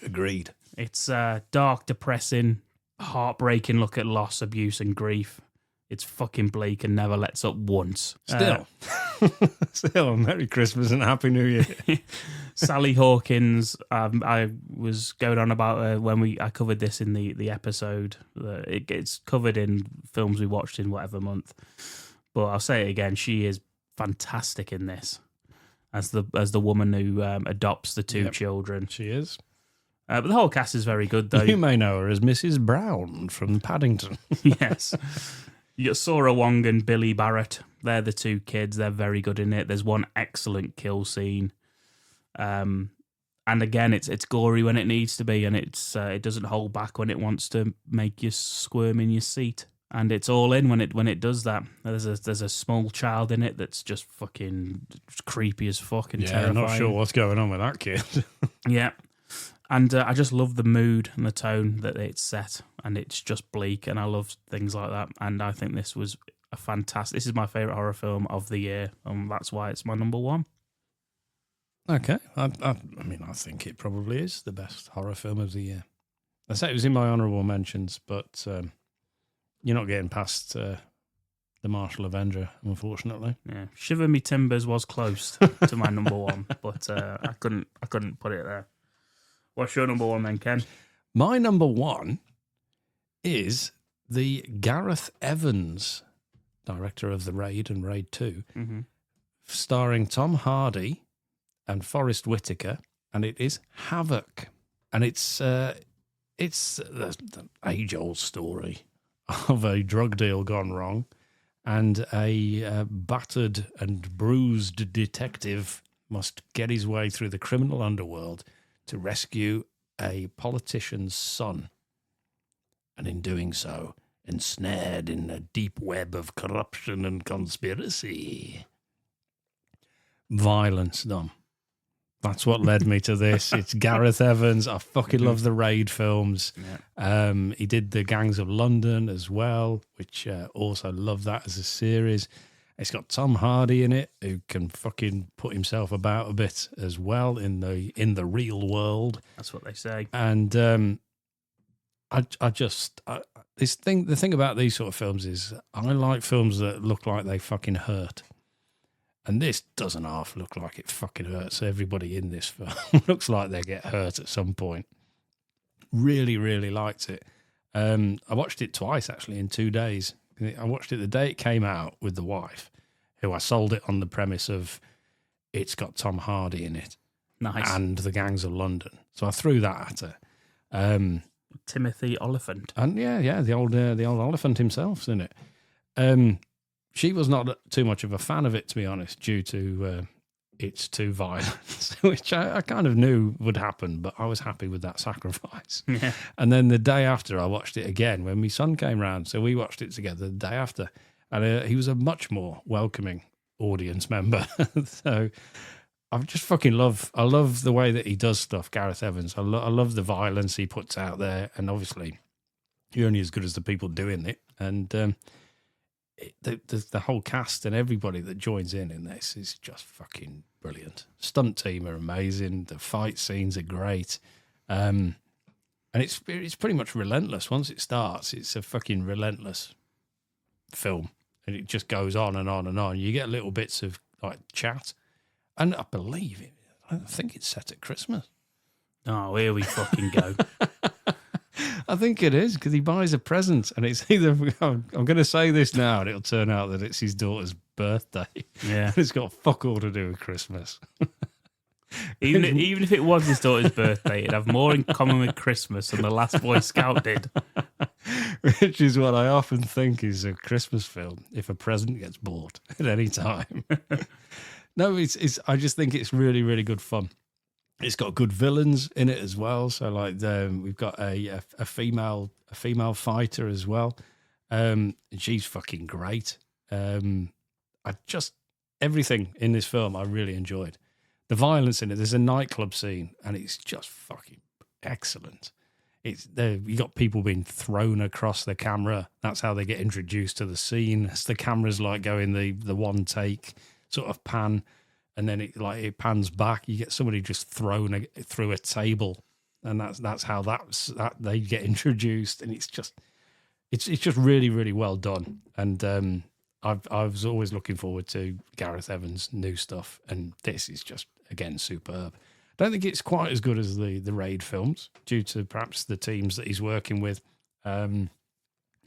Agreed. It's dark, depressing, heartbreaking look at loss, abuse, and grief. It's fucking bleak and never lets up once. Still, Merry Christmas and Happy New Year. Sally Hawkins, I was going on about when I covered this in the episode. It's covered in films we watched in whatever month. But I'll say it again, she is fantastic in this as the woman who adopts the two children. She is. But the whole cast is very good, though. You may know her as Mrs. Brown from Paddington. Yes. You got Sora Wong and Billy Barrett. They're the two kids. They're very good in it. There's one excellent kill scene. And again, it's gory when it needs to be, and it doesn't hold back when it wants to make you squirm in your seat. And it's all in when it does that. There's a small child in it that's just fucking creepy as fuck and terrifying. I'm not sure what's going on with that kid. Yeah. And I just love the mood and the tone that it's set, and it's just bleak, and I love things like that. And I think this was a fantastic. This is my favourite horror film of the year, and that's why it's my number one. Okay. I mean, I think it probably is the best horror film of the year. I say it was in my honourable mentions, but you're not getting past The Martial Avenger, unfortunately. Yeah, Shiver Me Timbers was close to my number one, but I couldn't put it there. What's your number one then, Ken? My number one is the Gareth Evans, director of The Raid and Raid 2, starring Tom Hardy and Forrest Whitaker, and it is Havoc. And it's the age-old story of a drug deal gone wrong, and a battered and bruised detective must get his way through the criminal underworld to rescue a politician's son. And in doing so, ensnared in a deep web of corruption and conspiracy. Violence, Dom. That's what led me to this. It's Gareth Evans. I fucking love the Raid films. Yeah. He did the Gangs of London as well, which also love that as a series. It's got Tom Hardy in it, who can fucking put himself about a bit as well in the real world. That's what they say. And the thing about these sort of films is I like films that look like they fucking hurt. And this doesn't half look like it fucking hurts. Everybody in this film looks like they get hurt at some point. Really, really liked it. I watched it twice, actually, in 2 days. I watched it the day it came out with the wife, who I sold it on the premise of it's got Tom Hardy in it. Nice. And the Gangs of London. So I threw that at her. Timothy Oliphant. And yeah, the old Oliphant himself's in it. She was not too much of a fan of it, to be honest, due to its too violence, which I kind of knew would happen, but I was happy with that sacrifice. Yeah. And then the day after, I watched it again when my son came round. So we watched it together the day after. And he was a much more welcoming audience member. So I just fucking I love the way that he does stuff, Gareth Evans. I love the violence he puts out there. And obviously, you're only as good as the people doing it. And the whole cast and everybody that joins in this is just fucking brilliant. Stunt team are amazing. The fight scenes are great. And it's pretty much relentless. Once it starts, it's a fucking relentless film. And it just goes on and on and on. You get little bits of like chat. And I think it's set at Christmas. Oh, here we fucking go. I think it is, because he buys a present, and it's either, I'm going to say this now, and it'll turn out that it's his daughter's birthday. Yeah. It's got fuck all to do with Christmas. Even if it was his daughter's birthday, it'd have more in common with Christmas than The Last Boy Scout did. Which is what I often think is a Christmas film, if a present gets bought at any time. No, I just think it's really, really good fun. It's got good villains in it as well. So like we've got a female fighter as well. And she's fucking great. Everything in this film I really enjoyed. The violence in it. There's a nightclub scene, and it's just fucking excellent. You got people being thrown across the camera. That's how they get introduced to the scene. As the camera's like going the one take sort of pan. And then it pans back. You get somebody just thrown through a table, and that's how that they get introduced. And it's just really, really well done. And I was always looking forward to Gareth Evans' new stuff, and this is just again superb. I don't think it's quite as good as the Raid films, due to perhaps the teams that he's working with, and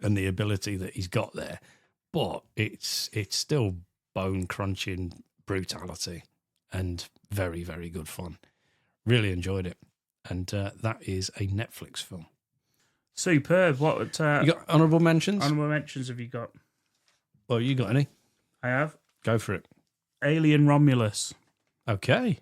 the ability that he's got there. But it's still bone crunching brutality and very, very good fun. Really enjoyed it. And that is a Netflix film. Superb. What you got honourable mentions? Honourable mentions have you got? Well, you got any? I have. Go for it. Alien Romulus. Okay.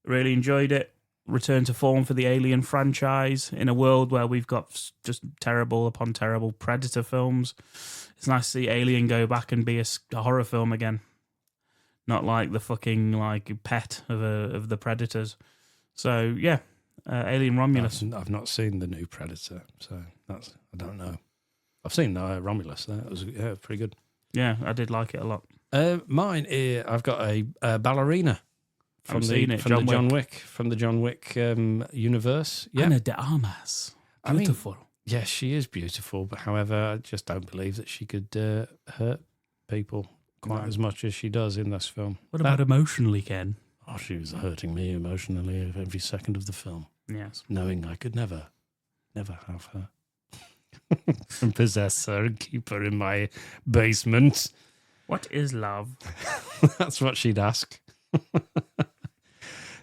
Really enjoyed it. Return to form for the Alien franchise in a world where we've got just terrible upon terrible Predator films. It's nice to see Alien go back and be a horror film again, not like the fucking like pet of the Predators. So yeah, Alien Romulus. I've not seen the new Predator, so I don't know. I've seen Romulus. That was pretty good. Yeah, I did like it a lot. Mine, I've got a ballerina from the John Wick universe. Yeah, Ana de Armas. Beautiful. Yes, she is beautiful, but however, I just don't believe that she could hurt people quite as much as she does in this film. What about emotionally, Ken? Oh, she was hurting me emotionally every second of the film. Yes. Knowing I could never have her. And possess her and keep her in my basement. What is love? That's what she'd ask.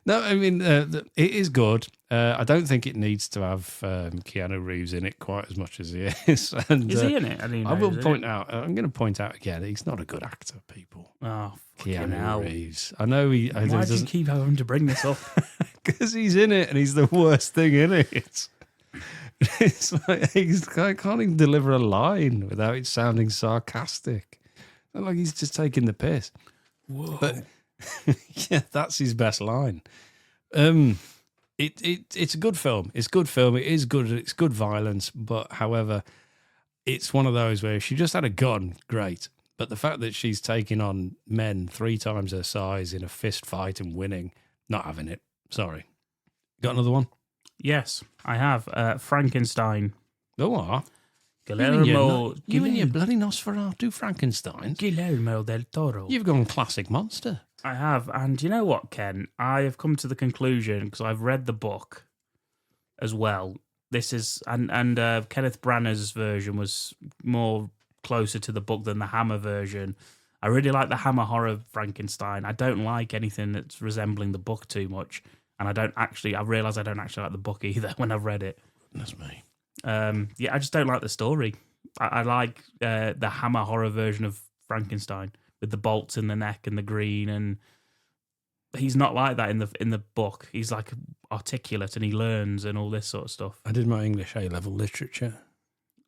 No, I mean, it is good. I don't think it needs to have Keanu Reeves in it quite as much as he is. And, is he in it? I will point out, I'm going to point out again, he's not a good actor, people. Oh, Keanu Reeves. I know he... Why do you keep having to bring this up? Because he's in it and he's the worst thing in it. It's like I can't even deliver a line without it sounding sarcastic. It's like he's just taking the piss. Whoa. But yeah, that's his best line. It's a good film. It's a good film. It is good. It's good violence. But however, it's one of those where if she just had a gun, great. But the fact that she's taking on men 3 times her size in a fist fight and winning, not having it. Sorry. Got another one? Yes, I have. Frankenstein. Oh, Guillermo. You and your bloody Nosferatu Frankenstein. Guillermo del Toro. You've gone classic monster. I have. And you know what, Ken? I have come to the conclusion, because I've read the book as well. This is, and Kenneth Branagh's version was more closer to the book than the Hammer version. I really like the Hammer horror Frankenstein. I don't like anything that's resembling the book too much. And I realise I don't actually like the book either when I've read it. That's me. Yeah, I just don't like the story. I like the Hammer horror version of Frankenstein with the bolts in the neck and the green, and he's not like that in the book. He's like articulate and he learns and all this sort of stuff. I did my English A-level literature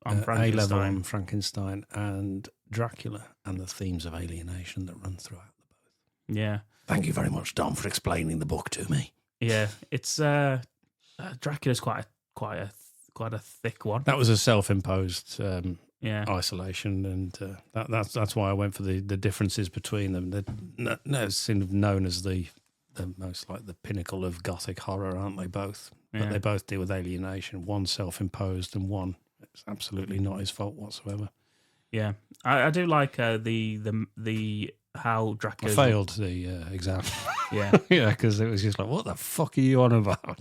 On Frankenstein. A-level on Frankenstein and Dracula and the themes of alienation that run throughout the both. Yeah. Thank you very much, Dom, for explaining the book to me. Yeah, it's Dracula's quite a thick one. That was a self-imposed isolation, and that's why I went for the differences between them. They're sort of known as the most like the pinnacle of gothic horror, aren't they? Both, but they both deal with alienation. One self-imposed, and one it's absolutely not his fault whatsoever. Yeah, I do like the how Dracula failed the exam. Yeah. Yeah, because it was just like, what the fuck are you on about? I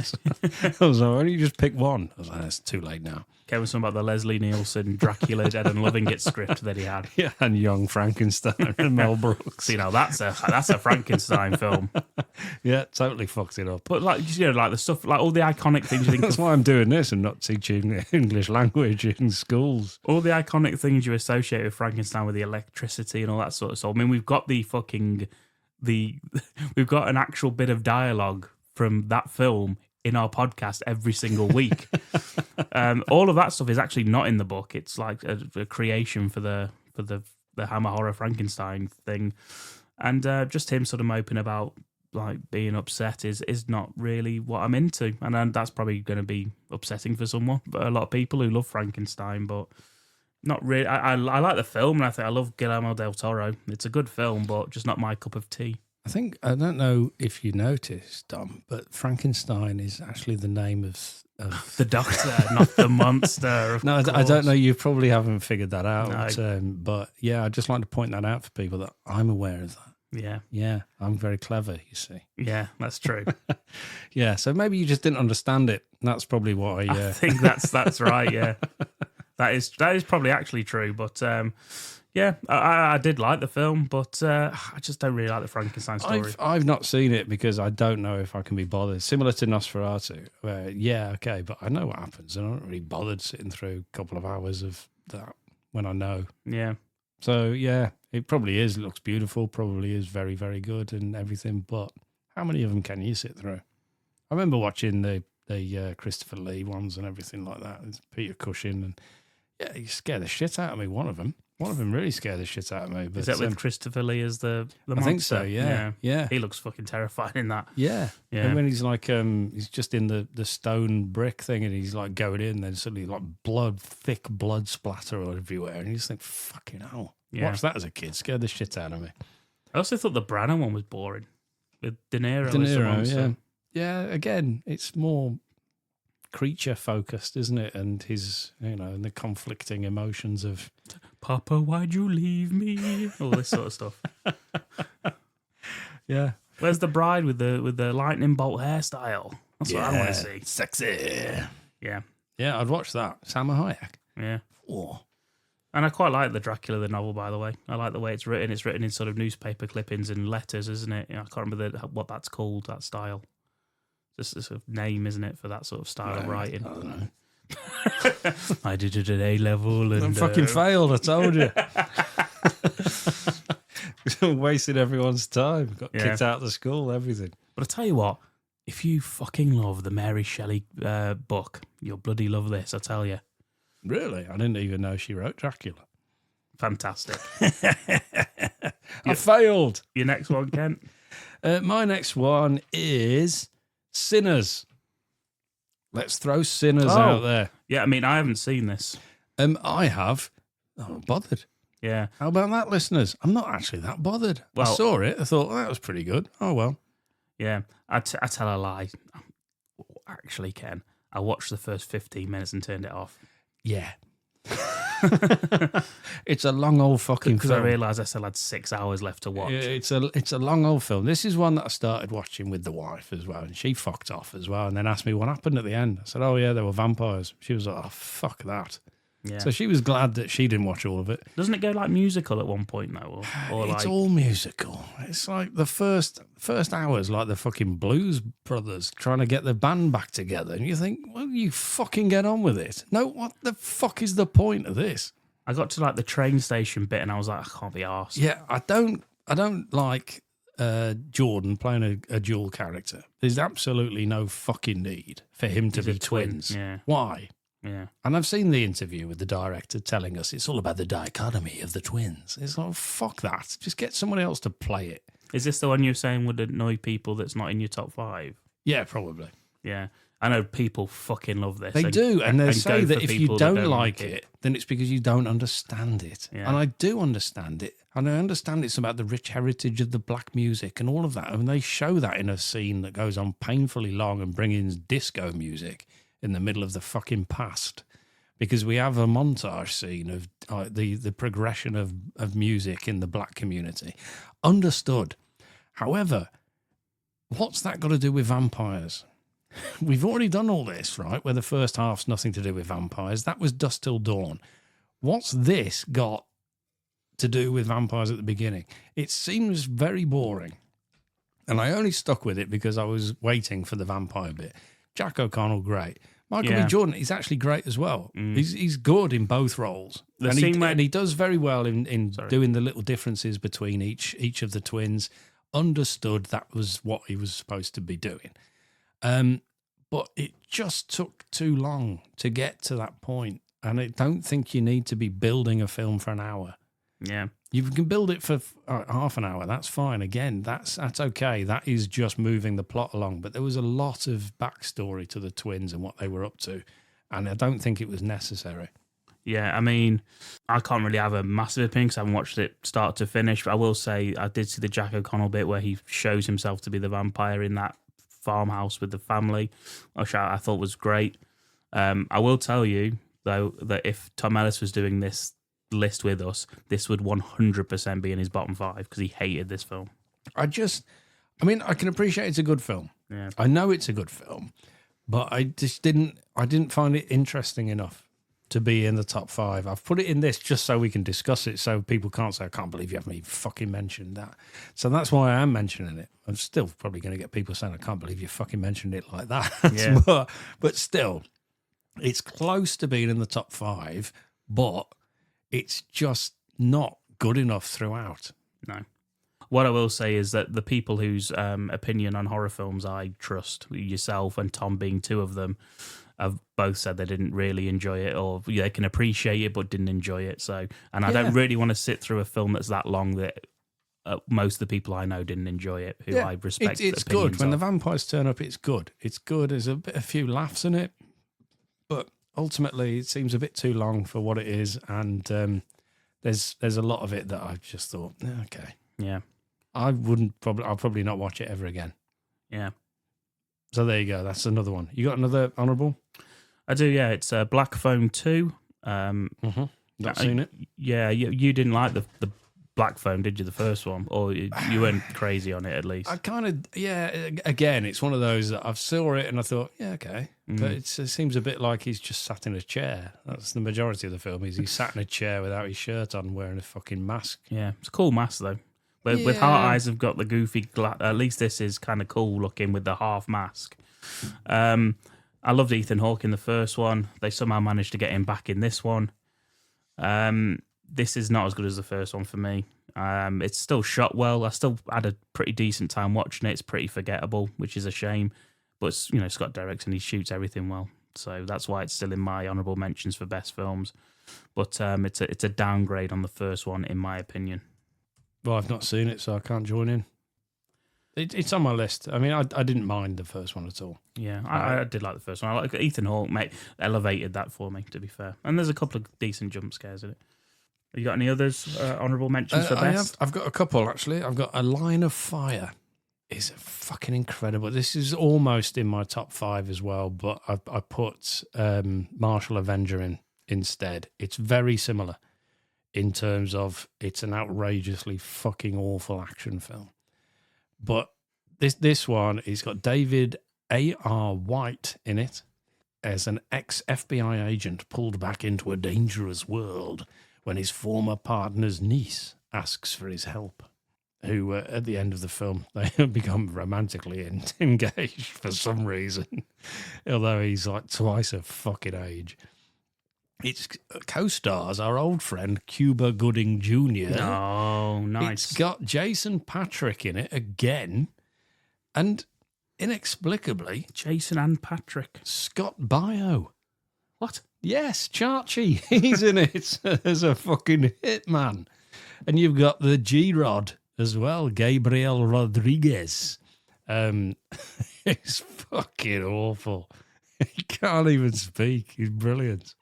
was like, why don't you just pick one? I was like, it's too late now. Came with something about the Leslie Nielsen Dracula Dead and Loving It script that he had. Yeah, and Young Frankenstein and Mel Brooks. So, that's a Frankenstein film. Yeah, totally fucked it up. But like the stuff, like all the iconic things you think that's why I'm doing this and not teaching English language in schools. All the iconic things you associate with Frankenstein, with the electricity and all that sort of stuff. I mean, we've got we've got an actual bit of dialogue from that film in our podcast every single week. All of that stuff is actually not in the book. It's like a creation for the Hammer horror Frankenstein thing, and just him sort of moping about like being upset is not really what I'm into, and that's probably going to be upsetting for someone, but a lot of people who love Frankenstein, but. Not really. I like the film, and I think I love Guillermo del Toro. It's a good film, but just not my cup of tea. I don't know if you noticed, Dom, but Frankenstein is actually the name of the doctor, not the monster. No, I don't know. You probably haven't figured that out. No. But yeah, I'd just like to point that out for people that I'm aware of that. Yeah. Yeah, I'm very clever, you see. Yeah, that's true. Yeah, so maybe you just didn't understand it. That's probably what I think that's right, yeah. That is probably actually true, but yeah, I did like the film, but I just don't really like the Frankenstein story. I've not seen it because I don't know if I can be bothered. Similar to Nosferatu, where okay, but I know what happens, and I'm not really bothered sitting through a couple of hours of that when I know. Yeah. So yeah, it probably is. It looks beautiful. Probably is very, very good and everything, but How many of them can you sit through? I remember watching the Christopher Lee ones and everything like that. It's Peter Cushing, and yeah, he scared the shit out of me. One of them really scared the shit out of me. But, Is that with Christopher Lee as the monster? I think so. Yeah. He looks fucking terrifying in that. Yeah. Yeah. And when he's like, he's just in the stone brick thing, and he's like going in, then suddenly like thick blood splatter everywhere, and you just think, fucking hell. Yeah. Watched that as a kid, scared the shit out of me. I also thought the Branagh one was boring. With De Niro as the monster. Yeah, again, it's more creature focused, isn't it? And his, and the conflicting emotions of Papa, why'd you leave me? All this sort of stuff. Yeah. Where's the bride with the lightning bolt hairstyle? That's what I want to see. Sexy. Yeah. Yeah, I'd watch that. Salma Hayek. Yeah. Oh. And I quite like the Dracula, the novel, by the way. I like the way it's written. It's written in sort of newspaper clippings and letters, isn't it? I can't remember what that's called, that style. Just a sort of name, isn't it, for that sort of style of writing? I don't know. I did it at A-level. And I fucking failed, I told you. Wasted everyone's time. Got kicked out of the school, everything. But I tell you what, if you fucking love the Mary Shelley book, you'll bloody love this, I tell you. Really? I didn't even know she wrote Dracula. Fantastic. I failed. Your next one, Kent? My next one is Sinners. Let's throw Sinners out there. Yeah, I mean, I haven't seen this. I have. I'm not bothered. Yeah. How about that, listeners? I'm not actually that bothered. I Well- saw it. I thought, that was pretty good. Oh, well. Yeah. I tell a lie. Actually, Ken, I watched the first 15 minutes and turned it off. Yeah. It's a long old fucking Because I film. realised I still had 6 hours left to watch. It's a long old film. This is one that I started watching with the wife as well, and she fucked off as well, and then asked me what happened at the end. I said, "Oh yeah, there were vampires." She was like, "Oh fuck that." Yeah. So she was glad that she didn't watch all of it. Doesn't it go like musical at one point though? Or It's like all musical. It's like the first hours, like the fucking Blues Brothers trying to get the band back together, and you think, "Well, you fucking get on with it." No, what the fuck is the point of this? I got to like the train station bit and I was like, I can't be arsed. Yeah, I don't like Jordan playing a dual character. There's absolutely no fucking need for him to They're be twins. Yeah. Why? Yeah. And I've seen the interview with the director telling us it's all about the dichotomy of the twins. It's like, fuck that. Just get someone else to play it. Is this the one you're saying would annoy people that's not in your top 5? Yeah, probably. Yeah. I know people fucking love this. They do, and they say go that for if you people that don't like it, then it's because you don't understand it. Yeah. And I do understand it. And I understand it's about the rich heritage of the black music and all of that. And they show that in a scene that goes on painfully long and bring in disco music in the middle of the fucking past. Because we have a montage scene of the progression of music in the black community. Understood. However, what's that got to do with vampires? We've already done all this, right? Where the first half's nothing to do with vampires. That was Dusk Till Dawn. What's this got to do with vampires at the beginning? It seems very boring. And I only stuck with it because I was waiting for the vampire bit. Jack O'Connell, great. Michael B. Jordan, he's actually great as well. He's good in both roles. And he does very well in doing the little differences between each of the twins. Understood that was what he was supposed to be doing. But it just took too long to get to that point. And I don't think you need to be building a film for an hour. Yeah. You can build it for half an hour. That's fine. Again, that's okay. That is just moving the plot along. But there was a lot of backstory to the twins and what they were up to. And I don't think it was necessary. Yeah, I mean, I can't really have a massive opinion because I haven't watched it start to finish. But I will say I did see the Jack O'Connell bit where he shows himself to be the vampire in that farmhouse with the family, which I thought was great. I will tell you, though, that if Tom Ellis was doing this list with us, this would 100% be in his bottom 5 because he hated this film. I can appreciate it's a good film. Yeah. I know it's a good film, but I didn't find it interesting enough to be in the top 5. I've put it in this just so we can discuss it, so people can't say, I can't believe you haven't even fucking mentioned that. So that's why I am mentioning it. I'm still probably going to get people saying, I can't believe you fucking mentioned it like that. Yeah. but still, it's close to being in the top 5, but it's just not good enough throughout. No. What I will say is that the people whose opinion on horror films I trust, yourself and Tom being two of them, have both said they didn't really enjoy it, or they can appreciate it but didn't enjoy it. So, and I don't really want to sit through a film that's that long that most of the people I know didn't enjoy it, who I respect. It's good. When the vampires turn up, it's good. It's good. There's a few laughs in it, but ultimately it seems a bit too long for what it is, and there's a lot of it that I just thought, okay. Yeah. I'll probably not watch it ever again. Yeah. So there you go. That's another one. You got another honourable? I do, yeah. It's Black Phone 2. Not seen it? Yeah, you didn't like the Black Phone, did you, the first one? Or you weren't crazy on it, at least? I kind of, again, it's one of those that I saw it and I thought, yeah, okay. But it seems a bit like he's just sat in a chair. That's the majority of the film, is he sat in a chair without his shirt on, wearing a fucking mask. Yeah, it's a cool mask, though. With Heart Eyes have got the goofy, at least this is kind of cool looking with the half mask. I loved Ethan Hawke in the first one. They somehow managed to get him back in this one. This is not as good as the first one for me. It's still shot well. I still had a pretty decent time watching it. It's pretty forgettable, which is a shame. But Scott Derrickson, he shoots everything well, so that's why it's still in my honourable mentions for best films. But it's a downgrade on the first one, in my opinion. Well, I've not seen it, so I can't join in. It's on my list. I mean, I didn't mind the first one at all. Yeah, I did like the first one. I like Ethan Hawke, mate, elevated that for me, to be fair. And there's a couple of decent jump scares in it. Have you got any others honourable mentions for best? I've got a couple, actually. I've got A Line of Fire. It's fucking incredible. This is almost in my top 5 as well, but I put Martial Avenger in instead. It's very similar in terms of it's an outrageously fucking awful action film. But this one, it's got David A.R. White in it as an ex-FBI agent pulled back into a dangerous world when his former partner's niece asks for his help, who at the end of the film, they become romantically engaged for some reason, although he's like twice her fucking age. Its co-stars our old friend Cuba Gooding Jr. Oh, nice. It's got Jason Patrick in it again, and inexplicably, Jason and Patrick. Scott Baio. What? Yes, Chachi. He's in it as a fucking hitman. And you've got the G-Rod as well, Gabriel Rodriguez. It's fucking awful. He can't even speak. He's brilliant.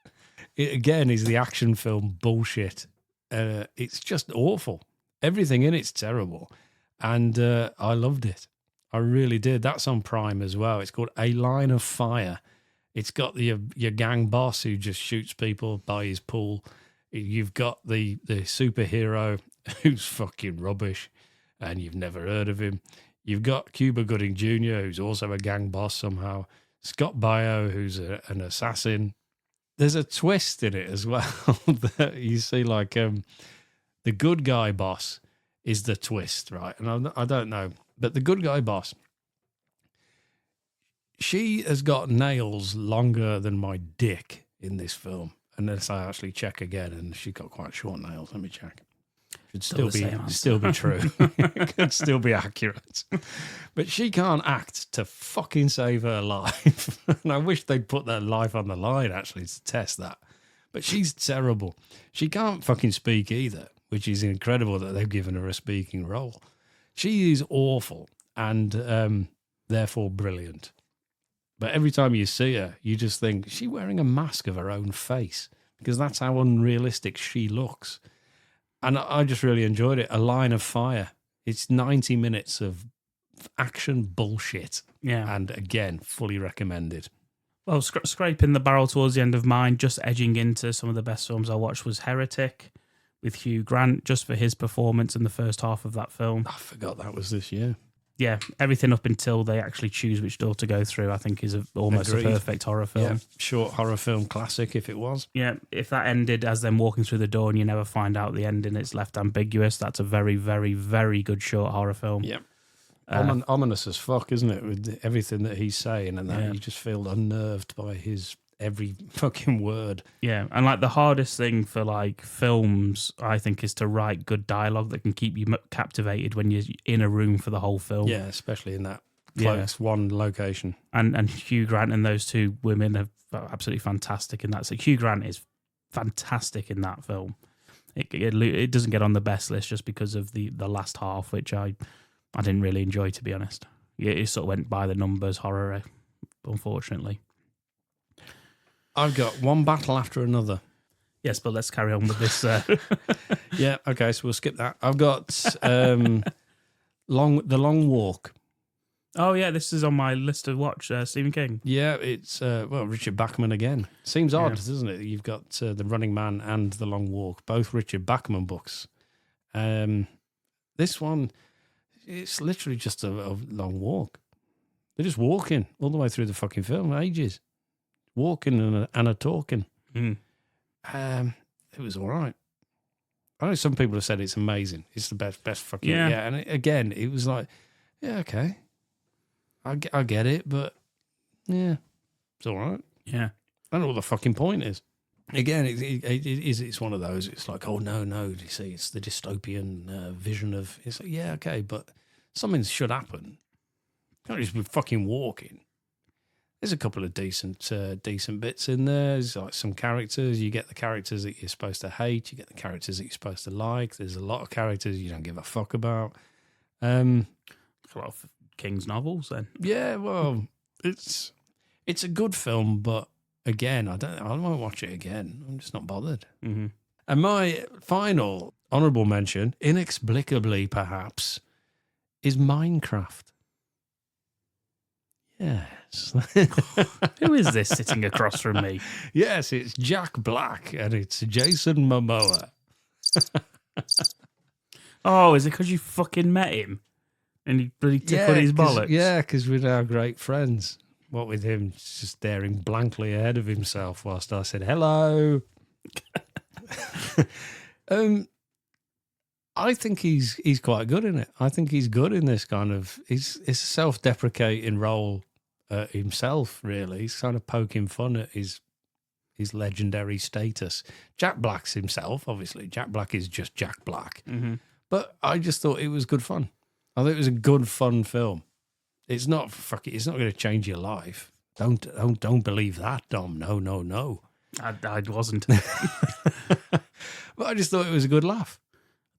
It, again, is the action film bullshit. It's just awful. Everything in it's terrible. And I loved it. I really did. That's on Prime as well. It's called A Line of Fire. It's got your gang boss who just shoots people by his pool. You've got the superhero who's fucking rubbish and you've never heard of him. You've got Cuba Gooding Jr., who's also a gang boss somehow. Scott Baio, who's an assassin. There's a twist in it as well that you see, like the good guy boss is the twist, right? And I don't know, but the good guy boss, she has got nails longer than my dick in this film. Unless I actually check again, and she's got quite short nails. Let me check. Should still be true. Could still be accurate. But she can't act to fucking save her life. And I wish they'd put their life on the line, actually, to test that. But she's terrible. She can't fucking speak either, which is incredible that they've given her a speaking role. She is awful and therefore brilliant. But every time you see her, you just think, is she wearing a mask of her own face? Because that's how unrealistic she looks. And I just really enjoyed it. A Line of Fire. It's 90 minutes of action bullshit. Yeah. And again, fully recommended. Well, scraping the barrel towards the end of mine, just edging into some of the best films I watched, was Heretic with Hugh Grant, just for his performance in the first half of that film. I forgot that was this year. Yeah, everything up until they actually choose which door to go through, I think, is almost Agreed. a perfect horror film. Yeah, short horror film classic, if it was. Yeah, if that ended as them walking through the door and you never find out the ending, it's left ambiguous, that's a very, very, very good short horror film. Yeah. Ominous as fuck, isn't it? With everything that he's saying and that, you just feel unnerved by his every fucking word. Yeah, and like the hardest thing for like films, I think, is to write good dialogue that can keep you captivated when you're in a room for the whole film. Yeah, especially in that close one location. And Hugh Grant and those two women are absolutely fantastic in that. So Hugh Grant is fantastic in that film. It doesn't get on the best list just because of the last half, which I didn't really enjoy, to be honest. It sort of went by the numbers horror, unfortunately. I've got one battle after another. Yes, but let's carry on with this. Yeah, okay, so we'll skip that. I've got The Long Walk. Oh, yeah, this is on my list to watch, Stephen King. Yeah, it's, Richard Bachman again. Seems odd, doesn't it? You've got The Running Man and The Long Walk, both Richard Bachman books. This one, it's literally just a long walk. They're just walking all the way through the fucking film, ages. Walking and a talking. Mm. It was all right. I know some people have said it's amazing. It's the best fucking... Yeah. And again, it was like, yeah, okay. I get it, but yeah, it's all right. Yeah. I don't know what the fucking point is. Again, it's one of those. It's like, oh, no, you see, it's the dystopian vision of... It's like, yeah, okay, but something should happen. You can't just be fucking walking. There's a couple of decent bits in there. There's like some characters. You get the characters that you're supposed to hate. You get the characters that you're supposed to like. There's a lot of characters you don't give a fuck about. A lot of King's novels, then. Yeah, well, it's a good film, but again, I won't watch it again. I'm just not bothered. Mm-hmm. And my final honourable mention, inexplicably perhaps, is Minecraft. Yes. Who is this sitting across from me? Yes, it's Jack Black and it's Jason Momoa. Oh, is it because you fucking met him? And he bloody tickled his bollocks? Yeah, because we're now great friends. What with him just staring blankly ahead of himself whilst I said, hello. I think he's quite good in it. I think he's good in this kind of... It's a self-deprecating role himself, really. He's kind of poking fun at his legendary status. Jack Black's himself, obviously. Jack Black is just Jack Black. Mm-hmm. But I just thought it was good fun. I thought it was a good, fun film. It's not it's not going to change your life. Don't believe that, Dom. No. I wasn't. But I just thought it was a good laugh.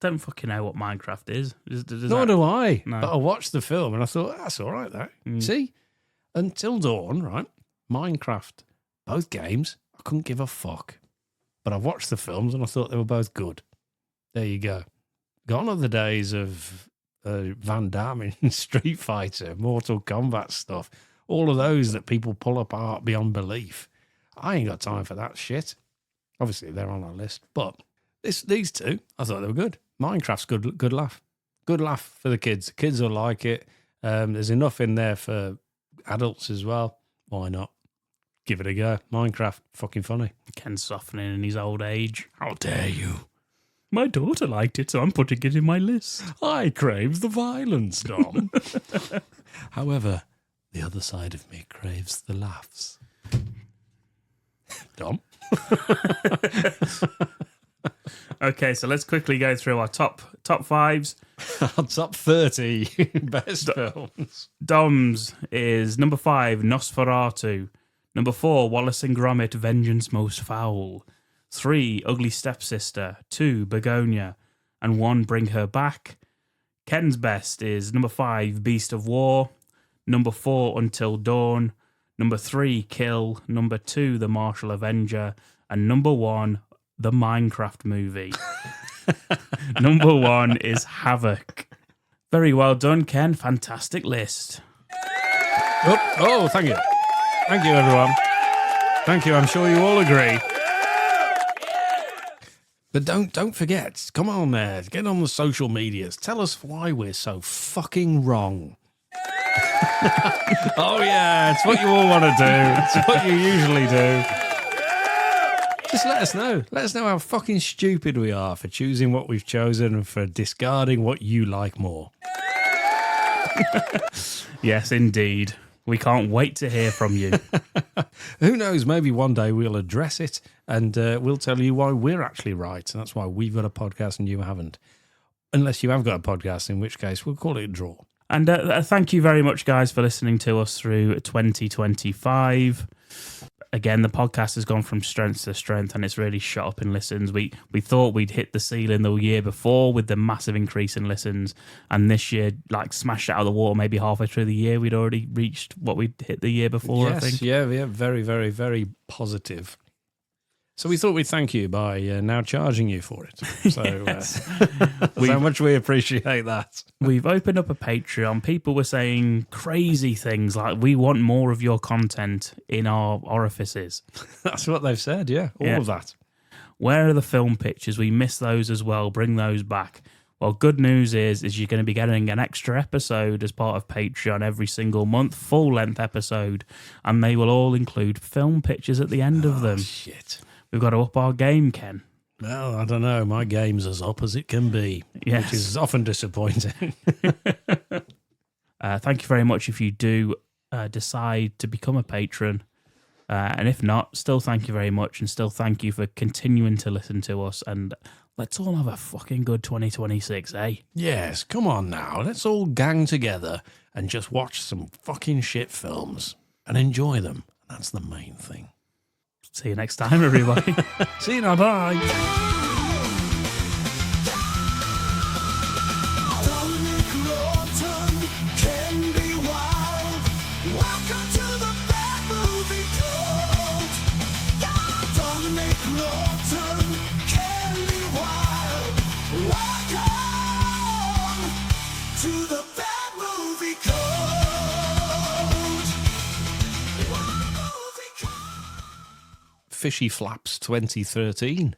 I don't fucking know what Minecraft is. Nor do I. No. But I watched the film and I thought, that's all right, that. See? Until Dawn, right? Minecraft. Both games, I couldn't give a fuck. But I watched the films and I thought they were both good. There you go. Gone are the days of Van Damme in Street Fighter, Mortal Kombat stuff. All of those that people pull apart beyond belief. I ain't got time for that shit. Obviously, they're on our list. But these two, I thought they were good. Minecraft's good laugh. Good laugh for the kids. The kids will like it. There's enough in there for adults as well. Why not? Give it a go. Minecraft, fucking funny. Ken's softening in his old age. How dare you? My daughter liked it, so I'm putting it in my list. I crave the violence, Dom. However, the other side of me craves the laughs. Dom? Okay, so let's quickly go through our top fives. Our top 30 best films. Dom's is number 5, Nosferatu. Number 4, Wallace and Gromit, Vengeance Most Foul. 3, Ugly Stepsister. 2, Begonia. And 1, Bring Her Back. Ken's best is number 5, Beast of War. Number 4, Until Dawn. Number 3, Kill. Number 2, The Martial Avenger. And number 1, the Minecraft movie. Number 1 is Havoc. Very well done, Ken. Fantastic list. Oh, thank you. Thank you, everyone. Thank you. I'm sure you all agree. But don't forget, come on there, get on the social medias. Tell us why we're so fucking wrong. Oh, yeah, it's what you all want to do. It's what you usually do. Just let us know. Let us know how fucking stupid we are for choosing what we've chosen and for discarding what you like more. Yes, indeed. We can't wait to hear from you. Who knows? Maybe one day we'll address it and we'll tell you why we're actually right. And that's why we've got a podcast and you haven't. Unless you have got a podcast, in which case we'll call it a draw. And thank you very much, guys, for listening to us through 2025. Again, the podcast has gone from strength to strength and it's really shot up in listens. We thought we'd hit the ceiling the year before with the massive increase in listens. And this year, like, smashed it out of the water. Maybe halfway through the year, we'd already reached what we'd hit the year before, Yes, I think. yeah, very, very, very positive. So we thought we'd thank you by now charging you for it. So that's how much we appreciate that. We've opened up a Patreon. People were saying crazy things like, we want more of your content in our orifices. That's what they've said, yeah. All of that. Where are the film pictures? We miss those as well. Bring those back. Well, good news is you're going to be getting an extra episode as part of Patreon every single month, full-length episode, and they will all include film pictures at the end of them. Shit. We've got to up our game, Ken. Well, I don't know. My game's as up as it can be, Yes. which is often disappointing. Thank you very much if you do decide to become a patron. And if not, still thank you very much, and still thank you for continuing to listen to us. And let's all have a fucking good 2026, eh? Yes, come on now. Let's all gang together and just watch some fucking shit films and enjoy them. That's the main thing. See you next time, everybody. See you now. Bye. Dominic Lawton can be wild. Welcome to the Bad Movie Cult. Dominic Lawton can be wild. Welcome to the Bad Movie Cult. Bad Movie Cult. Fishy Flaps 2013.